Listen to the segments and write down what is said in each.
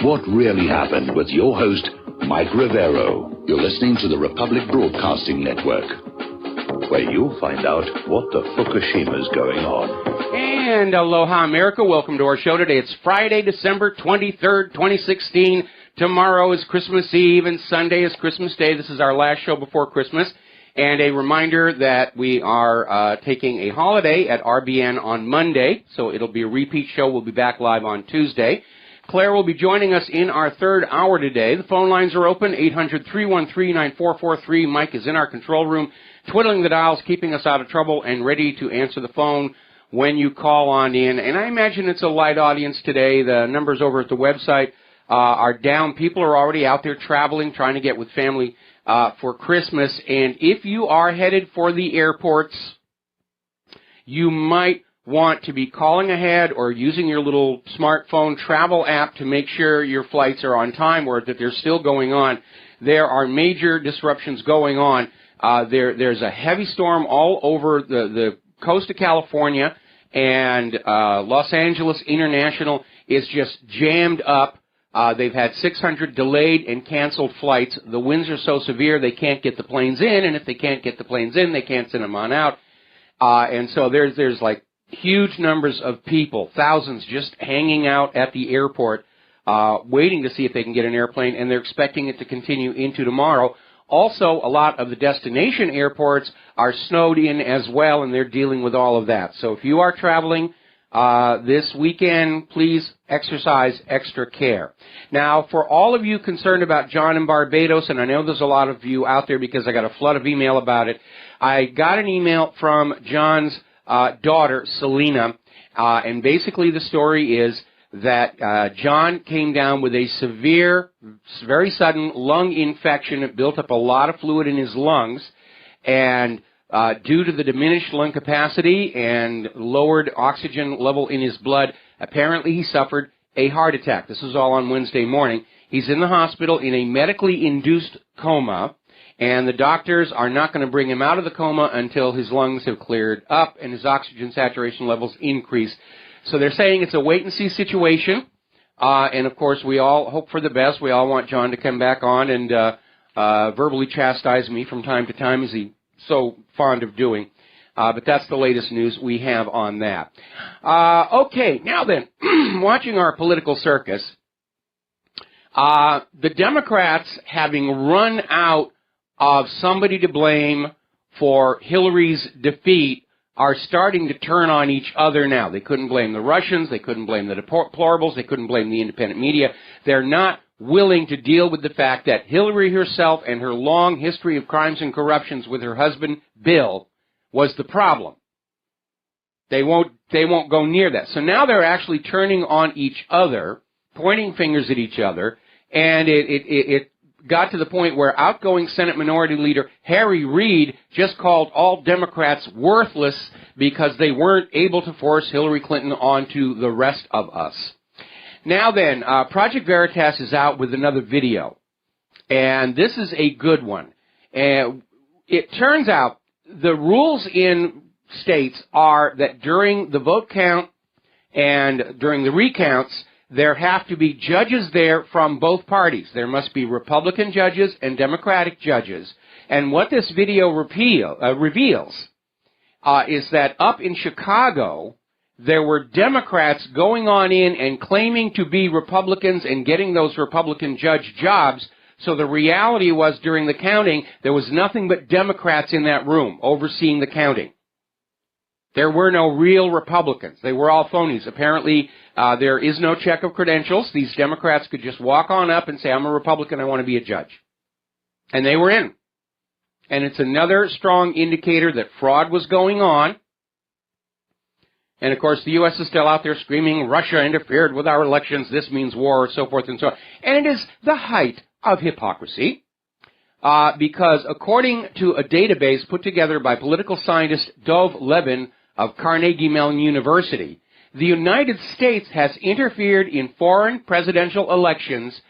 What really happened with your host, Mike Rivero. You're listening to the Republic Broadcasting Network, where you'll find out what the Fukushima's going on. And aloha, America. Welcome to our show today. It's Friday, December 23rd, 2016. Tomorrow is Christmas Eve, and Sunday is Christmas Day. This is our last show before Christmas. And a reminder that we are taking a holiday at RBN on Monday, so it'll be a repeat show. We'll be back live on Tuesday. Claire will be joining us in our third hour today. The phone lines are open, 800-313-9443. Mike is in our control room, twiddling the dials, keeping us out of trouble, and ready to answer the phone when you call on in. And I imagine it's a light audience today. The numbers over at the website are down. People are already out there traveling, trying to get with family for Christmas. And if you are headed for the airports, you might want to be calling ahead or using your little smartphone travel app to make sure your flights are on time or that they're still going on. There are major disruptions going on. There's a heavy storm all over the coast of California, and Los Angeles International is just jammed up. They've had 600 delayed and canceled flights. The winds are so severe they can't get the planes in, and if they can't get the planes in, they can't send them on out. And so there's like huge numbers of people, thousands just hanging out at the airport, waiting to see if they can get an airplane, and they're expecting it to continue into tomorrow. Also, a lot of the destination airports are snowed in as well, and they're dealing with all of that. So if you are traveling this weekend, please exercise extra care. Now, for all of you concerned about John in Barbados, and I know there's a lot of you out there because I got a flood of email about it, I got an email from John's daughter, Selena, and basically the story is that John came down with a severe, very sudden lung infection. It built up a lot of fluid in his lungs, and due to the diminished lung capacity and lowered oxygen level in his blood, apparently he suffered a heart attack. This was all on Wednesday morning. He's in the hospital in a medically induced coma, and the doctors are not going to bring him out of the coma until his lungs have cleared up and his oxygen saturation levels increase. So they're saying it's a wait-and-see situation, and of course we all hope for the best. We all want John to come back on and verbally chastise me from time to time, as he so fond of doing. But that's the latest news we have on that. Okay, now then, watching our political circus, the Democrats, having run out of somebody to blame for Hillary's defeat, are starting to turn on each other now. They couldn't blame the Russians. They couldn't blame the deplorables. They couldn't blame the independent media. They're not willing to deal with the fact that Hillary herself and her long history of crimes and corruptions with her husband, Bill, was the problem. They won't go near that. So now they're actually turning on each other, pointing fingers at each other, and it got to the point where outgoing Senate Minority Leader Harry Reid just called all Democrats worthless because they weren't able to force Hillary Clinton onto the rest of us. Now then, Project Veritas is out with another video, and this is a good one. It turns out the rules in states are that during the vote count and during the recounts, there have to be judges there from both parties. There must be Republican judges and Democratic judges. And what this video reveals is that up in Chicago, there were Democrats going on in and claiming to be Republicans and getting those Republican judge jobs. So the reality was during the counting, there was nothing but Democrats in that room overseeing the counting. There were no real Republicans. They were all phonies. Apparently, there is no check of credentials. These Democrats could just walk on up and say, I'm a Republican, I want to be a judge. And they were in. And it's another strong indicator that fraud was going on. And, of course, the U.S. is still out there screaming, Russia interfered with our elections, this means war, so forth and so on. And it is the height of hypocrisy. Because according to a database put together by political scientist Dov Levin of Carnegie Mellon University, the United States has interfered in foreign presidential elections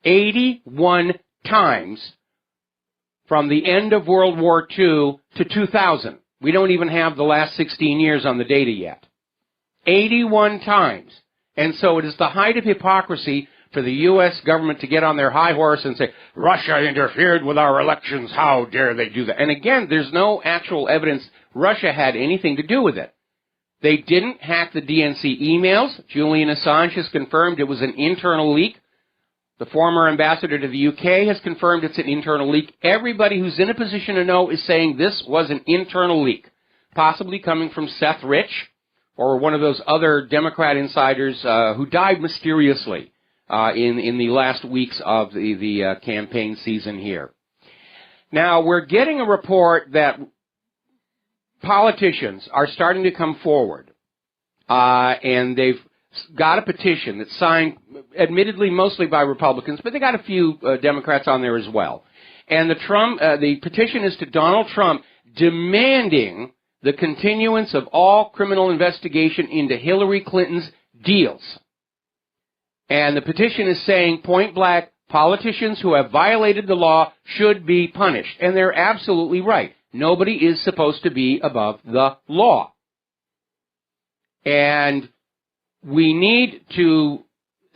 81 times from the end of World War II to 2000. We don't even have the last 16 years on the data yet. 81 times. And so it is the height of hypocrisy for the U.S. government to get on their high horse and say, Russia interfered with our elections, how dare they do that? And again, there's no actual evidence Russia had anything to do with it. They didn't hack the DNC emails. Julian Assange has confirmed it was an internal leak. The former ambassador to the UK has confirmed it's an internal leak. Everybody who's in a position to know is saying this was an internal leak, possibly coming from Seth Rich or one of those other Democrat insiders who died mysteriously in the last weeks of the campaign season here. Now, we're getting a report that politicians are starting to come forward, and they've got a petition that's signed, admittedly mostly by Republicans, but they got a few Democrats on there as well. And the petition is to Donald Trump demanding the continuance of all criminal investigation into Hillary Clinton's deals. And the petition is saying, point blank, politicians who have violated the law should be punished. And they're absolutely right. Nobody is supposed to be above the law. And we need to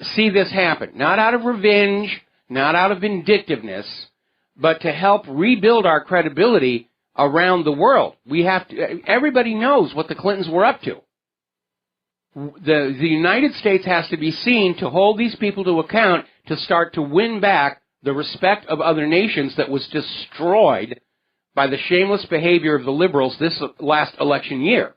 see this happen, not out of revenge, not out of vindictiveness, but to help rebuild our credibility around the world. Everybody knows what the Clintons were up to. The United States has to be seen to hold these people to account to start to win back the respect of other nations that was destroyed by the shameless behavior of the liberals this last election year.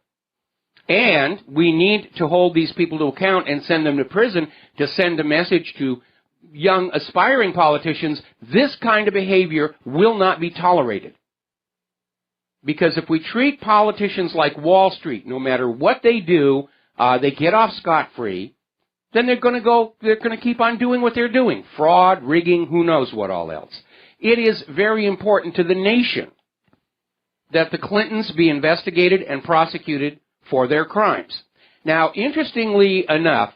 And we need to hold these people to account and send them to prison to send a message to young aspiring politicians, this kind of behavior will not be tolerated. Because if we treat politicians like Wall Street, no matter what they do, they get off scot-free, then they're going to keep on doing what they're doing. Fraud, rigging, who knows what all else. It is very important to the nation that the Clintons be investigated and prosecuted for their crimes. Now, interestingly enough,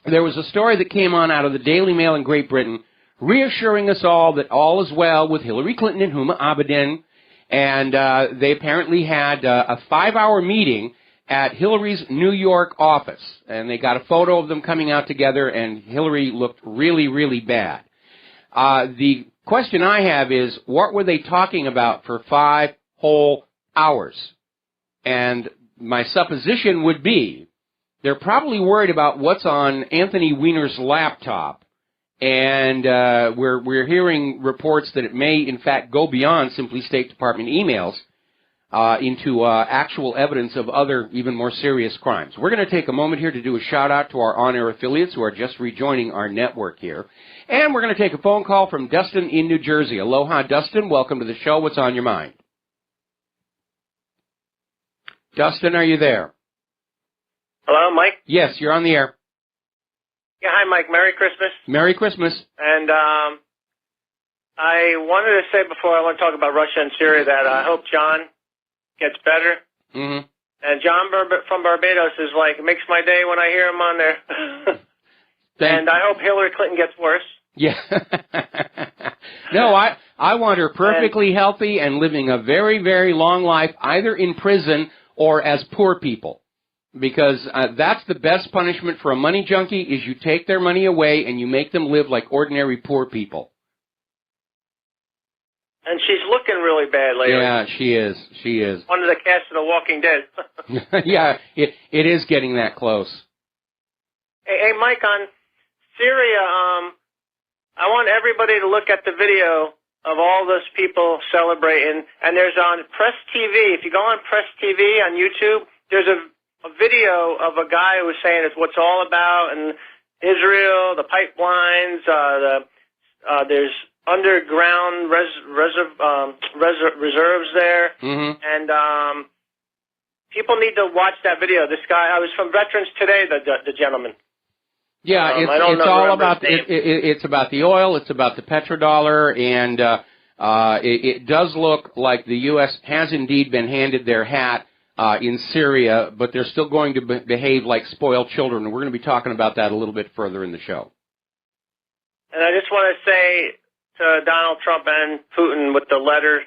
there was a story that came on out of the Daily Mail in Great Britain reassuring us all that all is well with Hillary Clinton and Huma Abedin, and they apparently had a 5-hour meeting at Hillary's New York office, and they got a photo of them coming out together, and Hillary looked really, really bad. The question I have is, what were they talking about for 5 whole hours? And my supposition would be they're probably worried about what's on Anthony Weiner's laptop, and we're hearing reports that it may, in fact, go beyond simply State Department emails into actual evidence of other, even more serious crimes. We're going to take a moment here to do a shout-out to our on-air affiliates who are just rejoining our network here. And we're going to take a phone call from Dustin in New Jersey. Aloha, Dustin. Welcome to the show. What's on your mind? Dustin, are you there? Hello, Mike? Yes, you're on the air. Yeah, hi, Mike. Merry Christmas. Merry Christmas. And I wanted to say before I want to talk about Russia and Syria that I hope John gets better. Mm-hmm. And John from Barbados is like, it makes my day when I hear him on there. And I hope Hillary Clinton gets worse. Yeah. No, I want her perfectly healthy and living a very, very long life, either in prison or as poor people. Because that's the best punishment for a money junkie, is you take their money away and you make them live like ordinary poor people. And she's looking really bad lately. Yeah, she is. She is. One of the cast of The Walking Dead. Yeah, it is getting that close. Hey, Mike, on Syria, I want everybody to look at the video of all those people celebrating. And there's on Press TV, if you go on Press TV on YouTube, there's a video of a guy who was saying it's what's all about, and Israel, the pipelines, there's underground reserves there, and people need to watch that video. This guy, I was from Veterans Today, the gentleman. Yeah, it's all about it's about the oil, it's about the petrodollar, and it does look like the U.S. has indeed been handed their hat in Syria, but they're still going to behave like spoiled children, and we're going to be talking about that a little bit further in the show. And I just want to say to Donald Trump and Putin with the letter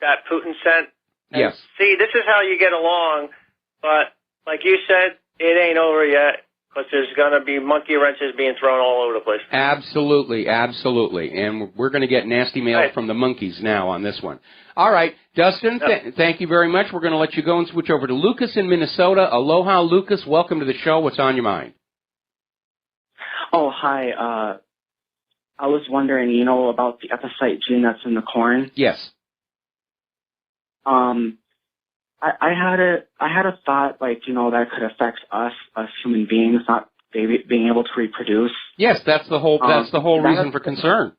that Putin sent, yes. See, this is how you get along, but like you said, it ain't over yet. because there's going to be monkey wrenches being thrown all over the place. Absolutely, absolutely. And we're going to get nasty mail from the monkeys now on this one. All right, Dustin, thank you very much. We're going to let you go and switch over to Lucas in Minnesota. Aloha, Lucas. Welcome to the show. What's on your mind? Oh, hi. I was wondering, about the epicite gene that's in the corn. Yes. I had a thought, that could affect us human beings, not being able to reproduce. Yes, that's the whole reason for concern.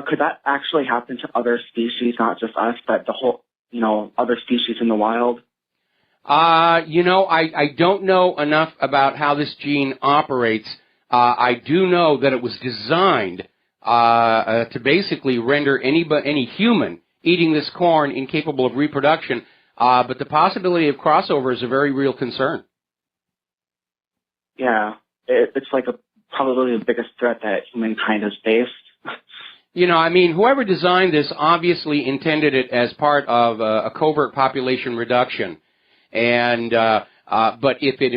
Could that actually happen to other species, not just us, but the whole, other species in the wild? I don't know enough about how this gene operates. I do know that it was designed to basically render any human eating this corn incapable of reproduction, but the possibility of crossover is a very real concern. Yeah, it's probably the biggest threat that humankind has faced. Whoever designed this obviously intended it as part of a covert population reduction, and but if it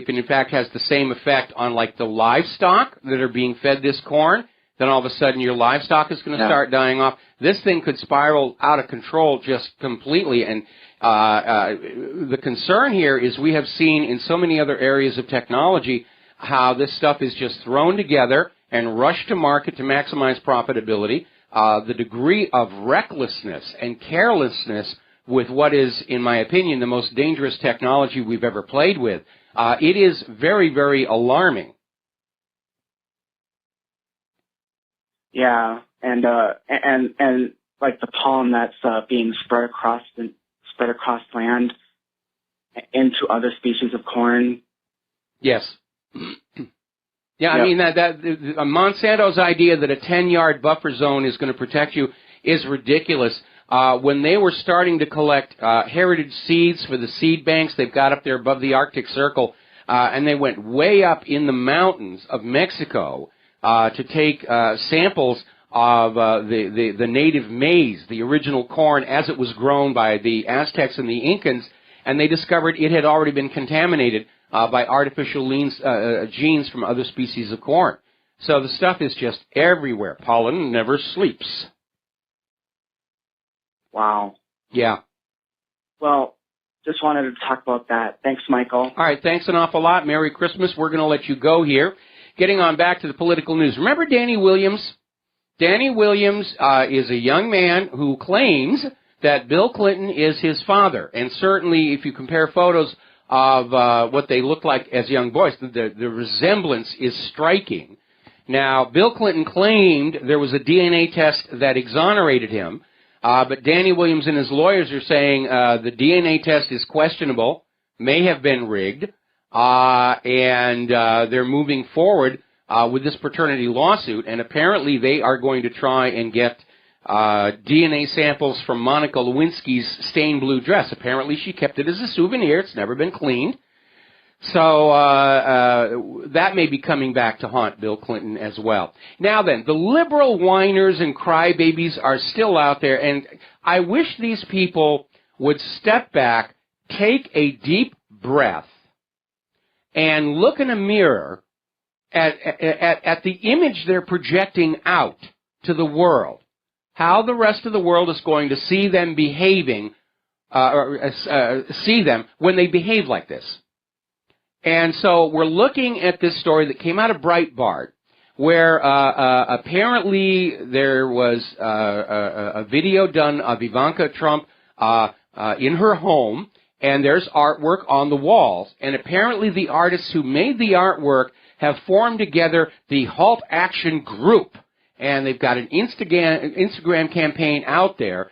in fact has the same effect on the livestock that are being fed this corn, then all of a sudden your livestock is going to start dying off. This thing could spiral out of control just completely. And the concern here is we have seen in so many other areas of technology how this stuff is just thrown together and rushed to market to maximize profitability. The degree of recklessness and carelessness with what is, in my opinion, the most dangerous technology we've ever played with, it is very, very alarming. Yeah, and the pollen that's being spread across land into other species of corn. Yes. Yeah, yep. that Monsanto's idea that a 10-yard buffer zone is going to protect you is ridiculous. When they were starting to collect heritage seeds for the seed banks they've got up there above the Arctic Circle, and they went way up in the mountains of Mexico to take samples of the native maize, the original corn as it was grown by the Aztecs and the Incans, and they discovered it had already been contaminated by artificial genes from other species of corn. So the stuff is just everywhere. Pollen never sleeps. Wow. Yeah. Well, just wanted to talk about that. Thanks, Michael. All right, thanks an awful lot. Merry Christmas. We're going to let you go here. Getting on back to the political news. Remember Danny Williams? Danny Williams is a young man who claims that Bill Clinton is his father. And certainly if you compare photos of what they look like as young boys, the resemblance is striking. Now, Bill Clinton claimed there was a DNA test that exonerated him, but Danny Williams and his lawyers are saying the DNA test is questionable, may have been rigged, and they're moving forward with this paternity lawsuit, and apparently they are going to try and get DNA samples from Monica Lewinsky's stained blue dress. Apparently she kept it as a souvenir. It's never been cleaned. So that may be coming back to haunt Bill Clinton as well. Now then, the liberal whiners and crybabies are still out there, and I wish these people would step back, take a deep breath, and look in a mirror at the image they're projecting out to the world, how the rest of the world is going to see them behaving, see them when they behave like this. And so we're looking at this story that came out of Breitbart, where apparently there was a video done of Ivanka Trump in her home, and there's artwork on the walls. And apparently the artists who made the artwork have formed together the Halt Action Group, and they've got an Instagram campaign out there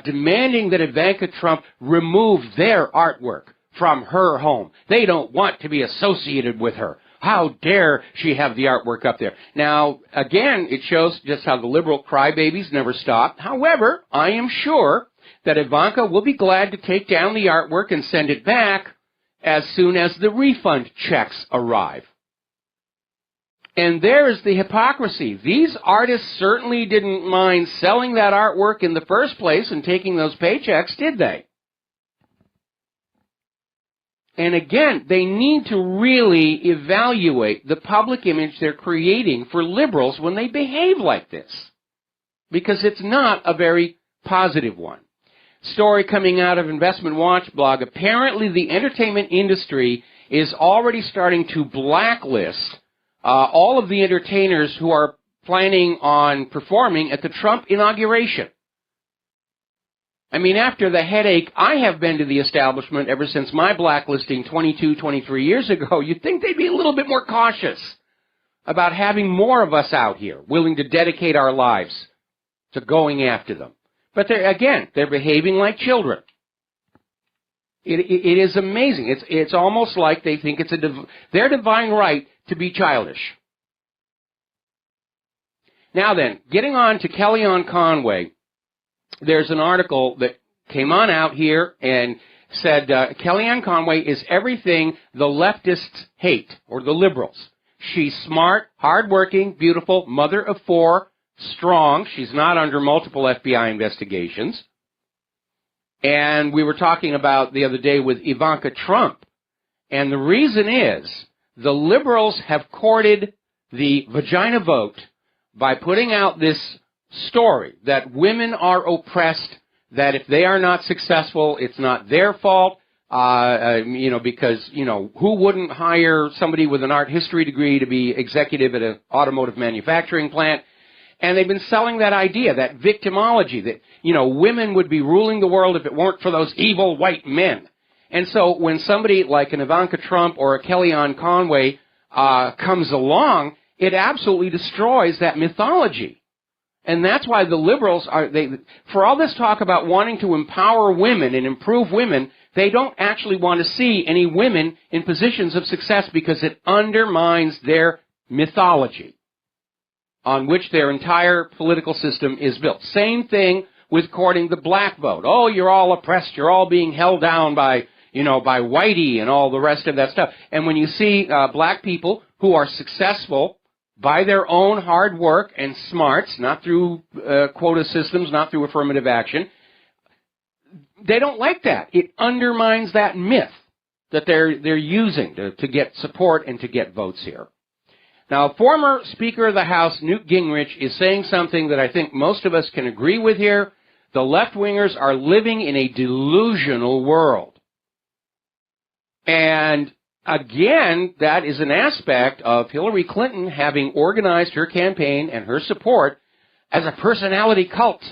demanding that Ivanka Trump remove their artwork from her home. They don't want to be associated with her. How dare she have the artwork up there? Now, again, it shows just how the liberal crybabies never stop. However, I am sure that Ivanka will be glad to take down the artwork and send it back as soon as the refund checks arrive. And there's the hypocrisy. These artists certainly didn't mind selling that artwork in the first place and taking those paychecks, did they? And again, they need to really evaluate the public image they're creating for liberals when they behave like this, because it's not a very positive one. Story coming out of Investment Watch blog, apparently the entertainment industry is already starting to blacklist all of the entertainers who are planning on performing at the Trump inauguration. I mean, after the headache I have been to the establishment ever since my blacklisting 22, 23 years ago, you'd think they'd be a little bit more cautious about having more of us out here willing to dedicate our lives to going after them. But they're behaving like children. It is amazing. It's almost like they think it's their divine right to be childish. Now then, getting on to Kellyanne Conway, there's an article that came on out here and said Kellyanne Conway is everything the leftists hate, or the liberals. She's smart, hardworking, beautiful, mother of 4, strong. She's not under multiple FBI investigations. And we were talking about the other day with Ivanka Trump. And the reason is the liberals have courted the vagina vote by putting out this story that women are oppressed, that if they are not successful, it's not their fault, because, who wouldn't hire somebody with an art history degree to be executive at an automotive manufacturing plant? And they've been selling that idea, that victimology, that, women would be ruling the world if it weren't for those evil white men. And so when somebody like an Ivanka Trump or a Kellyanne Conway comes along, it absolutely destroys that mythology. And that's why the liberals for all this talk about wanting to empower women and improve women, they don't actually want to see any women in positions of success because it undermines their mythology on which their entire political system is built. Same thing with courting the black vote. Oh, you're all oppressed. You're all being held down by Whitey and all the rest of that stuff. And when you see black people who are successful by their own hard work and smarts, not through quota systems, not through affirmative action, they don't like that. It undermines that myth that they're using to get support and to get votes here. Now, former Speaker of the House, Newt Gingrich, is saying something that I think most of us can agree with here. The left-wingers are living in a delusional world. And again, that is an aspect of Hillary Clinton having organized her campaign and her support as a personality cult.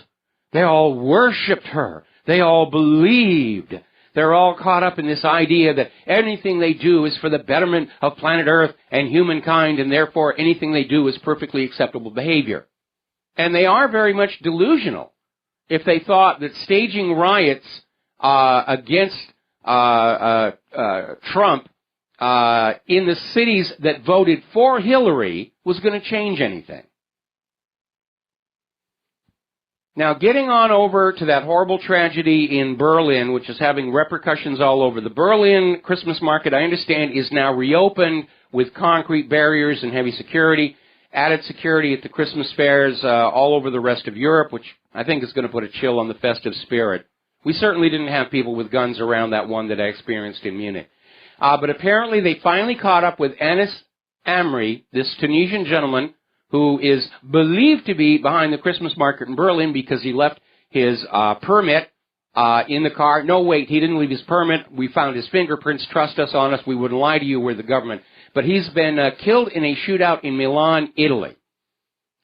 They all worshipped her. They all believed. They're all caught up in this idea that anything they do is for the betterment of planet Earth and humankind, and therefore anything they do is perfectly acceptable behavior. And they are very much delusional if they thought that staging riots against Trump in the cities that voted for Hillary was going to change anything. Now, getting on over to that horrible tragedy in Berlin, which is having repercussions all over. The Berlin Christmas market, I understand, is now reopened with concrete barriers and heavy security, added security at the Christmas fairs all over the rest of Europe, which I think is going to put a chill on the festive spirit. We certainly didn't have people with guns around that one that I experienced in Munich. But apparently they finally caught up with Anis Amri, this Tunisian gentleman who is believed to be behind the Christmas market in Berlin because he left his permit in the car. No, wait, he didn't leave his permit. We found his fingerprints. Trust us on us. We wouldn't lie to you. We're the government. But he's been killed in a shootout in Milan, Italy.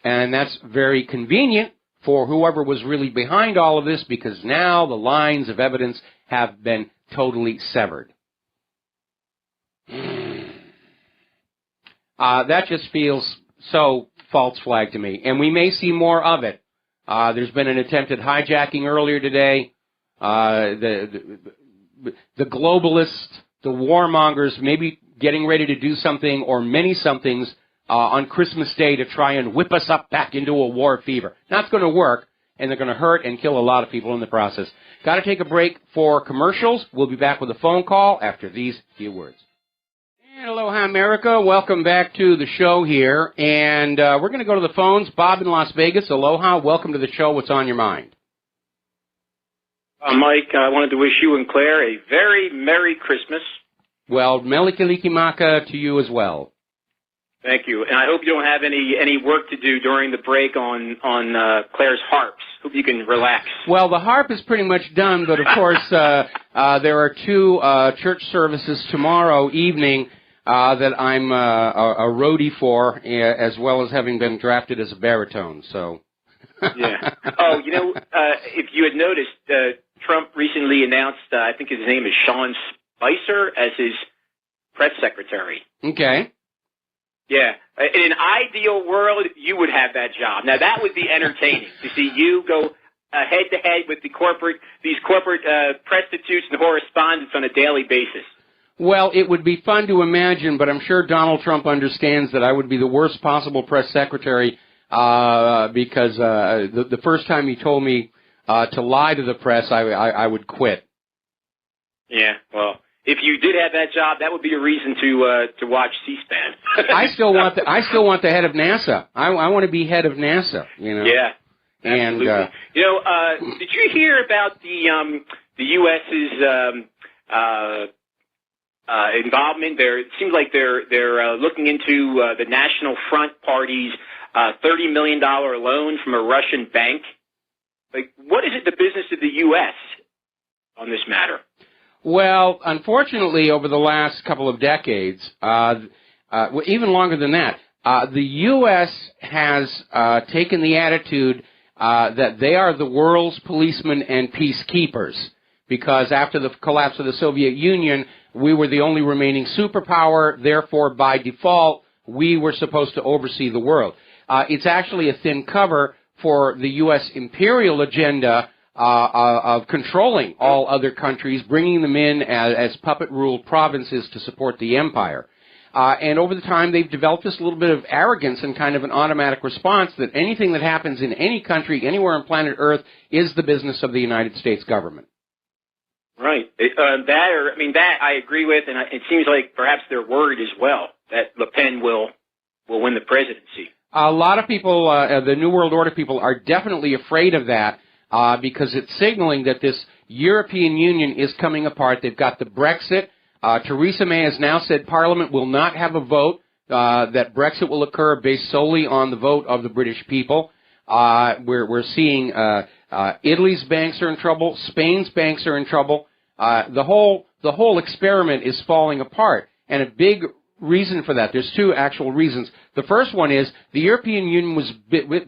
And that's very convenient for whoever was really behind all of this, because now the lines of evidence have been totally severed. That just feels so false flag to me, and we may see more of it. There's been an attempted hijacking earlier today. The globalists, the warmongers, maybe getting ready to do something or many somethings on Christmas Day to try and whip us up back into a war fever. That's going to work, and they're going to hurt and kill a lot of people in the process. Got to take a break for commercials. We'll be back with a phone call after these few words. And aloha, America. Welcome back to the show here. And we're going to go to the phones. Bob in Las Vegas. Aloha. Welcome to the show. What's on your mind? Mike, I wanted to wish you and Claire a very Merry Christmas. Well, Melikalikimaka to you as well. Thank you, and I hope you don't have any work to do during the break on Claire's harps. Hope you can relax. Well, the harp is pretty much done, but of course there are two church services tomorrow evening that I'm a roadie for, as well as having been drafted as a baritone. So. Yeah. Oh, if you had noticed, Trump recently announced, I think his name is Sean Spicer, as his press secretary. Okay. Yeah. In an ideal world, you would have that job. Now, that would be entertaining to see you go head-to-head with these corporate prostitutes and correspondents on a daily basis. Well, it would be fun to imagine, but I'm sure Donald Trump understands that I would be the worst possible press secretary because the first time he told me to lie to the press, I would quit. Yeah, well, if you did have that job, that would be a reason to watch C-SPAN. I still want the head of NASA. I want to be head of NASA. Yeah, absolutely. And did you hear about the U.S.'s involvement? It seems like they're looking into the National Front Party's $30 million loan from a Russian bank. Like, what is it the business of the U.S. on this matter? Well, unfortunately, over the last couple of decades, even longer than that, the U.S. has taken the attitude that they are the world's policemen and peacekeepers, because after the collapse of the Soviet Union, we were the only remaining superpower. Therefore, by default, we were supposed to oversee the world. It's actually a thin cover for the U.S. imperial agenda of controlling all other countries, bringing them in as puppet-ruled provinces to support the empire. And over the time, they've developed this little bit of arrogance and kind of an automatic response that anything that happens in any country, anywhere on planet Earth, is the business of the United States government. Right. That I agree with, and it seems like perhaps they're worried as well that Le Pen will win the presidency. A lot of people, the New World Order people, are definitely afraid of that because it's signaling that this European Union is coming apart. They've got the Brexit. Theresa May has now said Parliament will not have a vote, that Brexit will occur based solely on the vote of the British people. We're seeing Italy's banks are in trouble. Spain's banks are in trouble. The whole experiment is falling apart. And a big reason for that, there's two actual reasons. The first one is the European Union was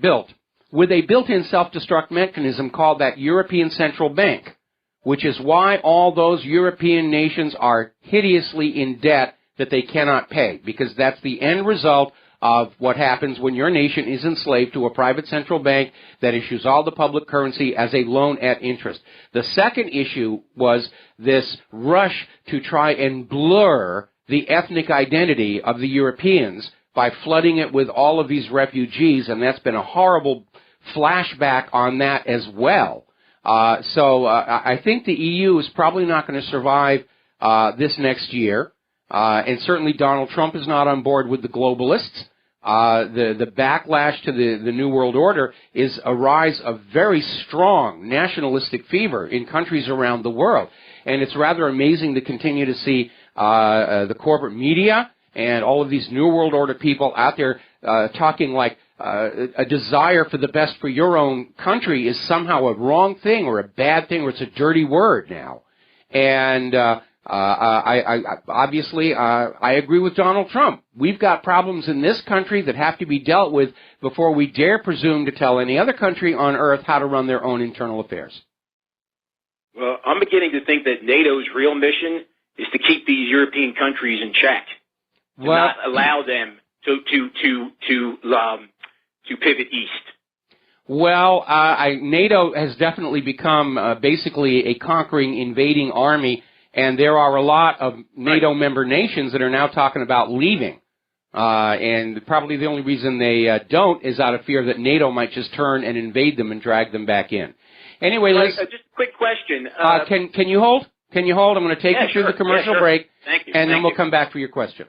built with a built-in self-destruct mechanism called that European Central Bank, which is why all those European nations are hideously in debt that they cannot pay, because that's the end result of what happens when your nation is enslaved to a private central bank that issues all the public currency as a loan at interest. The second issue was this rush to try and blur the ethnic identity of the Europeans by flooding it with all of these refugees, and that's been a horrible flashback on that as well. So I think the EU is probably not going to survive this next year, and certainly Donald Trump is not on board with the globalists. The backlash to the New World Order is a rise of very strong nationalistic fever in countries around the world, and it's rather amazing to continue to see the corporate media and all of these New World Order people out there talking like a desire for the best for your own country is somehow a wrong thing or a bad thing or it's a dirty word now. And I agree with Donald Trump. We've got problems in this country that have to be dealt with before we dare presume to tell any other country on earth how to run their own internal affairs. Well, I'm beginning to think that NATO's real mission is to keep these European countries in check, to not allow them to pivot east. Well, NATO has definitely become basically a conquering, invading army, and there are a lot of NATO member nations that are now talking about leaving. And probably the only reason they don't is out of fear that NATO might just turn and invade them and drag them back in. Anyway, let's... just a quick question. Can you hold? Can you hold? I'm going to take you through the commercial break, Thank you. and then we'll come back for your question.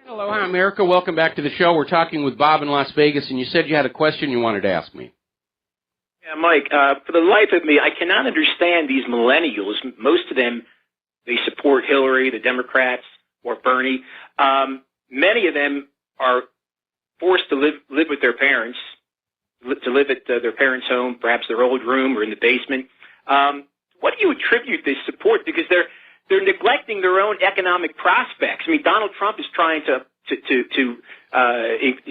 Aloha, America. Welcome back to the show. We're talking with Bob in Las Vegas, and you said you had a question you wanted to ask me. Yeah, Mike, for the life of me, I cannot understand these millennials, most of them they support Hillary, the Democrats, or Bernie. Many of them are forced to live with their parents, to live at their parents' home, perhaps their old room or in the basement. What do you attribute this support? Because they're neglecting their own economic prospects. I mean, Donald Trump is trying to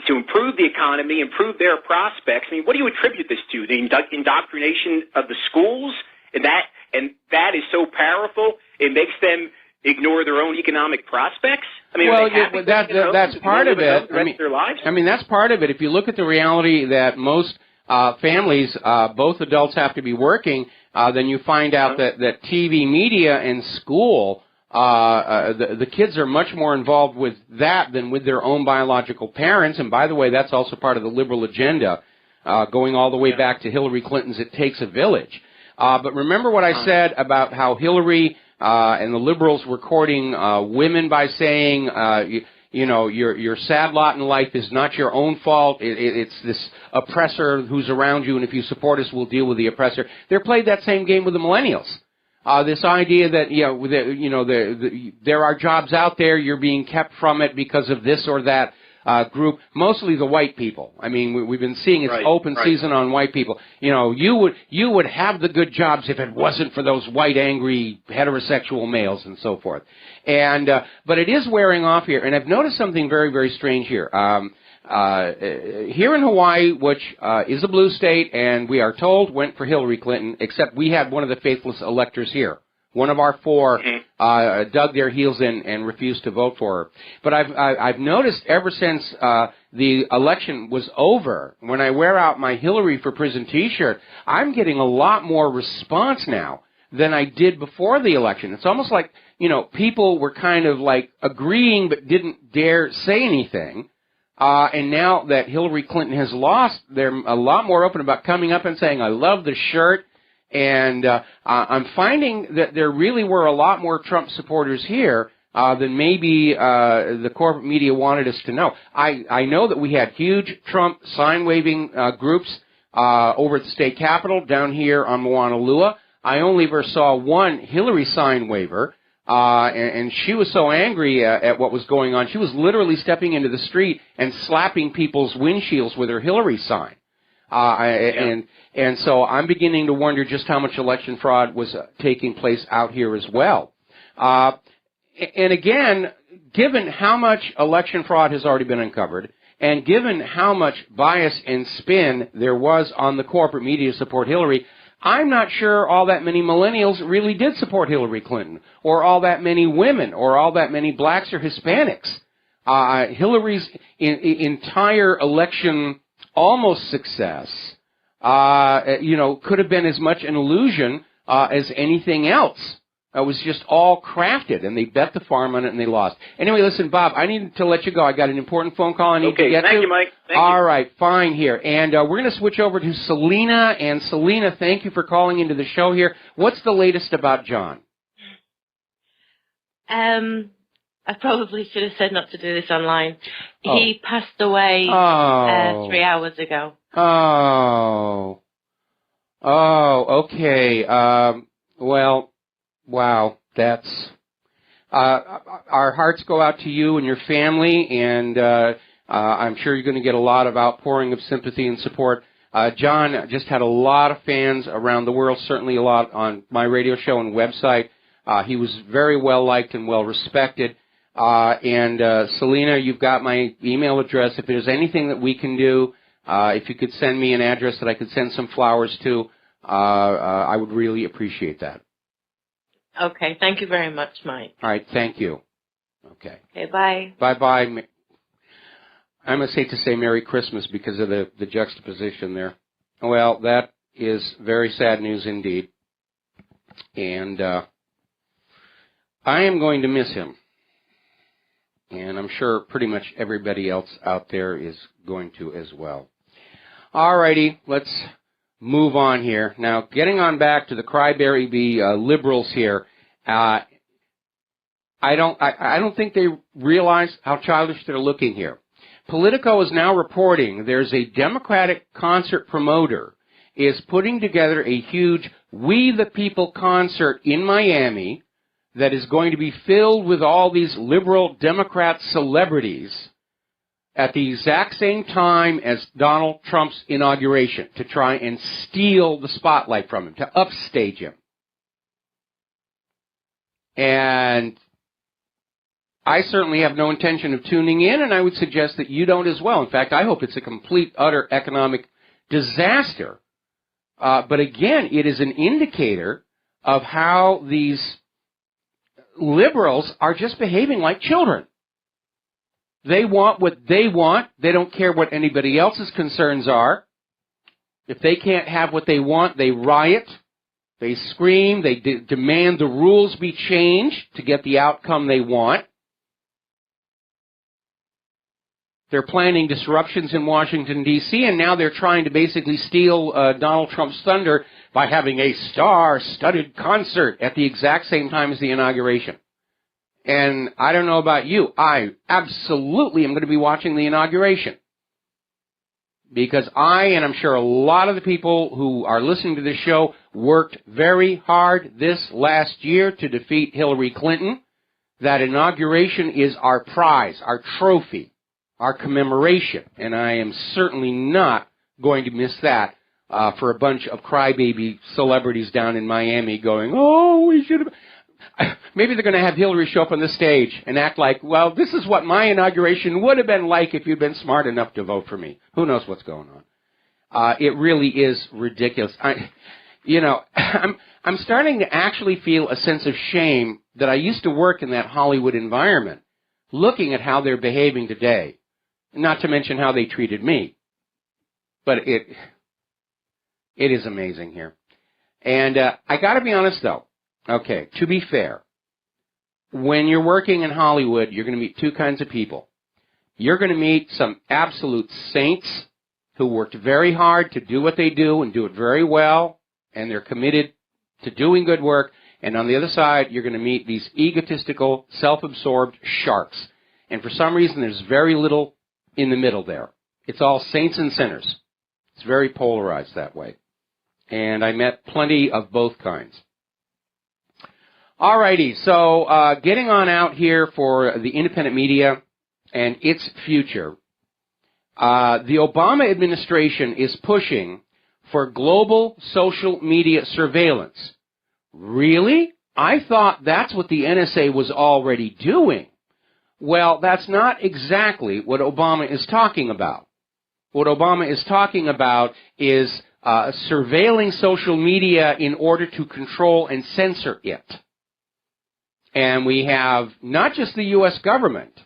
improve the economy, improve their prospects. I mean, what do you attribute this to? The indoctrination of the schools, and that is so powerful it makes them ignore their own economic prospects? I mean, well, that's part of it. I mean, that's part of it. If you look at the reality that most families, both adults have to be working, then you find out that TV media and school, the kids are much more involved with that than with their own biological parents. And by the way, that's also part of the liberal agenda, going all the way back to Hillary Clinton's "It Takes a Village." But remember what I said about how Hillary and the liberals were courting women by saying, your sad lot in life is not your own fault. It's this oppressor who's around you, and if you support us, we'll deal with the oppressor. They're played that same game with the millennials. This idea that there are jobs out there, you're being kept from it because of this or that group. Mostly the white people. I mean, we've been seeing it's open season on white people. You would have the good jobs if it wasn't for those white, angry, heterosexual males and so forth. And but it is wearing off here. And I've noticed something very, very strange here. Here in Hawaii, which is a blue state, and we are told went for Hillary Clinton, except we had one of the faithless electors here. One of our four dug their heels in and refused to vote for her. But I've noticed ever since the election was over, when I wear out my Hillary for Prison T-shirt, I'm getting a lot more response now than I did before the election. It's almost like, people were kind of like agreeing but didn't dare say anything. And now that Hillary Clinton has lost, they're a lot more open about coming up and saying, I love the shirt. And I'm finding that there really were a lot more Trump supporters here than maybe the corporate media wanted us to know. I know that we had huge Trump sign-waving groups over at the state capitol down here on Moanalua. I only ever saw one Hillary sign waver, and she was so angry at what was going on. She was literally stepping into the street and slapping people's windshields with her Hillary sign. And so I'm beginning to wonder just how much election fraud was taking place out here as well. And again, given how much election fraud has already been uncovered, and given how much bias and spin there was on the corporate media to support Hillary, I'm not sure all that many millennials really did support Hillary Clinton, or all that many women, or all that many blacks or Hispanics. Hillary's entire election almost success, could have been as much an illusion as anything else. It was just all crafted, and they bet the farm on it, and they lost. Anyway, listen, Bob, I need to let you go. I got an important phone call I need to get to. Okay, thank you, Mike. All right, fine here. And we're going to switch over to Selena. And Selena, thank you for calling into the show here. What's the latest about John? I probably should have said not to do this online. Oh. He passed away 3 hours ago. Okay. Well, wow, that's... our hearts go out to you and your family, and I'm sure you're going to get a lot of outpouring of sympathy and support. John just had a lot of fans around the world, certainly a lot on my radio show and website. He was very well liked and well respected. And Selena, you've got my email address. If there's anything that we can do, if you could send me an address that I could send some flowers to, I would really appreciate that. Okay, thank you very much, Mike. All right, thank you. Okay. Okay, bye. Bye-bye. I must hate to say Merry Christmas because of the juxtaposition there. Well, that is very sad news indeed. And I am going to miss him. And I'm sure pretty much everybody else out there is going to as well. All righty, let's move on here. Now, getting on back to the crybaby liberals here, I don't think they realize how childish they're looking here. Politico is now reporting there's a Democratic concert promoter is putting together a huge We the People concert in Miami that is going to be filled with all these liberal Democrat celebrities at the exact same time as Donald Trump's inauguration to try and steal the spotlight from him, to upstage him. And I certainly have no intention of tuning in, and I would suggest that you don't as well. In fact, I hope it's a complete, utter economic disaster. But again, it is an indicator of how these liberals are just behaving like children. They want what they want. They don't care what anybody else's concerns are. If they can't have what they want, they riot. They scream. They demand the rules be changed to get the outcome they want. They're planning disruptions in Washington, D.C., and now they're trying to basically steal Donald Trump's thunder by having a star-studded concert at the exact same time as the inauguration. And I don't know about you, I absolutely am going to be watching the inauguration. Because and I'm sure a lot of the people who are listening to this show, worked very hard this last year to defeat Hillary Clinton. That inauguration is our prize, our trophy, our commemoration. And I am certainly not going to miss that for a bunch of crybaby celebrities down in Miami going, oh, we should have... Maybe they're going to have Hillary show up on the stage and act like, well, this is what my inauguration would have been like if you'd been smart enough to vote for me. Who knows what's going on? It really is ridiculous. I'm starting to actually feel a sense of shame that I used to work in that Hollywood environment, looking at how they're behaving today, not to mention how they treated me. But it is amazing here. And I got to be honest, though. Okay, to be fair, when you're working in Hollywood, you're going to meet two kinds of people. You're going to meet some absolute saints who worked very hard to do what they do and do it very well, and they're committed to doing good work. And on the other side, you're going to meet these egotistical, self-absorbed sharks. And for some reason, there's very little in the middle there. It's all saints and sinners. It's very polarized that way. And I met plenty of both kinds. Alrighty, so getting on out here for the independent media and its future. The Obama administration is pushing for global social media surveillance. Really? I thought that's what the NSA was already doing. Well, that's not exactly what Obama is talking about. What Obama is talking about is surveilling social media in order to control and censor it. And we have not just the U.S. government,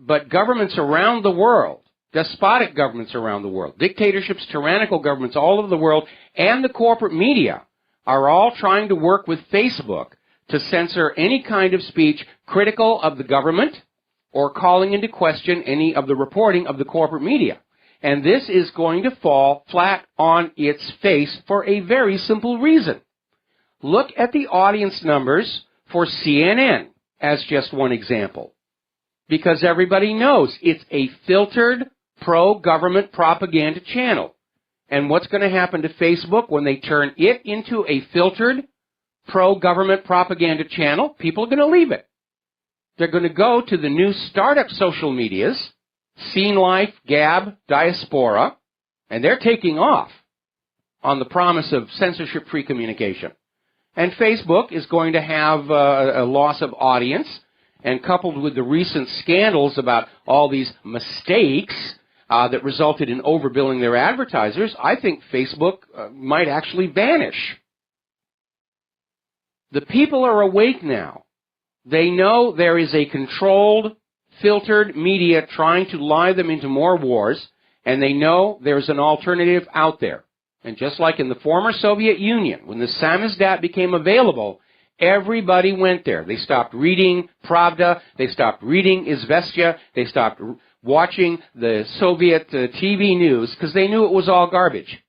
but governments around the world, despotic governments around the world, dictatorships, tyrannical governments all over the world, and the corporate media are all trying to work with Facebook to censor any kind of speech critical of the government or calling into question any of the reporting of the corporate media. And this is going to fall flat on its face for a very simple reason. Look at the audience numbers for CNN as just one example. Because everybody knows it's a filtered pro-government propaganda channel. And what's going to happen to Facebook when they turn it into a filtered pro-government propaganda channel? People are going to leave it. They're going to go to the new startup social medias, Scene Life, Gab, Diaspora, and they're taking off on the promise of censorship-free communication. And Facebook is going to have a loss of audience, and coupled with the recent scandals about all these mistakes that resulted in overbilling their advertisers, I think Facebook might actually vanish. The people are awake now. They know there is a controlled, filtered media trying to lie them into more wars, and they know there's an alternative out there. And just like in the former Soviet Union, when the samizdat became available, everybody went there. They stopped reading Pravda. They stopped reading Izvestia. They stopped watching the Soviet TV news because they knew it was all garbage.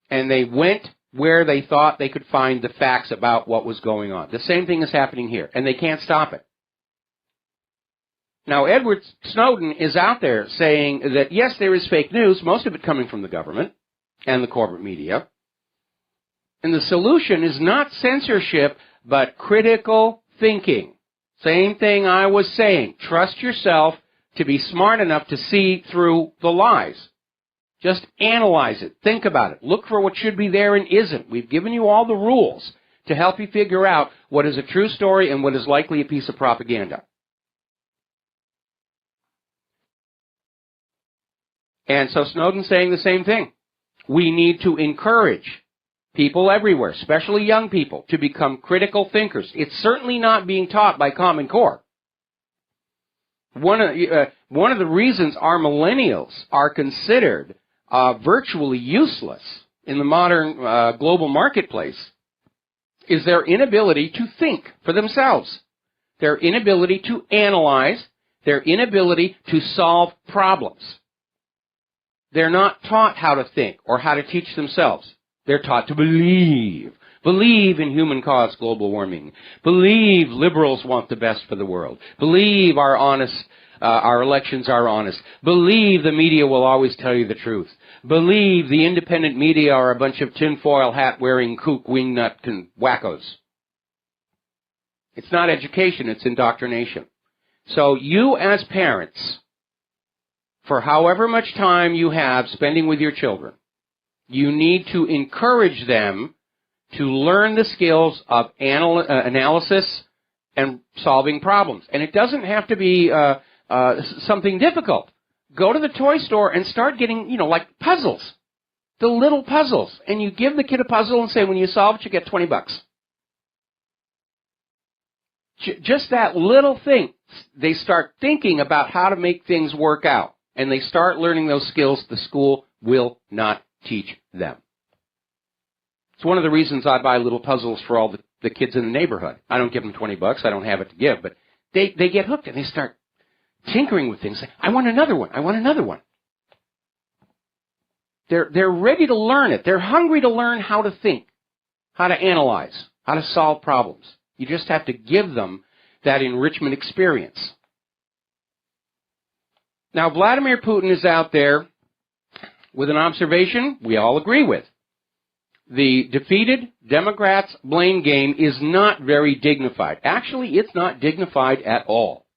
And they went where they thought they could find the facts about what was going on. The same thing is happening here, and they can't stop it. Now, Edward Snowden is out there saying that, yes, there is fake news, most of it coming from the government and the corporate media. And the solution is not censorship, but critical thinking. Same thing I was saying. Trust yourself to be smart enough to see through the lies. Just analyze it. Think about it. Look for what should be there and isn't. We've given you all the rules to help you figure out what is a true story and what is likely a piece of propaganda. And so Snowden's saying the same thing. We need to encourage people everywhere, especially young people, to become critical thinkers. It's certainly not being taught by Common Core. One of the reasons our millennials are considered virtually useless in the modern global marketplace is their inability to think for themselves, their inability to analyze, their inability to solve problems. They're not taught how to think or how to teach themselves. They're taught to believe. Believe in human-caused global warming. Believe liberals want the best for the world. Believe our elections are honest. Believe the media will always tell you the truth. Believe the independent media are a bunch of tinfoil hat-wearing kook wingnut wackos. It's not education, it's indoctrination. So you as parents, for however much time you have spending with your children, you need to encourage them to learn the skills of analysis and solving problems. And it doesn't have to be something difficult. Go to the toy store and start getting, like puzzles, the little puzzles. And you give the kid a puzzle and say, when you solve it, you get $20. Just that little thing. They start thinking about how to make things work out. And they start learning those skills the school will not teach them. It's one of the reasons I buy little puzzles for all the kids in the neighborhood. I don't give them $20. I don't have it to give. But they get hooked and they start tinkering with things. I want another one. I want another one. They're ready to learn it. They're hungry to learn how to think, how to analyze, how to solve problems. You just have to give them that enrichment experience. Now, Vladimir Putin is out there with an observation we all agree with. The defeated Democrats' blame game is not very dignified. Actually, it's not dignified at all.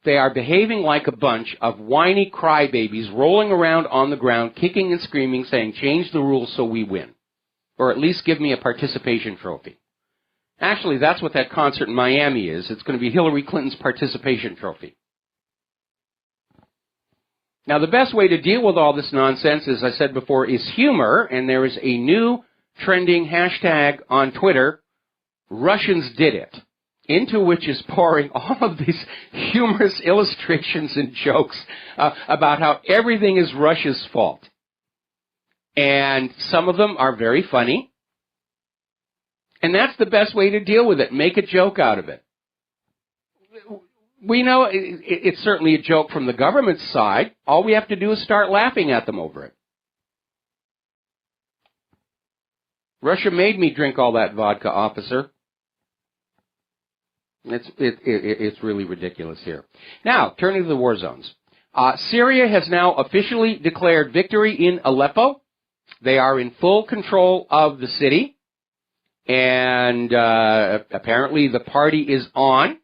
They are behaving like a bunch of whiny crybabies rolling around on the ground, kicking and screaming, saying, change the rules so we win. Or at least give me a participation trophy. Actually, that's what that concert in Miami is. It's going to be Hillary Clinton's participation trophy. Now, the best way to deal with all this nonsense, as I said before, is humor, and there is a new trending hashtag on Twitter, Russians did it, into which is pouring all of these humorous illustrations and jokes about how everything is Russia's fault. And some of them are very funny, and that's the best way to deal with it. Make a joke out of it. We know it's certainly a joke from the government's side. All we have to do is start laughing at them over it. Russia made me drink all that vodka, officer. It's really ridiculous here. Now, turning to the war zones. Syria has now officially declared victory in Aleppo. They are in full control of the city. And apparently the party is on.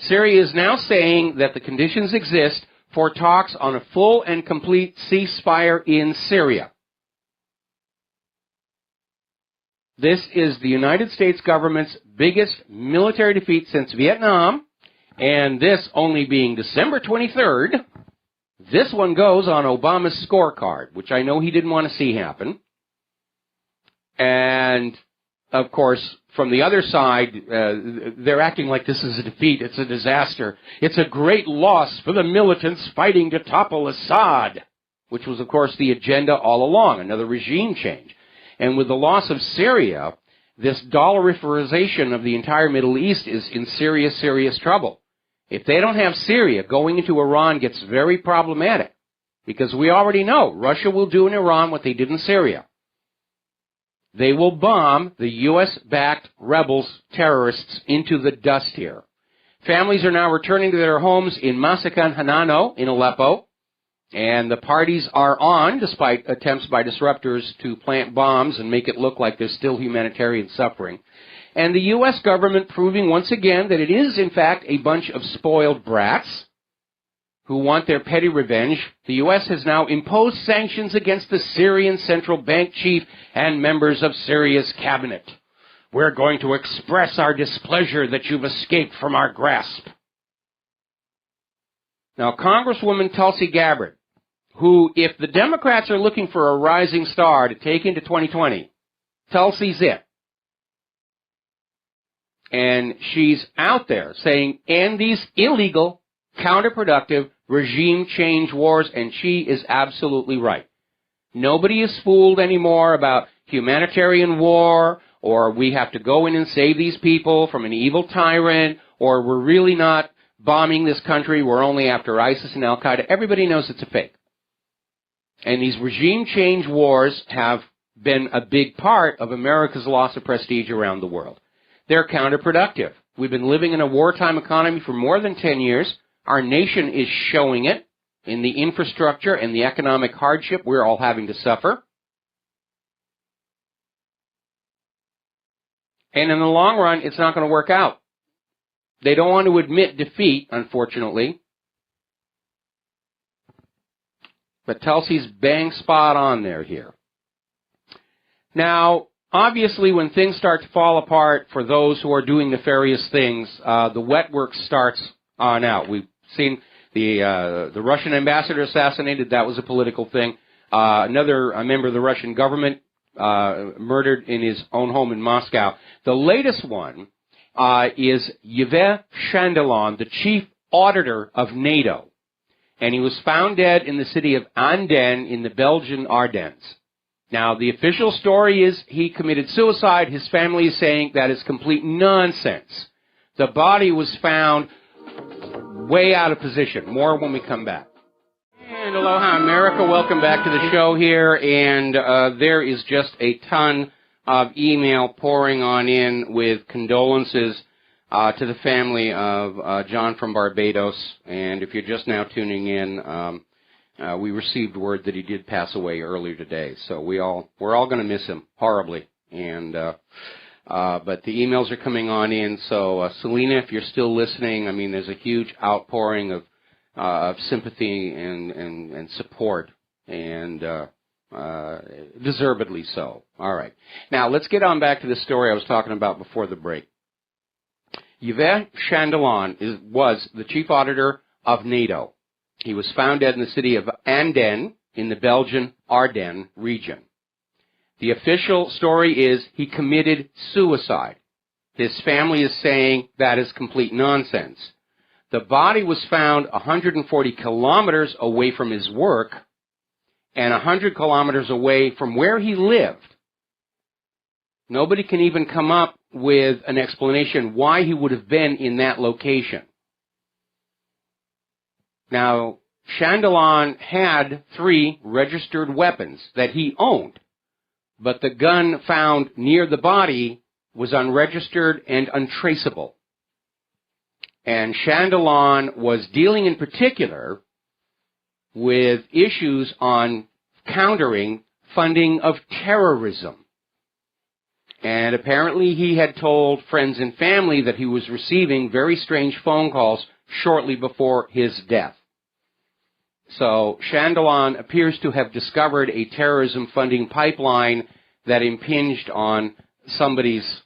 Syria is now saying that the conditions exist for talks on a full and complete ceasefire in Syria. This is the United States government's biggest military defeat since Vietnam, and this only being December 23rd, this one goes on Obama's scorecard, which I know he didn't want to see happen. And, of course, from the other side, they're acting like this is a defeat, it's a disaster. It's a great loss for the militants fighting to topple Assad, which was, of course, the agenda all along, another regime change. And with the loss of Syria, this dollarification of the entire Middle East is in serious, serious trouble. If they don't have Syria, going into Iran gets very problematic, because we already know Russia will do in Iran what they did in Syria. They will bomb the U.S.-backed rebels, terrorists, into the dust here. Families are now returning to their homes in Masakan Hanano in Aleppo, And the parties are on, despite attempts by disruptors to plant bombs and make it look like there's still humanitarian suffering. And the U.S. government proving once again that it is, in fact, a bunch of spoiled brats who want their petty revenge. The U.S. has now imposed sanctions against the Syrian central bank chief and members of Syria's cabinet. We're going to express our displeasure that you've escaped from our grasp. Now, Congresswoman Tulsi Gabbard, who, if the Democrats are looking for a rising star to take into 2020, Tulsi's it. And she's out there saying, end these illegal, counterproductive regime change wars, and she is absolutely right. Nobody is fooled anymore about humanitarian war, or we have to go in and save these people from an evil tyrant, or we're really not bombing this country, we're only after ISIS and Al-Qaeda. Everybody knows it's a fake. And these regime change wars have been a big part of America's loss of prestige around the world. They're counterproductive. We've been living in a wartime economy for more than 10 years. Our nation is showing it in the infrastructure and the economic hardship we're all having to suffer. And in the long run, it's not going to work out. They don't want to admit defeat, unfortunately. But Tulsi's bang spot on there here. Now, obviously, when things start to fall apart for those who are doing nefarious things, the wet work starts on out. We've seen the Russian ambassador assassinated. That was a political thing. A member of the Russian government murdered in his own home in Moscow. The latest one is Yves Chandelon, the chief auditor of NATO. And he was found dead in the city of Andenne in the Belgian Ardennes. Now, the official story is he committed suicide. His family is saying that is complete nonsense. The body was found way out of position. More when we come back. And aloha, America. Welcome back to the show here. And there is just a ton of email pouring on in with condolences to the family of John from Barbados. And if you're just now tuning in, we received word that he did pass away earlier today. So we're all going to miss him horribly. And but the emails are coming on in. So Selena, if you're still listening, I mean, there's a huge outpouring of sympathy and support, and deservedly so. All right. Now let's get on back to the story I was talking about before the break. Yves Chandelon was the chief auditor of NATO. He was found dead in the city of Andenne in the Belgian Ardennes region. The official story is he committed suicide. His family is saying that is complete nonsense. The body was found 140 kilometers away from his work and 100 kilometers away from where he lived. Nobody can even come up with an explanation why he would have been in that location. Now, Chandelon had 3 registered weapons that he owned, but the gun found near the body was unregistered and untraceable. And Chandelon was dealing in particular with issues on countering funding of terrorism. And apparently he had told friends and family that he was receiving very strange phone calls shortly before his death. So Chandelon appears to have discovered a terrorism funding pipeline that impinged on somebody's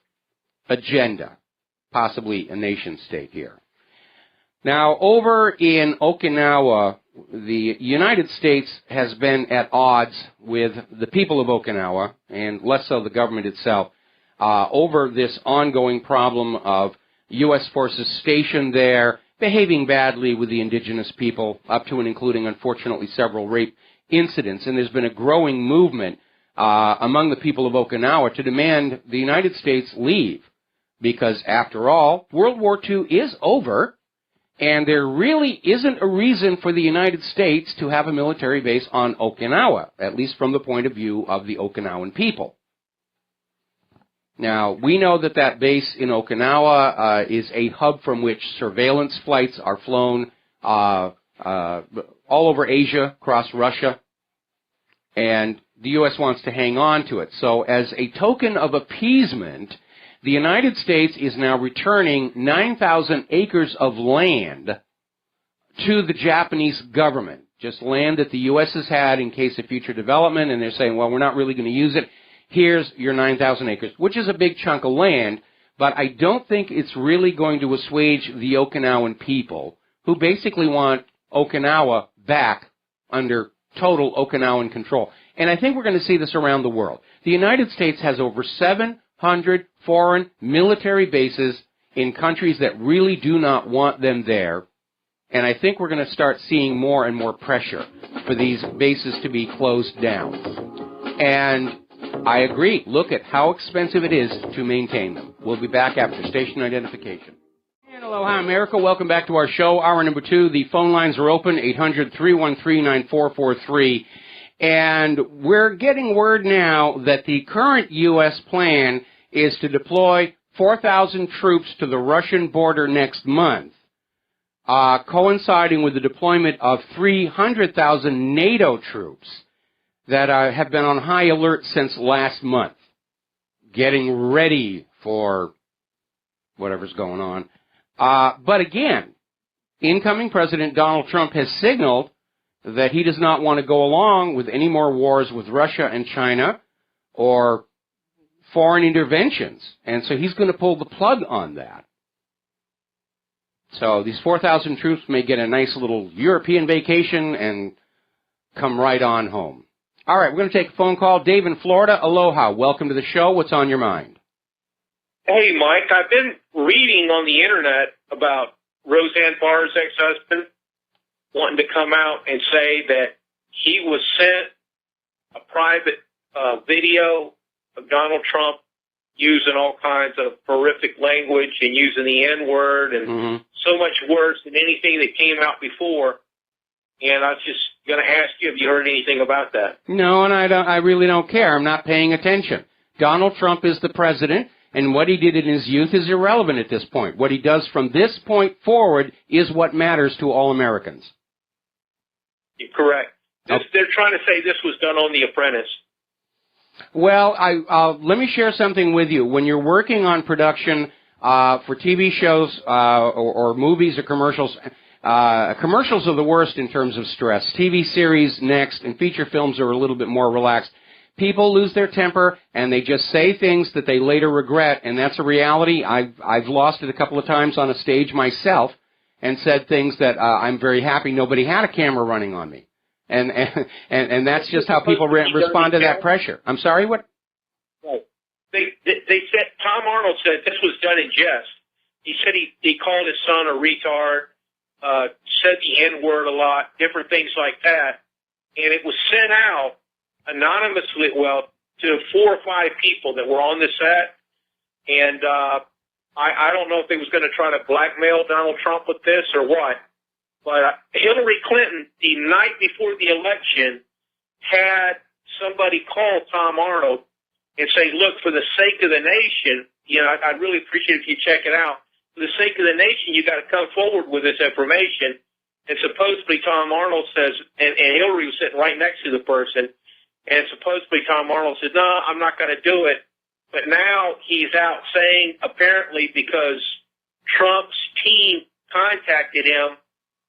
agenda, possibly a nation state here. Now, over in Okinawa, the United States has been at odds with the people of Okinawa, and less so the government itself, over this ongoing problem of U.S. forces stationed there, behaving badly with the indigenous people, up to and including, unfortunately, several rape incidents. And there's been a growing movement among the people of Okinawa to demand the United States leave. Because, after all, World War II is over, and there really isn't a reason for the United States to have a military base on Okinawa, at least from the point of view of the Okinawan people. Now, we know that that base in Okinawa is a hub from which surveillance flights are flown all all over Asia, across Russia, and the U.S. wants to hang on to it. So as a token of appeasement, the United States is now returning 9,000 acres of land to the Japanese government, just land that the U.S. has had in case of future development, and they're saying, well, we're not really going to use it. Here's your 9,000 acres, which is a big chunk of land, but I don't think it's really going to assuage the Okinawan people, who basically want Okinawa back under total Okinawan control. And I think we're going to see this around the world. The United States has over 700 foreign military bases in countries that really do not want them there. And I think we're going to start seeing more and more pressure for these bases to be closed down. And I agree. Look at how expensive it is to maintain them. We'll be back after station identification. And aloha, America. Welcome back to our show, hour number 2. The phone lines are open, 800-313-9443. And we're getting word now that the current U.S. plan is to deploy 4,000 troops to the Russian border next month, coinciding with the deployment of 300,000 NATO troops that have been on high alert since last month, getting ready for whatever's going on. But again, incoming President Donald Trump has signaled that he does not want to go along with any more wars with Russia and China or foreign interventions. And so he's going to pull the plug on that. So these 4,000 troops may get a nice little European vacation and come right on home. All right, we're going to take a phone call. Dave in Florida, aloha. Welcome to the show. What's on your mind? Hey, Mike, I've been reading on the Internet about Roseanne Barr's ex-husband wanting to come out and say that he was sent a private video of Donald Trump using all kinds of horrific language and using the N-word and so much worse than anything that came out before. And I was just going to ask you, have you heard anything about that? No, and I really don't care. I'm not paying attention. Donald Trump is the president, and what he did in his youth is irrelevant at this point. What he does from this point forward is what matters to all Americans. You're correct. They're trying to say this was done on The Apprentice. Well, let me share something with you. When you're working on production for TV shows or movies or commercials, commercials are the worst in terms of stress. TV series next, and feature films are a little bit more relaxed. People lose their temper, and they just say things that they later regret, and that's a reality. I've lost it a couple of times on a stage myself and said things that I'm very happy nobody had a camera running on me. And that's just how people respond to that pressure. I'm sorry, what? Right. They said, Tom Arnold said this was done in jest. He said he called his son a retard, said the N-word a lot, different things like that. And it was sent out anonymously, to 4 or 5 people that were on the set. And I don't know if they was going to try to blackmail Donald Trump with this or what. But Hillary Clinton, the night before the election, had somebody call Tom Arnold and say, look, for the sake of the nation, I'd really appreciate if you check it out. For the sake of the nation, you got to come forward with this information. And supposedly Tom Arnold says, and Hillary was sitting right next to the person, and supposedly Tom Arnold says, no, I'm not going to do it. But now he's out saying, apparently because Trump's team contacted him,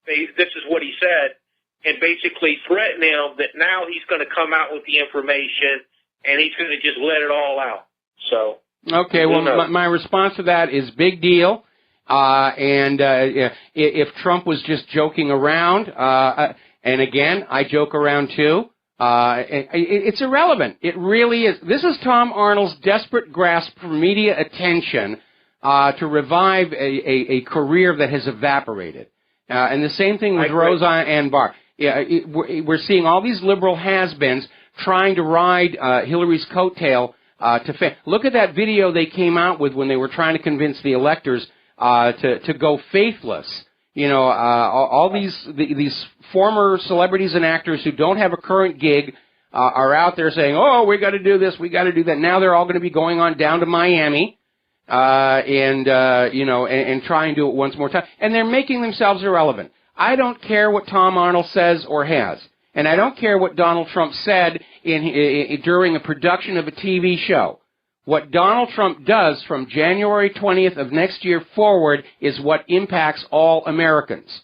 this is what he said, and basically threatened him that now he's going to come out with the information and he's going to just let it all out. So. Okay, well, my response to that is big deal. If Trump was just joking around, and again, I joke around too, it's irrelevant. It really is. This is Tom Arnold's desperate grasp for media attention to revive a career that has evaporated. And the same thing with Roseanne Barr. We're seeing all these liberal has-beens trying to ride Hillary's coattail to fame. Look at that video they came out with when they were trying to convince the electors to go faithless. All these former celebrities and actors who don't have a current gig are out there saying, "Oh, we got to do this, we got to do that." Now they're all going to be going on down to Miami. And try and do it once more time. And they're making themselves irrelevant. I don't care what Tom Arnold says or has. And I don't care what Donald Trump said during a production of a TV show. What Donald Trump does from January 20th of next year forward is what impacts all Americans.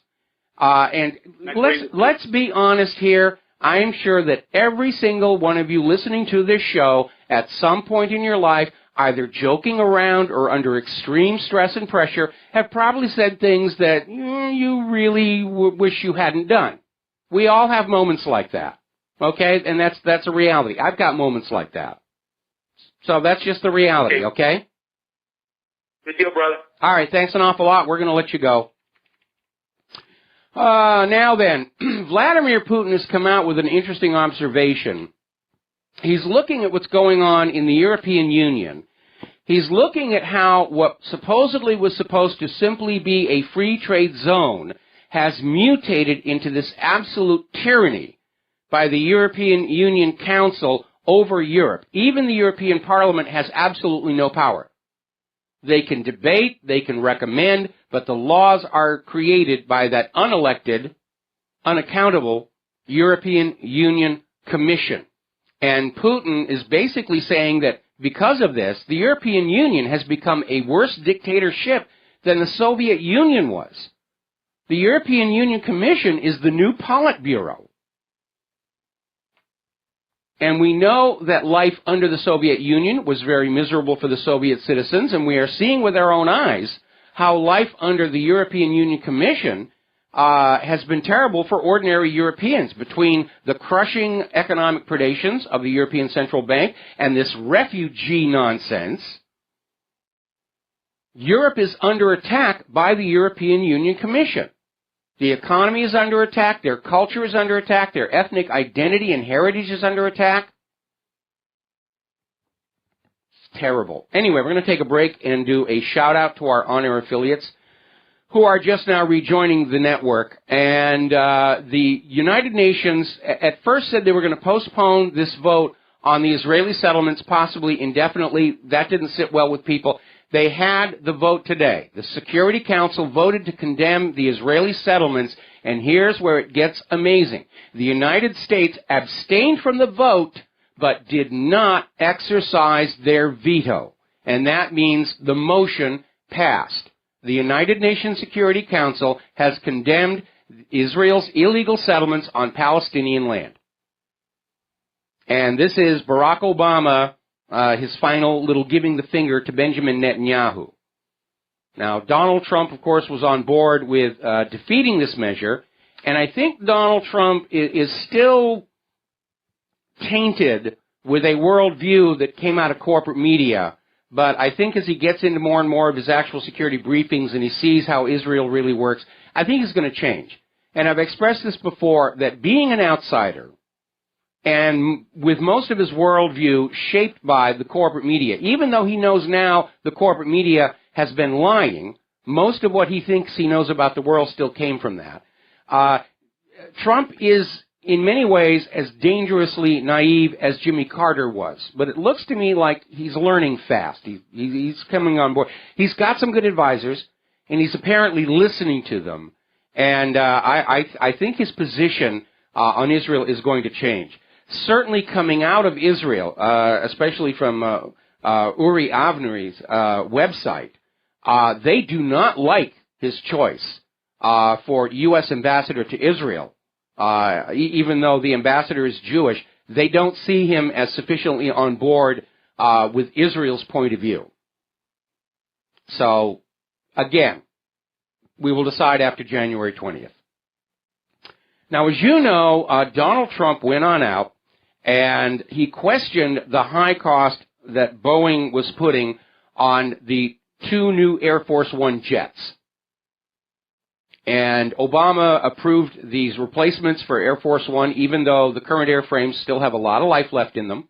And let's be honest here. I am sure that every single one of you listening to this show at some point in your life, either joking around or under extreme stress and pressure, have probably said things that you really wish you hadn't done. We all have moments like that, okay? And that's a reality. I've got moments like that. So that's just the reality, okay? Good deal, brother. All right, thanks an awful lot. We're going to let you go. Now then, Vladimir Putin has come out with an interesting observation. He's looking at what's going on in the European Union. He's looking at how what supposedly was supposed to simply be a free trade zone has mutated into this absolute tyranny by the European Union Council over Europe. Even the European Parliament has absolutely no power. They can debate, they can recommend, but the laws are created by that unelected, unaccountable European Union Commission. And Putin is basically saying that because of this, the European Union has become a worse dictatorship than the Soviet Union was. The European Union Commission is the new Politburo. And we know that life under the Soviet Union was very miserable for the Soviet citizens, and we are seeing with our own eyes how life under the European Union Commission has been terrible for ordinary Europeans between the crushing economic predations of the European Central Bank and this refugee nonsense. Europe is under attack by the European Union Commission. The economy is under attack, their culture is under attack, their ethnic identity and heritage is under attack. It's terrible. Anyway, we're going to take a break and do a shout-out to our on-air affiliates who are just now rejoining the network. And the United Nations at first said they were going to postpone this vote on the Israeli settlements possibly indefinitely. That didn't sit well with people. They had the vote today. The Security Council voted to condemn the Israeli settlements, and here's where it gets amazing. The United States abstained from the vote, but did not exercise their veto. And that means the motion passed. The United Nations Security Council has condemned Israel's illegal settlements on Palestinian land. And this is Barack Obama, his final little giving the finger to Benjamin Netanyahu. Now, Donald Trump, of course, was on board with defeating this measure, and I think Donald Trump is still tainted with a worldview that came out of corporate media. But I think as he gets into more and more of his actual security briefings and he sees how Israel really works, I think he's going to change. And I've expressed this before, that being an outsider, and with most of his worldview shaped by the corporate media, even though he knows now the corporate media has been lying, most of what he thinks he knows about the world still came from that. Trump is, in many ways, as dangerously naive as Jimmy Carter was. But it looks to me like he's learning fast. He's coming on board. He's got some good advisors, and he's apparently listening to them. And I think his position on Israel is going to change. Certainly coming out of Israel, especially from Uri Avneri's website, they do not like his choice for U.S. ambassador to Israel. Even though the ambassador is Jewish, they don't see him as sufficiently on board with Israel's point of view. So, again, we will decide after January 20th. Now, as you know, Donald Trump went on out and he questioned the high cost that Boeing was putting on the 2 new Air Force One jets. And Obama approved these replacements for Air Force One, even though the current airframes still have a lot of life left in them.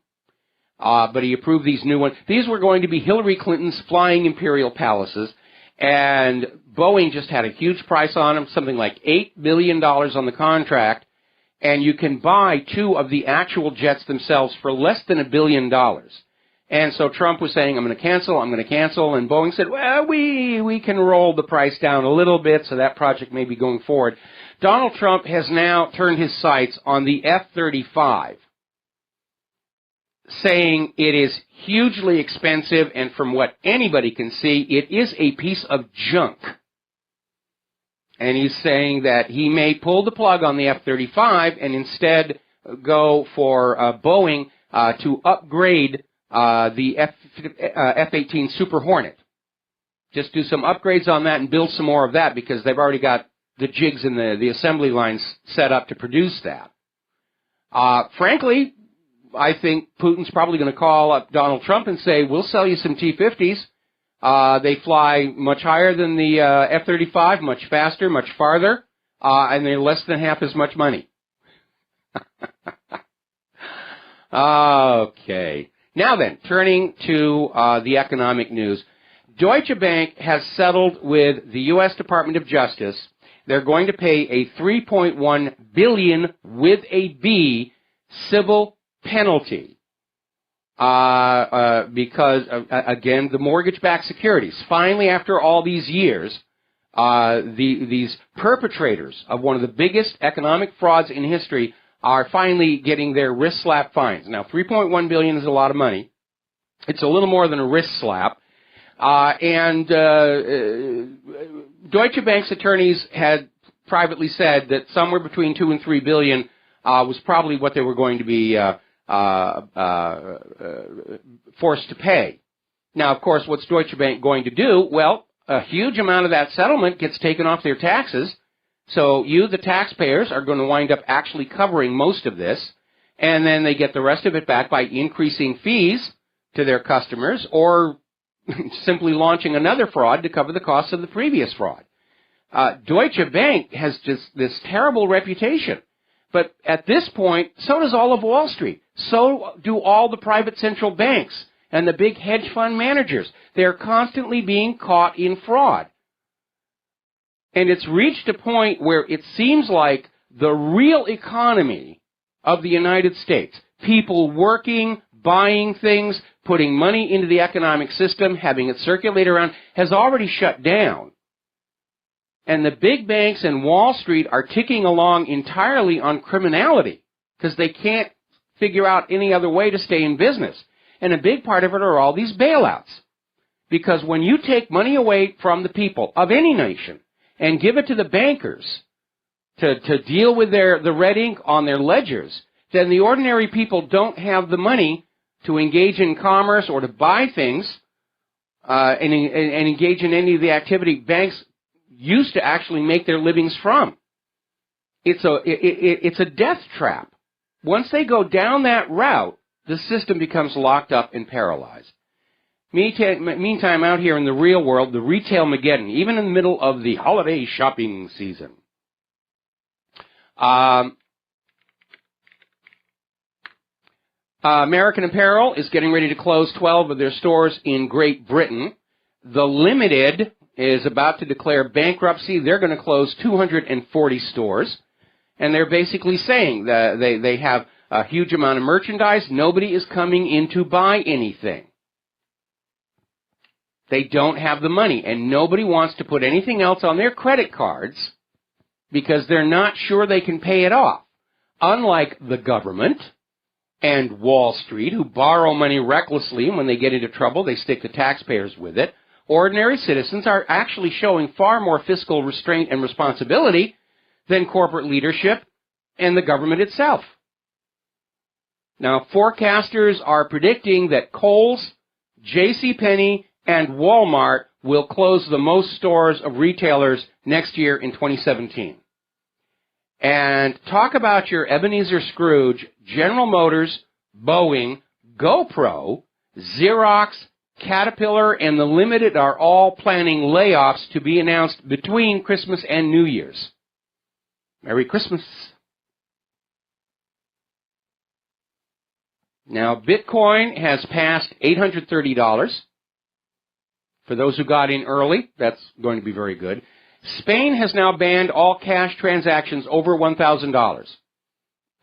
But he approved these new ones. These were going to be Hillary Clinton's flying imperial palaces. And Boeing just had a huge price on them, something like $8 billion on the contract. And you can buy 2 of the actual jets themselves for less than $1 billion. And so Trump was saying, I'm going to cancel, and Boeing said, well, we can roll the price down a little bit, so that project may be going forward. Donald Trump has now turned his sights on the F-35, saying it is hugely expensive, and from what anybody can see, it is a piece of junk. And he's saying that he may pull the plug on the F-35 and instead go for Boeing to upgrade the F-18 Super Hornet. Just do some upgrades on that and build some more of that because they've already got the jigs and the assembly lines set up to produce that. Frankly, I think Putin's probably going to call up Donald Trump and say, we'll sell you some T-50s. They fly much higher than the F-35, much faster, much farther, and they're less than half as much money. Okay. Now then, turning to the economic news. Deutsche Bank has settled with the U.S. Department of Justice. They're going to pay a $3.1 billion with a B civil penalty because, again, the mortgage-backed securities. Finally, after all these years, these perpetrators of one of the biggest economic frauds in history are finally getting their wrist slap fines. Now, $3.1 billion is a lot of money. It's a little more than a wrist slap. And Deutsche Bank's attorneys had privately said that somewhere between $2 and $3 billion was probably what they were going to be forced to pay. Now, of course, what's Deutsche Bank going to do? Well, a huge amount of that settlement gets taken off their taxes. So you, the taxpayers, are going to wind up actually covering most of this, and then they get the rest of it back by increasing fees to their customers or simply launching another fraud to cover the costs of the previous fraud. Deutsche Bank has just this terrible reputation. But at this point, so does all of Wall Street. So do all the private central banks and the big hedge fund managers. They're constantly being caught in fraud. And it's reached a point where it seems like the real economy of the United States, people working, buying things, putting money into the economic system, having it circulate around, has already shut down. And the big banks and Wall Street are ticking along entirely on criminality because they can't figure out any other way to stay in business. And a big part of it are all these bailouts. Because when you take money away from the people of any nation and give it to the bankers to deal with the red ink on their ledgers, then the ordinary people don't have the money to engage in commerce or to buy things and engage in any of the activity banks used to actually make their livings from. It's a death trap. Once they go down that route, the system becomes locked up and paralyzed. Meantime, out here in the real world, the retail Mageddon, even in the middle of the holiday shopping season. American Apparel is getting ready to close 12 of their stores in Great Britain. The Limited is about to declare bankruptcy. They're going to close 240 stores. And they're basically saying that they have a huge amount of merchandise. Nobody is coming in to buy anything. They don't have the money, and nobody wants to put anything else on their credit cards because they're not sure they can pay it off. Unlike the government and Wall Street, who borrow money recklessly, and when they get into trouble, they stick the taxpayers with it, ordinary citizens are actually showing far more fiscal restraint and responsibility than corporate leadership and the government itself. Now, forecasters are predicting that Kohl's, JCPenney, and Walmart will close the most stores of retailers next year in 2017. And talk about your Ebenezer Scrooge, General Motors, Boeing, GoPro, Xerox, Caterpillar, and the Limited are all planning layoffs to be announced between Christmas and New Year's. Merry Christmas. Now, Bitcoin has passed $830. For those who got in early, that's going to be very good. Spain has now banned all cash transactions over $1,000.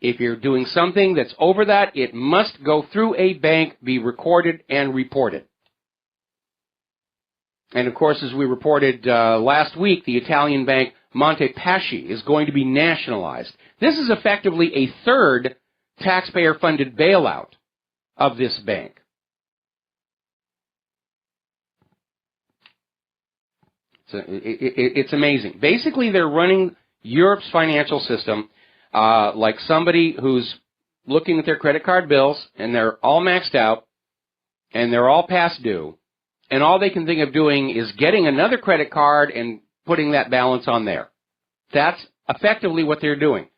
If you're doing something that's over that, it must go through a bank, be recorded and reported. And of course, as we reported last week, the Italian bank Monte Paschi is going to be nationalized. This is effectively a third taxpayer-funded bailout of this bank. It's amazing. Basically, they're running Europe's financial system like somebody who's looking at their credit card bills, and they're all maxed out, and they're all past due, and all they can think of doing is getting another credit card and putting that balance on there. That's effectively what they're doing.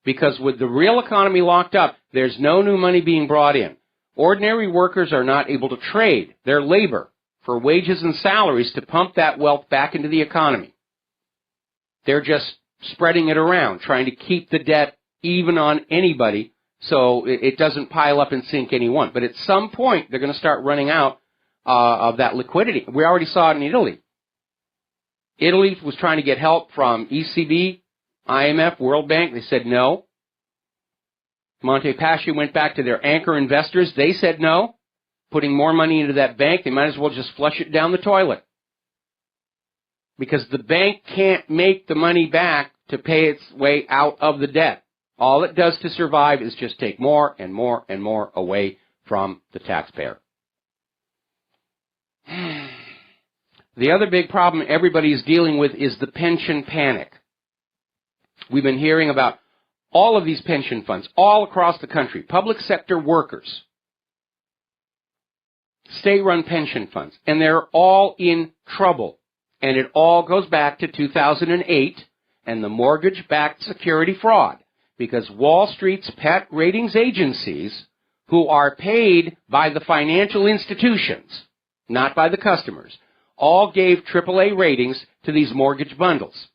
Because with the real economy locked up, there's no new money being brought in. Ordinary workers are not able to trade their labor for wages and salaries to pump that wealth back into the economy. They're just spreading it around, trying to keep the debt even on anybody so it doesn't pile up and sink anyone. But at some point, they're going to start running out of that liquidity. We already saw it in Italy. Italy was trying to get help from ECB, IMF, World Bank. They said no. Monte Paschi went back to their anchor investors. They said no. Putting more money into that bank, they might as well just flush it down the toilet. Because the bank can't make the money back to pay its way out of the debt. All it does to survive is just take more and more and more away from the taxpayer. The other big problem everybody is dealing with is the pension panic. We've been hearing about all of these pension funds all across the country, public sector workers, state-run pension funds, and they're all in trouble. And it all goes back to 2008 and the mortgage-backed security fraud, because Wall Street's pet ratings agencies, who are paid by the financial institutions, not by the customers, all gave AAA ratings to these mortgage bundles.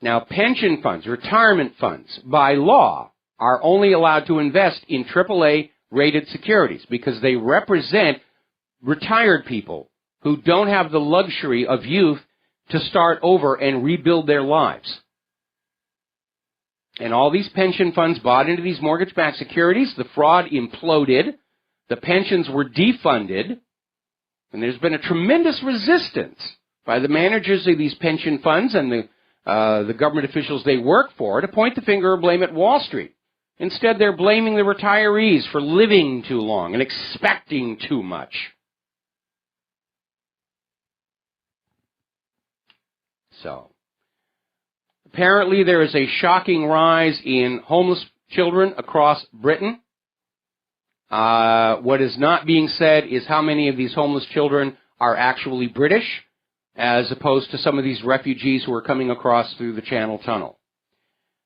Now, pension funds, retirement funds, by law, are only allowed to invest in AAA-rated securities because they represent retired people who don't have the luxury of youth to start over and rebuild their lives. And all these pension funds bought into these mortgage-backed securities. The fraud imploded. The pensions were defunded. And there's been a tremendous resistance by the managers of these pension funds and the government officials they work for to point the finger or blame at Wall Street. Instead, they're blaming the retirees for living too long and expecting too much. So, apparently there is a shocking rise in homeless children across Britain. What is not being said is how many of these homeless children are actually British, as opposed to some of these refugees who are coming across through the Channel Tunnel.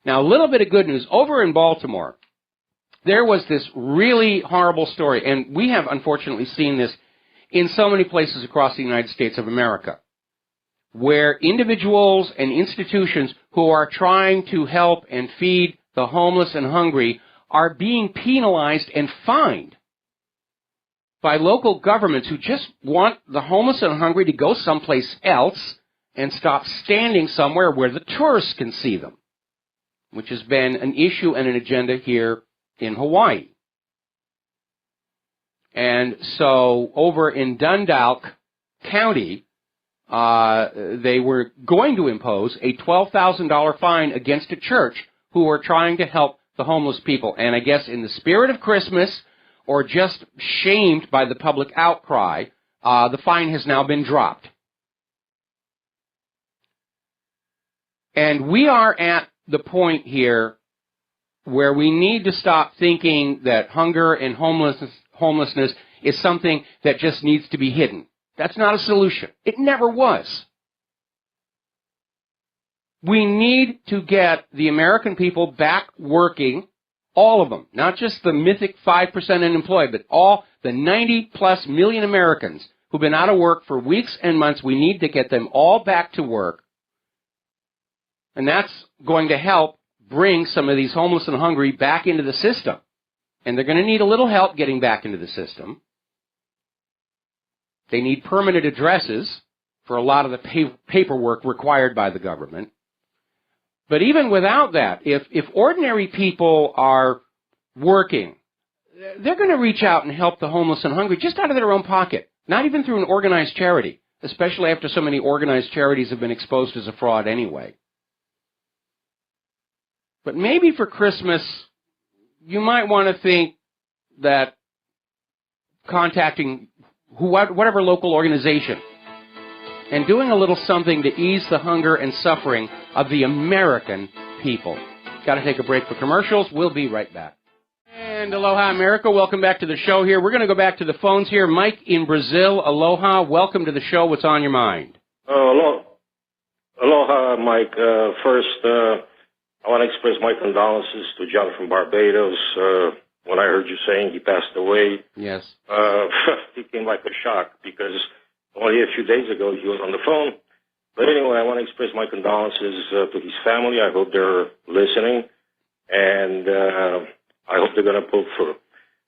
Now, a little bit of good news. Over in Baltimore, there was this really horrible story, and we have unfortunately seen this in so many places across the United States of America, where individuals and institutions who are trying to help and feed the homeless and hungry are being penalized and fined by local governments who just want the homeless and hungry to go someplace else and stop standing somewhere where the tourists can see them, which has been an issue and an agenda here in Hawaii. And so over in Dundalk County, they were going to impose a $12,000 fine against a church who were trying to help the homeless people. And I guess in the spirit of Christmas, or just shamed by the public outcry, the fine has now been dropped. And we are at the point here where we need to stop thinking that hunger and homelessness is something that just needs to be hidden. That's not a solution. It never was. We need to get the American people back working, all of them, not just the mythic 5% unemployed, but all the 90-plus million Americans who've been out of work for weeks and months. We need to get them all back to work. And that's going to help bring some of these homeless and hungry back into the system. And they're going to need a little help getting back into the system. They need permanent addresses for a lot of the paperwork required by the government. But even without that, if ordinary people are working, they're going to reach out and help the homeless and hungry just out of their own pocket, not even through an organized charity, especially after so many organized charities have been exposed as a fraud anyway. But maybe for Christmas, you might want to think that contacting whatever local organization and doing a little something to ease the hunger and suffering of the American people. Got to take a break for commercials. We'll be right back. And aloha, America. Welcome back to the show here. We're going to go back to the phones here. Mike in Brazil. Aloha. Welcome to the show. What's on your mind? Aloha, Mike. First, I want to express my condolences to John from Barbados. When I heard you saying he passed away, yes, it came like a shock because only a few days ago he was on the phone. But anyway, I want to express my condolences to his family. I hope they're listening, and I hope they're going to pull through.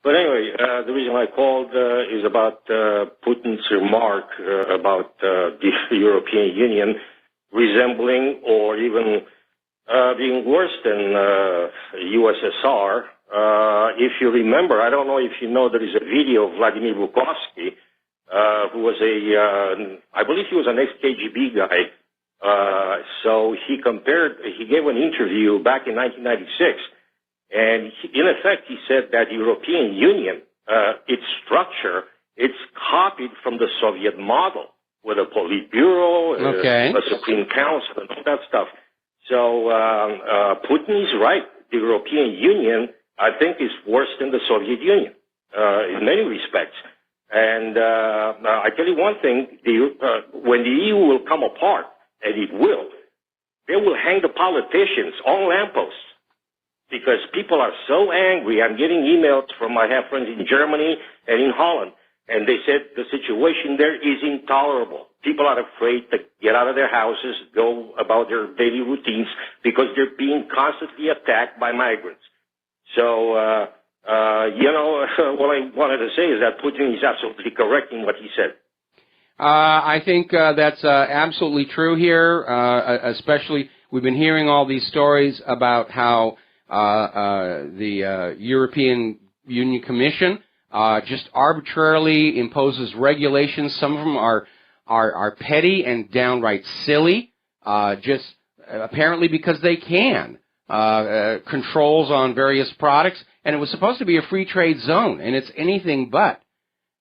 But anyway, the reason I called is about Putin's remark about the European Union resembling or even being worse than USSR. If you remember, I don't know if you know, there is a video of Vladimir Bukovsky, who was I believe he was an ex-KGB guy. So he gave an interview back in 1996, and in effect he said that the European Union, its structure, it's copied from the Soviet model with a Politburo, a Supreme Council, and all that stuff. So Putin is right. The European Union, I think, is worse than the Soviet Union in many respects. And I tell you one thing, when the EU will come apart, and it will, they will hang the politicians on lampposts because people are so angry. I'm getting emails from I have friends in Germany and in Holland, and they said the situation there is intolerable. People are afraid to get out of their houses, go about their daily routines because they're being constantly attacked by migrants. So, what I wanted to say is that Putin is absolutely correct in what he said. I think that's absolutely true here, especially we've been hearing all these stories about how the European Union Commission just arbitrarily imposes regulations. Some of them are petty and downright silly, just apparently because they can. Controls on various products, and it was supposed to be a free trade zone, and it's anything but.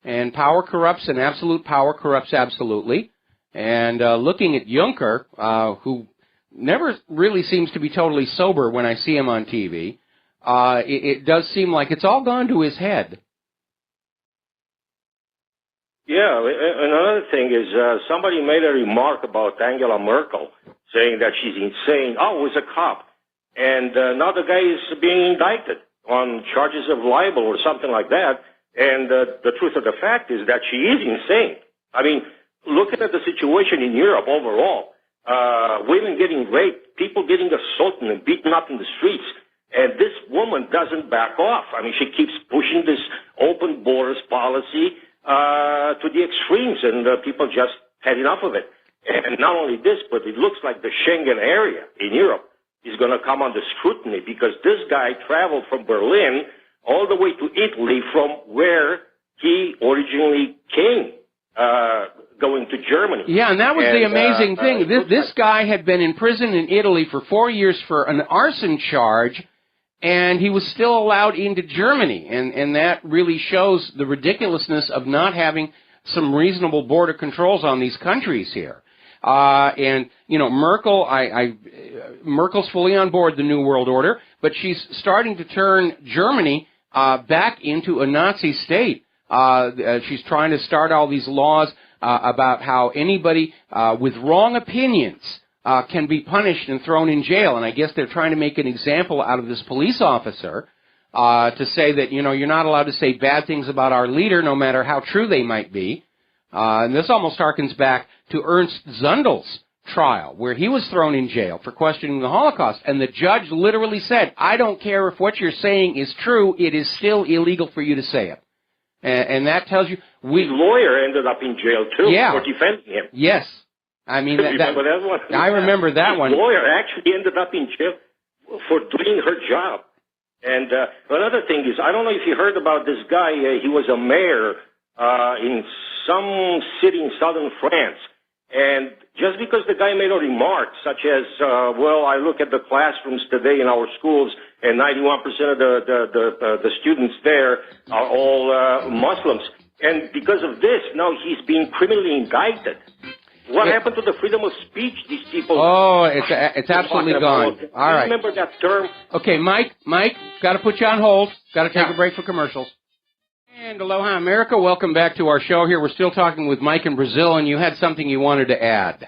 And power corrupts, and absolute power corrupts absolutely. And looking at Juncker, who never really seems to be totally sober when I see him on TV, it does seem like it's all gone to his head. Yeah, and another thing is somebody made a remark about Angela Merkel, saying that she's insane. Oh, it was a cop. And now the guy is being indicted on charges of libel or something like that. And the truth of the fact is that she is insane. I mean, looking at the situation in Europe overall, women getting raped, people getting assaulted and beaten up in the streets, and this woman doesn't back off. I mean, she keeps pushing this open borders policy to the extremes, and people just had enough of it. And not only this, but it looks like the Schengen area in Europe is going to come under scrutiny because this guy traveled from Berlin all the way to Italy from where he originally came, going to Germany. Yeah, and that was the amazing thing. This guy had been in prison in Italy for 4 years for an arson charge, and he was still allowed into Germany. And that really shows the ridiculousness of not having some reasonable border controls on these countries here. And, Merkel, Merkel's fully on board the New World Order, but she's starting to turn Germany back into a Nazi state. She's trying to start all these laws about how anybody with wrong opinions can be punished and thrown in jail. And I guess they're trying to make an example out of this police officer to say that, you're not allowed to say bad things about our leader, no matter how true they might be. And this almost harkens back to Ernst Zundel's trial, where he was thrown in jail for questioning the Holocaust. And the judge literally said, I don't care if what you're saying is true, it is still illegal for you to say it. And that tells you... His lawyer ended up in jail, too, for defending him. Yes, I mean, remember that one? I remember that one. The lawyer actually ended up in jail for doing her job. And another thing is, I don't know if you heard about this guy. He was a mayor in some city in southern France. And just because the guy made a remark such as, well, I look at the classrooms today in our schools, and 91% of the students there are all Muslims. And because of this, now he's being criminally indicted. What happened to the freedom of speech these people? Oh, it's absolutely gone. All right. Remember that term? Okay, Mike, got to put you on hold. Got to take a break for commercials. And aloha, America. Welcome back to our show here. We're still talking with Mike in Brazil, and you had something you wanted to add.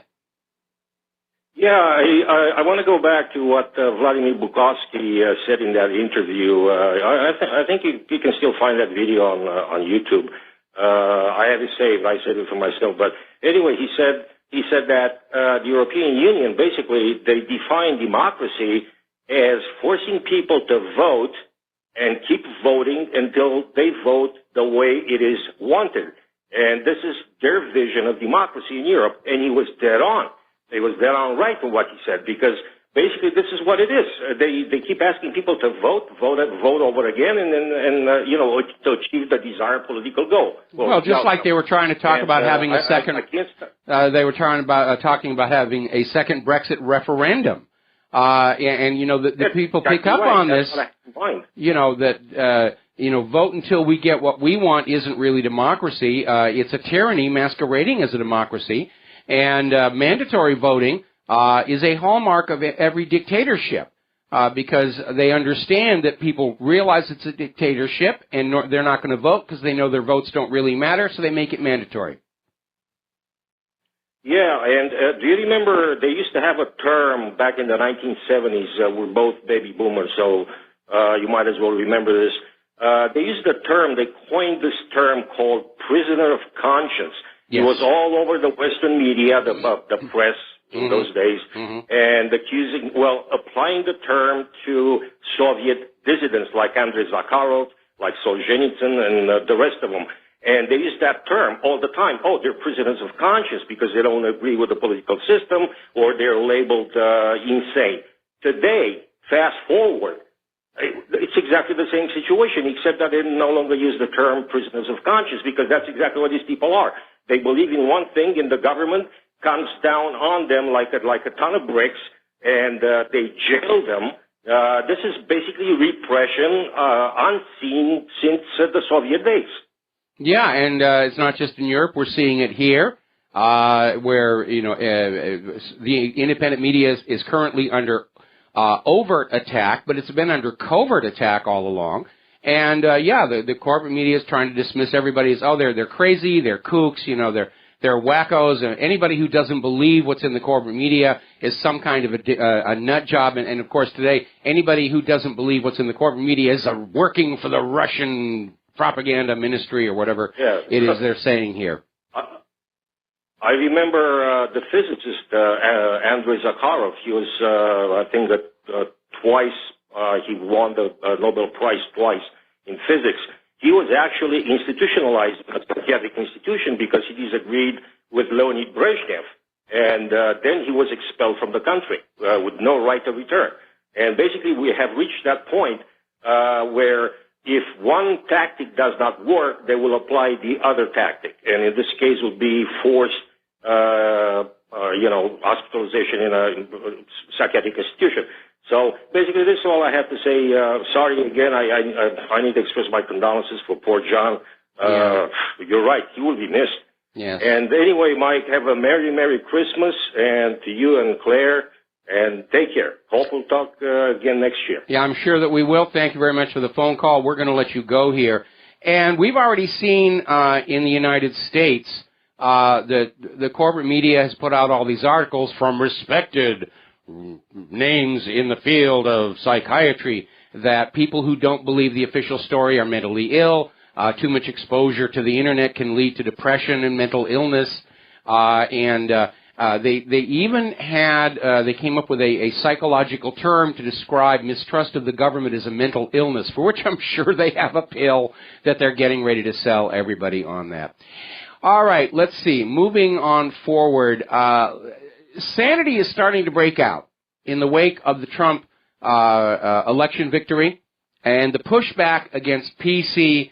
Yeah, I want to go back to what Vladimir Bukovsky said in that interview. I think you can still find that video on YouTube. I have it saved. I saved it for myself. But anyway, he said that the European Union, basically, they define democracy as forcing people to vote and keep voting until they vote the way it is wanted. And this is their vision of democracy in Europe. And he was dead on. He was dead on right with what he said, because basically this is what it is. They keep asking people to vote over again, and to achieve the desired political goal. Well, just like they were trying to talk about having a second. They were talking about having a second Brexit referendum. And the people pick up on this, vote until we get what we want isn't really democracy. It's a tyranny masquerading as a democracy. And mandatory voting is a hallmark of every dictatorship, because they understand that people realize it's a dictatorship, and they're not going to vote because they know their votes don't really matter, so they make it mandatory. Yeah, and do you remember they used to have a term back in the 1970s? We're both baby boomers, so you might as well remember this. They used the term, they coined this term called prisoner of conscience. Yes. It was all over the Western media, the press in those days, and applying the term to Soviet dissidents like Andrei Zakharov, like Solzhenitsyn, and the rest of them. And they use that term all the time. Oh, they're prisoners of conscience because they don't agree with the political system, or they're labeled insane. Today, fast forward, it's exactly the same situation, except that they no longer use the term prisoners of conscience, because that's exactly what these people are. They believe in one thing, and the government comes down on them like a ton of bricks, and they jail them. This is basically repression unseen since the Soviet days. Yeah, and it's not just in Europe. We're seeing it here, where the independent media is currently under overt attack, but it's been under covert attack all along. And the corporate media is trying to dismiss everybody as, they're crazy, they're kooks, they're wackos, and anybody who doesn't believe what's in the corporate media is some kind of a nut job. And of course today, anybody who doesn't believe what's in the corporate media is working for the Russian propaganda ministry or whatever it is they're saying here. I remember the physicist Andrei Zakharov. He was, I think, twice. He won the Nobel Prize twice in physics. He was actually institutionalized in a psychiatric institution because he disagreed with Leonid Brezhnev, and then he was expelled from the country with no right of return. And basically, we have reached that point where if one tactic does not work, they will apply the other tactic, and in this case, would be forced, hospitalization in a psychiatric institution. So basically, this is all I have to say. Sorry again. I need to express my condolences for poor John. You're right. He will be missed. Yes. And anyway, Mike, have a Merry Christmas, and to you and Claire. And take care. Hope we'll talk again next year. Yeah, I'm sure that we will. Thank you very much for the phone call. We're going to let you go here. And we've already seen in the United States that the corporate media has put out all these articles from respected names in the field of psychiatry that people who don't believe the official story are mentally ill. Too much exposure to the Internet can lead to depression and mental illness. They even had, they came up with a psychological term to describe mistrust of the government as a mental illness, for which I'm sure they have a pill that they're getting ready to sell everybody on that. All right, let's see. Moving on forward, sanity is starting to break out in the wake of the Trump election victory, and the pushback against PC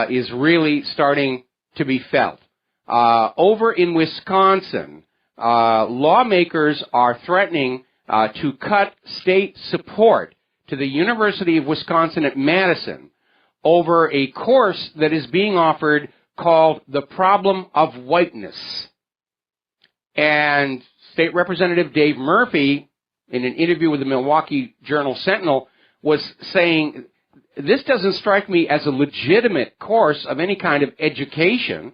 is really starting to be felt. Over in Wisconsin, lawmakers are threatening to cut state support to the University of Wisconsin at Madison over a course that is being offered called The Problem of Whiteness. And State Representative Dave Murphy, in an interview with the Milwaukee Journal-Sentinel, was saying, this doesn't strike me as a legitimate course of any kind of education.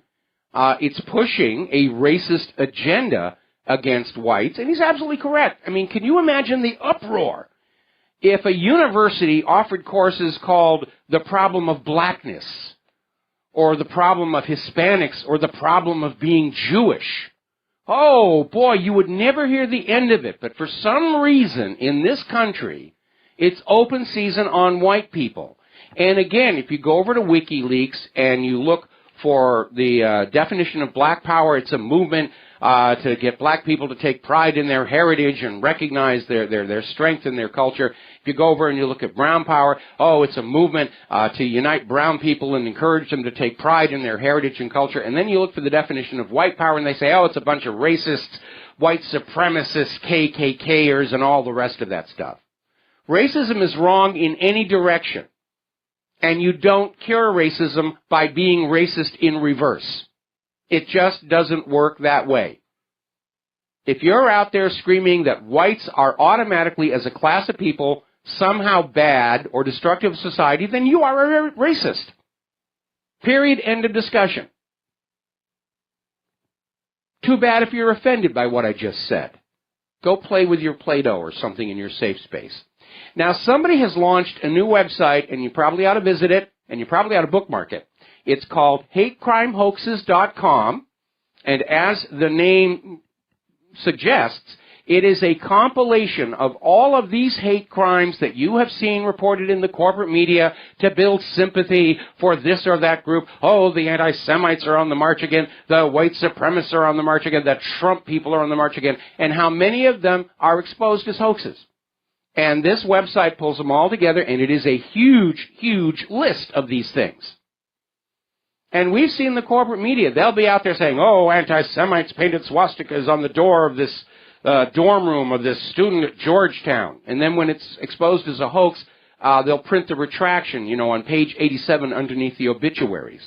It's pushing a racist agenda against whites, and he's absolutely correct. I mean, can you imagine the uproar if a university offered courses called The Problem of Blackness, or The Problem of Hispanics, or The Problem of Being Jewish? Oh, boy, you would never hear the end of it. But for some reason in this country, it's open season on white people. And again, if you go over to WikiLeaks and you look for the definition of black power, it's a movement to get black people to take pride in their heritage and recognize their strength and their culture. If you go over and you look at brown power, oh, it's a movement to unite brown people and encourage them to take pride in their heritage and culture. And then you look for the definition of white power and they say, oh, it's a bunch of racists, white supremacists, KKKers, and all the rest of that stuff. Racism is wrong in any direction. And you don't cure racism by being racist in reverse. It just doesn't work that way. If you're out there screaming that whites are automatically, as a class of people, somehow bad or destructive of society, then you are a racist. Period. End of discussion. Too bad if you're offended by what I just said. Go play with your Play-Doh or something in your safe space. Now, somebody has launched a new website, and you probably ought to visit it, and you probably ought to bookmark it. It's called hatecrimehoaxes.com, and as the name suggests, it is a compilation of all of these hate crimes that you have seen reported in the corporate media to build sympathy for this or that group. Oh, the anti-Semites are on the march again. The white supremacists are on the march again. The Trump people are on the march again. And how many of them are exposed as hoaxes. And this website pulls them all together, and it is a huge, huge list of these things. And we've seen the corporate media. They'll be out there saying, oh, anti-Semites painted swastikas on the door of this dorm room of this student at Georgetown. And then when it's exposed as a hoax, they'll print the retraction, on page 87 underneath the obituaries.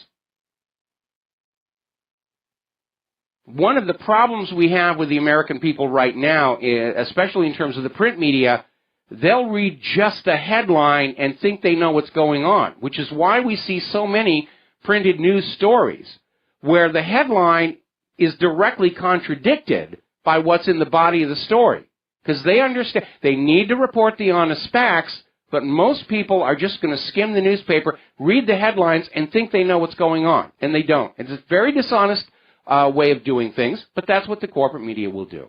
One of the problems we have with the American people right now, especially in terms of the print media, they'll read just the headline and think they know what's going on, which is why we see so many printed news stories where the headline is directly contradicted by what's in the body of the story. Because they understand, they need to report the honest facts, but most people are just going to skim the newspaper, read the headlines, and think they know what's going on, and they don't. It's a very dishonest way of doing things, but that's what the corporate media will do.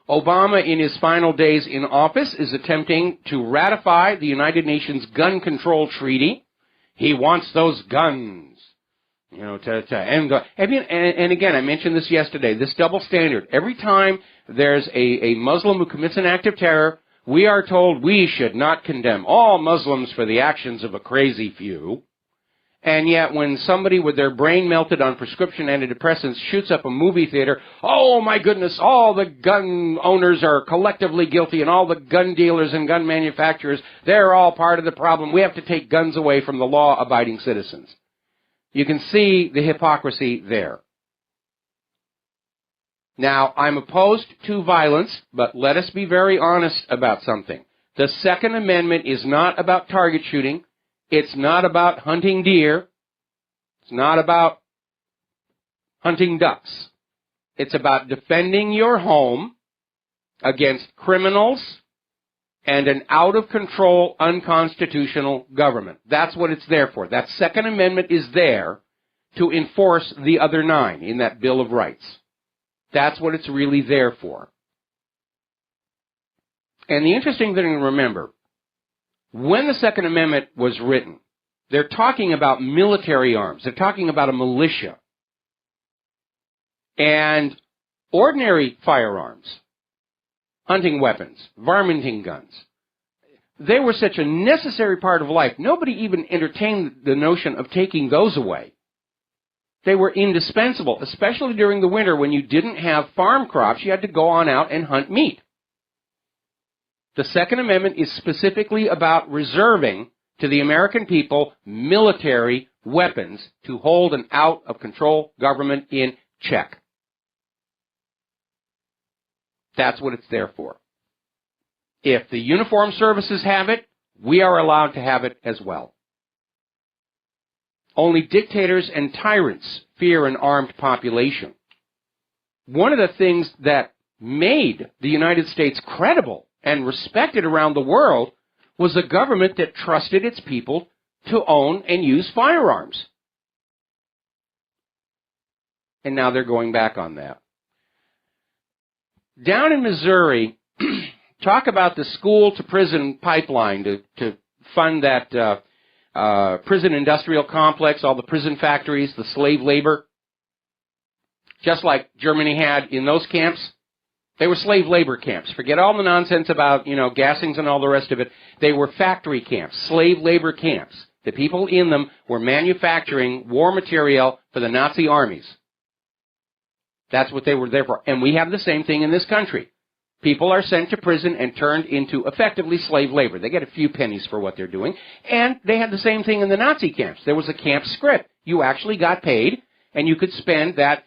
Obama, in his final days in office, is attempting to ratify the United Nations Gun Control Treaty. He wants those guns, to end. And again, I mentioned this yesterday, this double standard. Every time there's a Muslim who commits an act of terror, we are told we should not condemn all Muslims for the actions of a crazy few. And yet when somebody with their brain melted on prescription antidepressants shoots up a movie theater, oh my goodness, all the gun owners are collectively guilty and all the gun dealers and gun manufacturers, they're all part of the problem. We have to take guns away from the law-abiding citizens. You can see the hypocrisy there. Now, I'm opposed to violence, but let us be very honest about something. The Second Amendment is not about target shooting. It's not about hunting deer. It's not about hunting ducks. It's about defending your home against criminals and an out-of-control, unconstitutional government. That's what it's there for. That Second Amendment is there to enforce the other 9 in that Bill of Rights. That's what it's really there for. And the interesting thing to remember, when the Second Amendment was written, they're talking about military arms. They're talking about a militia. And ordinary firearms, hunting weapons, varminting guns, they were such a necessary part of life. Nobody even entertained the notion of taking those away. They were indispensable, especially during the winter when you didn't have farm crops. You had to go on out and hunt meat. The Second Amendment is specifically about reserving to the American people military weapons to hold an out-of-control government in check. That's what it's there for. If the uniformed services have it, we are allowed to have it as well. Only dictators and tyrants fear an armed population. One of the things that made the United States credible and respected around the world was a government that trusted its people to own and use firearms. And now they're going back on that. Down in Missouri, talk about the school-to-prison pipeline to fund that prison industrial complex, all the prison factories, the slave labor. Just like Germany had in those camps, they were slave labor camps. Forget all the nonsense about, gassings and all the rest of it. They were factory camps, slave labor camps. The people in them were manufacturing war material for the Nazi armies. That's what they were there for. And we have the same thing in this country. People are sent to prison and turned into effectively slave labor. They get a few pennies for what they're doing. And they had the same thing in the Nazi camps. There was a camp script. You actually got paid, and you could spend that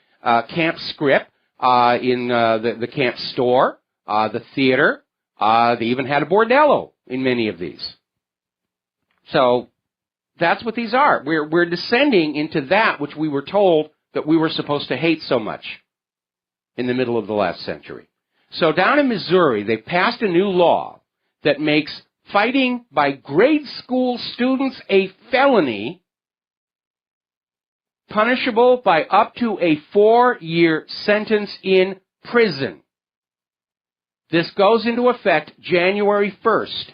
camp script in the camp store, the theater. They even had a bordello in many of these. So that's what these are. We're descending into that which we were told that we were supposed to hate so much in the middle of the last century. So down in Missouri, they passed a new law that makes fighting by grade school students a felony, punishable by up to a 4-year sentence in prison. This goes into effect January 1st.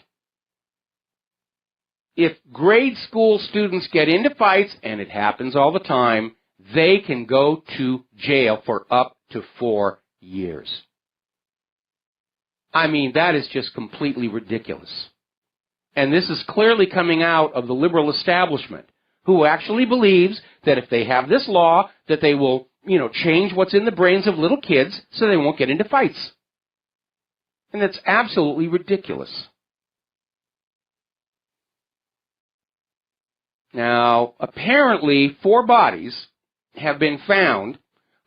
If grade school students get into fights, and it happens all the time, they can go to jail for up to 4 years. I mean, that is just completely ridiculous. And this is clearly coming out of the liberal establishment, who actually believes that if they have this law, that they will, change what's in the brains of little kids so they won't get into fights. And that's absolutely ridiculous. Now, apparently, 4 bodies have been found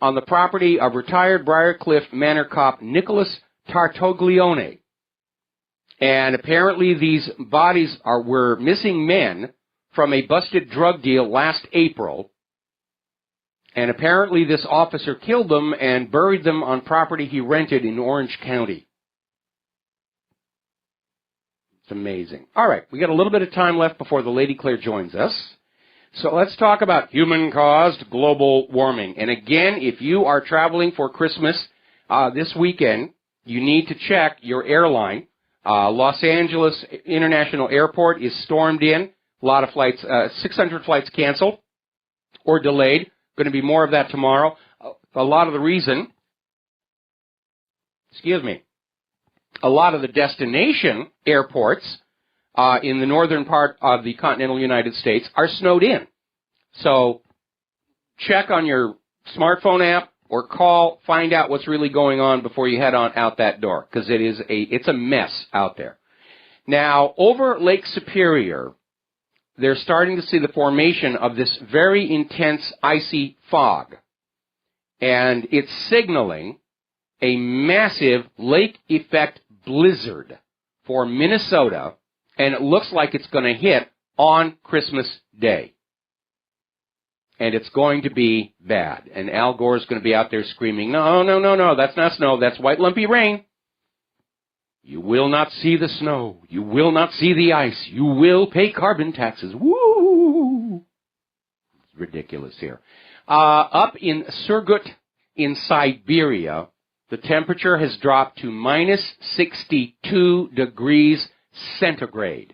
on the property of retired Briarcliff Manor cop Nicholas Tartaglione. And apparently these bodies were missing men from a busted drug deal last April. And apparently this officer killed them and buried them on property he rented in Orange County. It's amazing. All right, we got a little bit of time left before the Lady Claire joins us. So let's talk about human-caused global warming. And again, if you are traveling for Christmas this weekend, you need to check your airline. Los Angeles International Airport is stormed in. A lot of flights, 600 flights canceled or delayed. Going to be more of that tomorrow. A lot of the destination airports in the northern part of the continental United States are snowed in. So check on your smartphone app or call, find out what's really going on before you head on out that door, because it's a mess out there. Now, over Lake Superior, they're starting to see the formation of this very intense icy fog, and it's signaling a massive lake effect blizzard for Minnesota, and it looks like it's going to hit on Christmas Day. And it's going to be bad. And Al Gore's going to be out there screaming, no, that's not snow, that's white lumpy rain. You will not see the snow. You will not see the ice. You will pay carbon taxes. Woo! It's ridiculous here. Up in Surgut in Siberia, the temperature has dropped to minus 62 degrees centigrade.